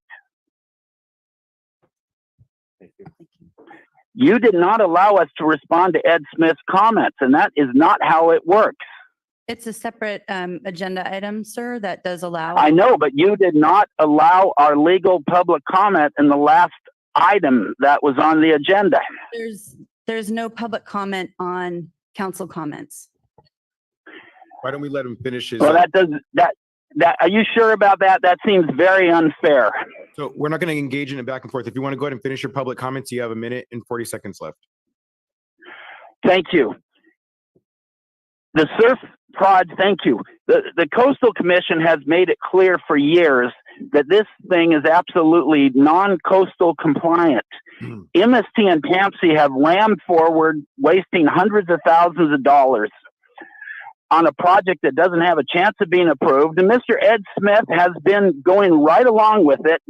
Thank you. You did not allow us to respond to Ed Smith's comments, and that is not how it works. It's a separate agenda item, sir, that does allow. I know, but you did not allow our legal public comment in the last item that was on the agenda. There's no public comment on council comments. Why don't we let him finish his? Well, that are you sure about that? That seems very unfair. So we're not going to engage in a back and forth. If you want to go ahead and finish your public comments, you have 1 minute and 40 seconds left. Thank you. The SURF prod, thank you. The Coastal Commission has made it clear for years that this thing is absolutely non-coastal compliant. MST and PAMC have rammed forward, wasting hundreds of thousands of dollars on a project that doesn't have a chance of being approved. And Mr. Ed Smith has been going right along with it.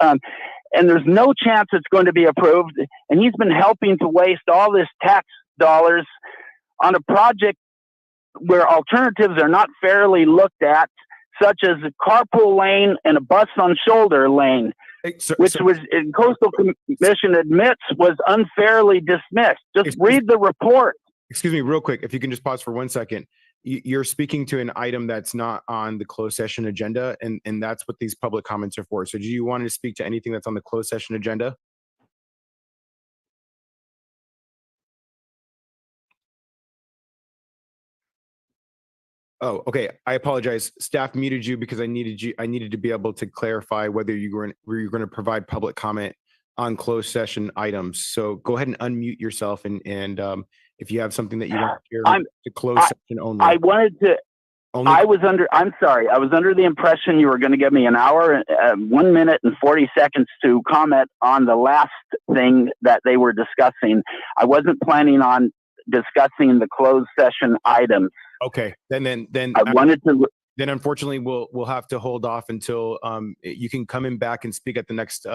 And there's no chance it's going to be approved. And he's been helping to waste all this tax dollars on a project where alternatives are not fairly looked at, such as a carpool lane and a bus on shoulder lane, which was Coastal Commission admits was unfairly dismissed. Just read the report. Excuse me, real quick, if you can just pause for 1 second. You're speaking to an item that's not on the closed session agenda, and that's what these public comments are for. So do you want to speak to anything that's on the closed session agenda? Oh, okay. I apologize. Staff muted you because I needed to be able to clarify whether you were going to provide public comment on closed session items. So go ahead and unmute yourself and if you have something that you want to share to closed session only. I wanted to. I'm sorry. I was under the impression you were going to give me an hour, 1 minute and 40 seconds to comment on the last thing that they were discussing. I wasn't planning on discussing the closed session items. Okay, then I wanted to. Then unfortunately, we'll have to hold off until you can come in back and speak at the next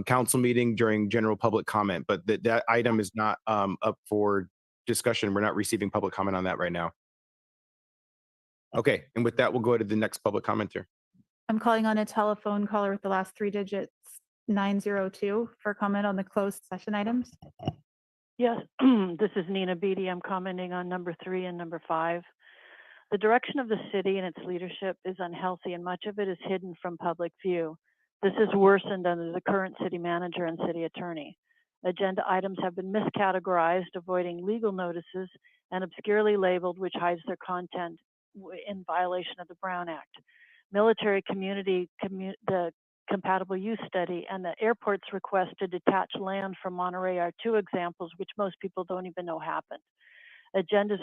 council meeting during general public comment. But that item is not up for discussion. We're not receiving public comment on that right now. Okay, and with that, we'll go to the next public commenter. I'm calling on a telephone caller with the last 3 digits, 902, for comment on the closed session items. Yes, this is Nina Beatty. I'm commenting on number 3 and number 5. The direction of the city and its leadership is unhealthy, and much of it is hidden from public view. This is worsened under the current city manager and city attorney. Agenda items have been miscategorized, avoiding legal notices, and obscurely labeled, which hides their content in violation of the Brown Act. Military community, the compatible use study, and the airport's request to detach land from Monterey are 2 examples which most people don't even know happened. Agendas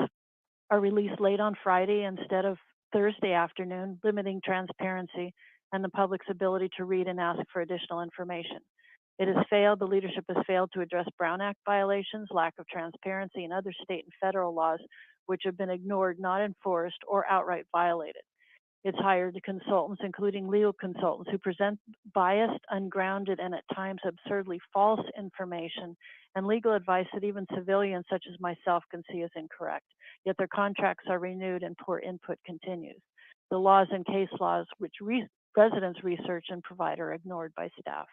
are released late on Friday instead of Thursday afternoon, limiting transparency and the public's ability to read and ask for additional information. The leadership has failed to address Brown Act violations, lack of transparency, and other state and federal laws which have been ignored, not enforced, or outright violated. It's hired consultants, including legal consultants, who present biased, ungrounded, and at times absurdly false information and legal advice that even civilians such as myself can see as incorrect. Yet their contracts are renewed and poor input continues. The laws and case laws which residents research and provide are ignored by staff.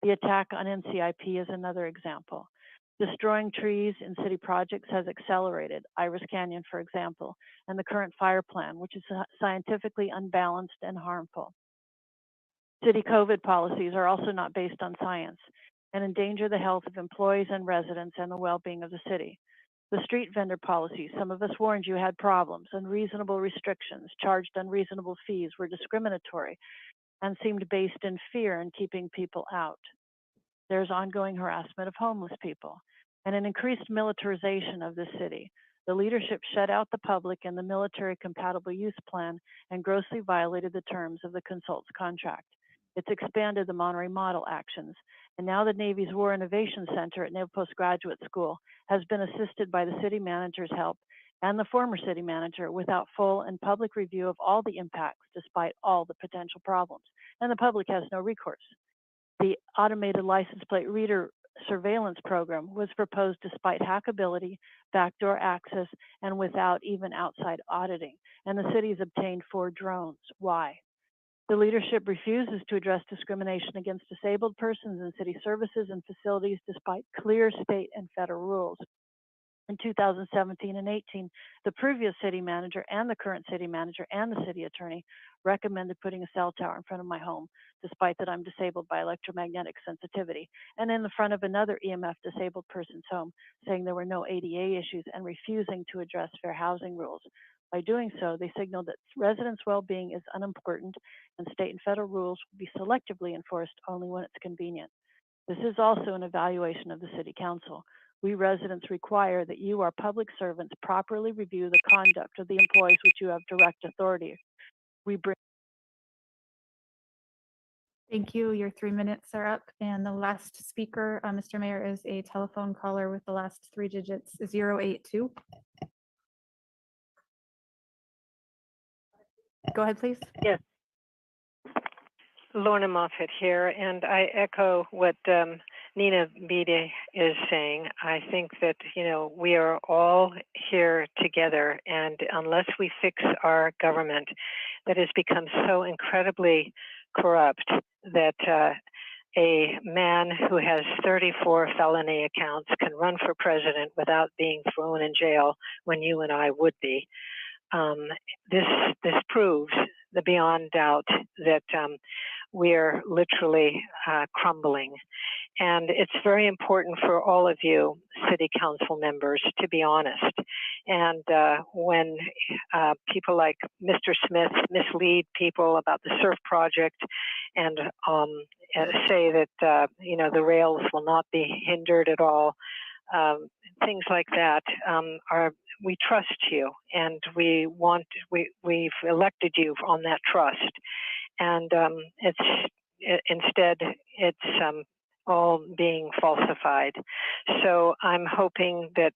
The attack on NCIP is another example. Destroying trees in city projects has accelerated, Iris Canyon, for example, and the current fire plan, which is scientifically unbalanced and harmful. City COVID policies are also not based on science and endanger the health of employees and residents and the well-being of the city. The street vendor policy, some of us warned you had problems. Unreasonable restrictions, charged unreasonable fees, were discriminatory and seemed based in fear and keeping people out. There's ongoing harassment of homeless people and an increased militarization of the city. The leadership shut out the public in the military compatible use plan and grossly violated the terms of the consult's contract. It's expanded the Monterey model actions, and now the Navy's War Innovation Center at Naval Postgraduate School has been assisted by the city manager's help and the former city manager without full and public review of all the impacts despite all the potential problems, and the public has no recourse. The automated license plate reader surveillance program was proposed despite hackability, backdoor access, and without even outside auditing, and the city's obtained 4 drones. Why? The leadership refuses to address discrimination against disabled persons in city services and facilities despite clear state and federal rules. In 2017 and 18, the previous city manager and the current city manager and the city attorney recommended putting a cell tower in front of my home, despite that I'm disabled by electromagnetic sensitivity, and in the front of another EMF disabled person's home, saying there were no ADA issues and refusing to address fair housing rules. By doing so, they signaled that residents' well-being is unimportant and state and federal rules will be selectively enforced only when it's convenient. This is also an evaluation of the City Council. We residents require that you, our public servants, properly review the conduct of the employees which you have direct authority. We bring. Thank you. Your 3 minutes are up. And the last speaker, Mr. Mayor, is a telephone caller with the last 3 digits, 082. Go ahead, please. Yes. Lorna Moffett here, and I echo what Nina Bede is saying. I think that, we are all here together, and unless we fix our government that has become so incredibly corrupt that a man who has 34 felony accounts can run for president without being thrown in jail when you and I would be. This proves the beyond doubt that we're literally crumbling. And it's very important for all of you city council members to be honest. And when people like Mr. Smith mislead people about the surf project and say that, the rails will not be hindered at all, things like that we trust you, and we've elected you on that trust, and instead it's all being falsified. So I'm hoping that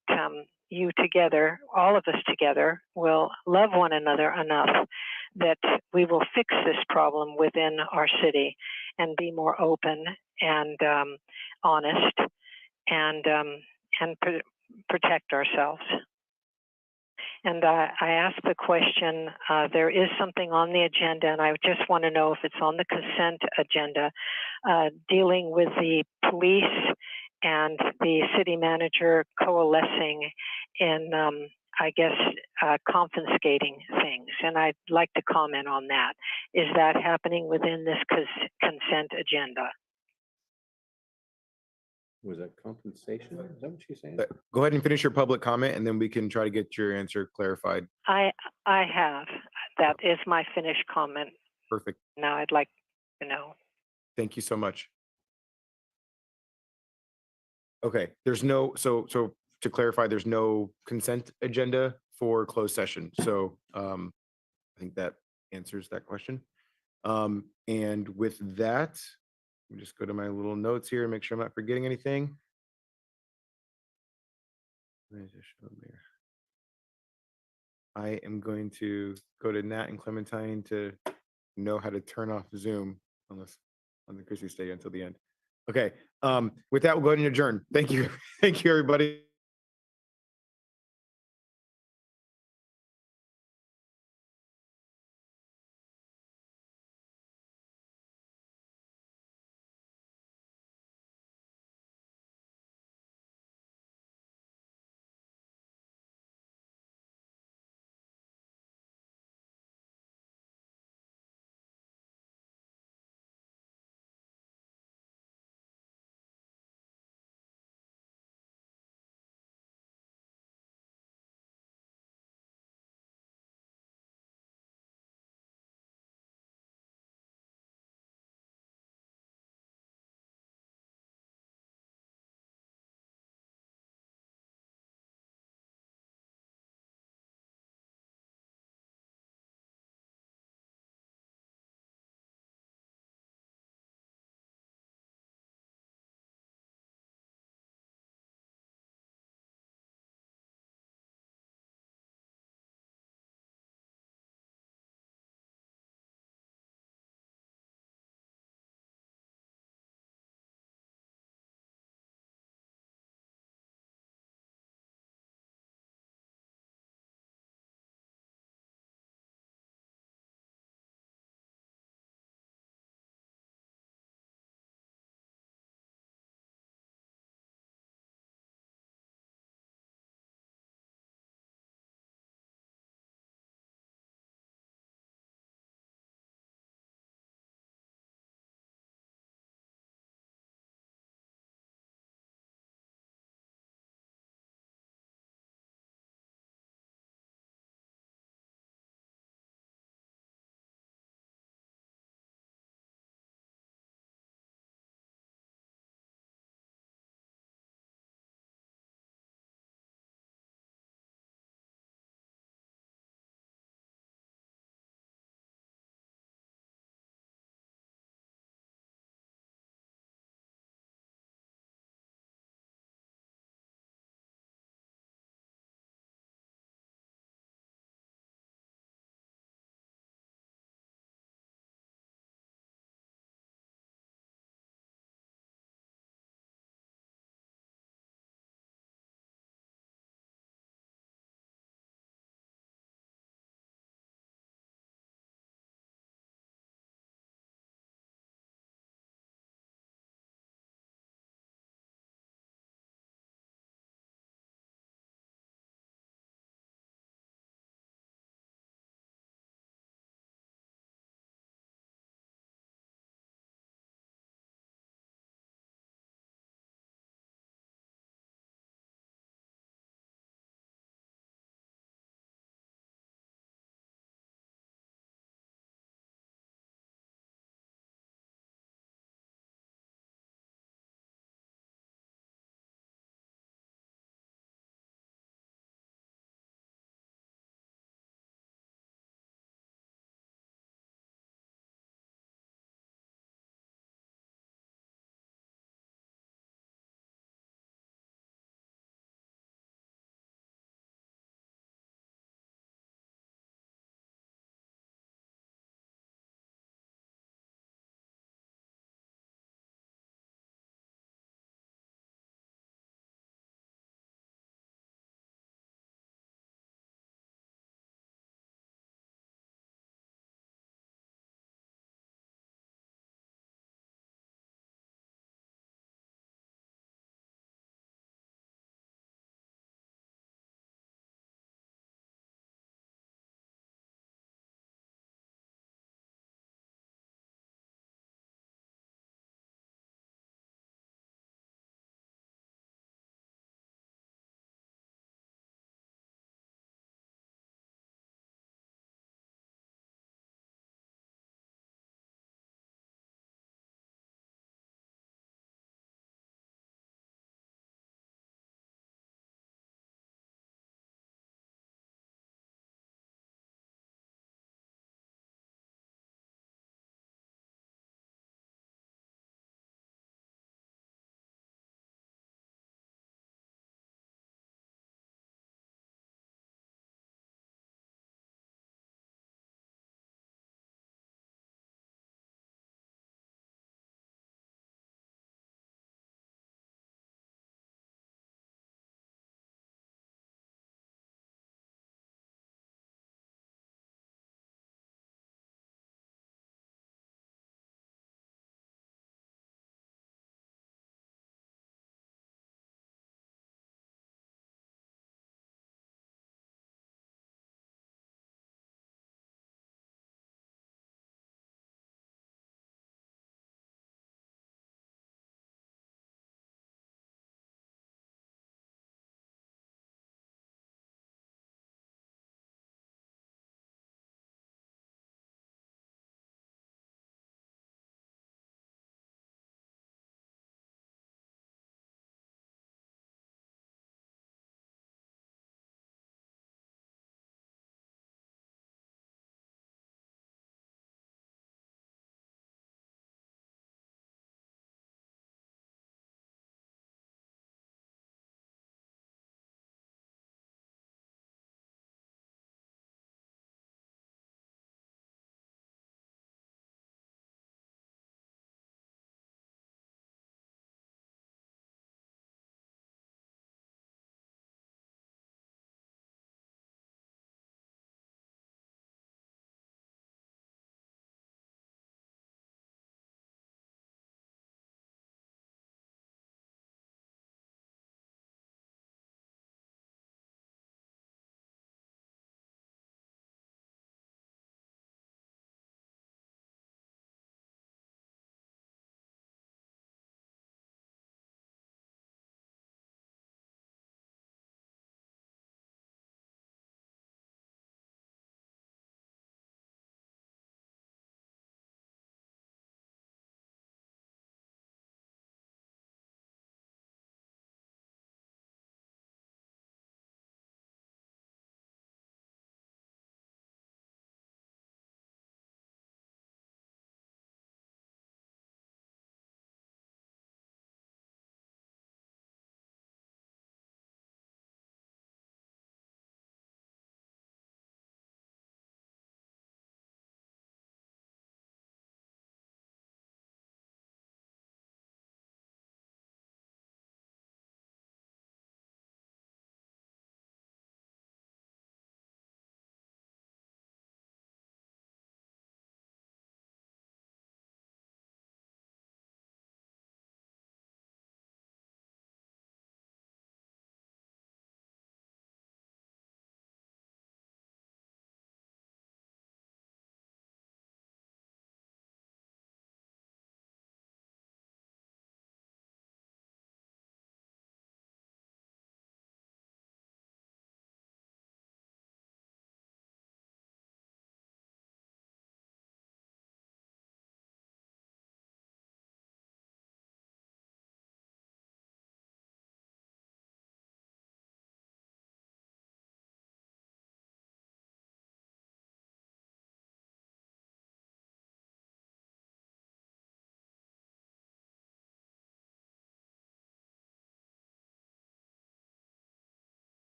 you together, all of us together, will love one another enough that we will fix this problem within our city and be more open and honest and protect ourselves. And I asked the question, there is something on the agenda, and I just want to know if it's on the consent agenda, dealing with the police and the city manager coalescing in, confiscating things. And I'd like to comment on that. Is that happening within this consent agenda? Was that compensation? Is that what she's saying? Go ahead and finish your public comment, and then we can try to get your answer clarified. I have. That is my finished comment. Perfect. Now I'd like to know. Thank you so much. Okay, there's no, so to clarify, there's no consent agenda for closed session. So I think that answers that question. And with that, let me just go to my little notes here and make sure I'm not forgetting anything. I am going to go to Nat and Clementine to know how to turn off Zoom, unless Chrissy stay until the end. Okay, with that, we'll go ahead and adjourn. Thank you. Thank you, everybody.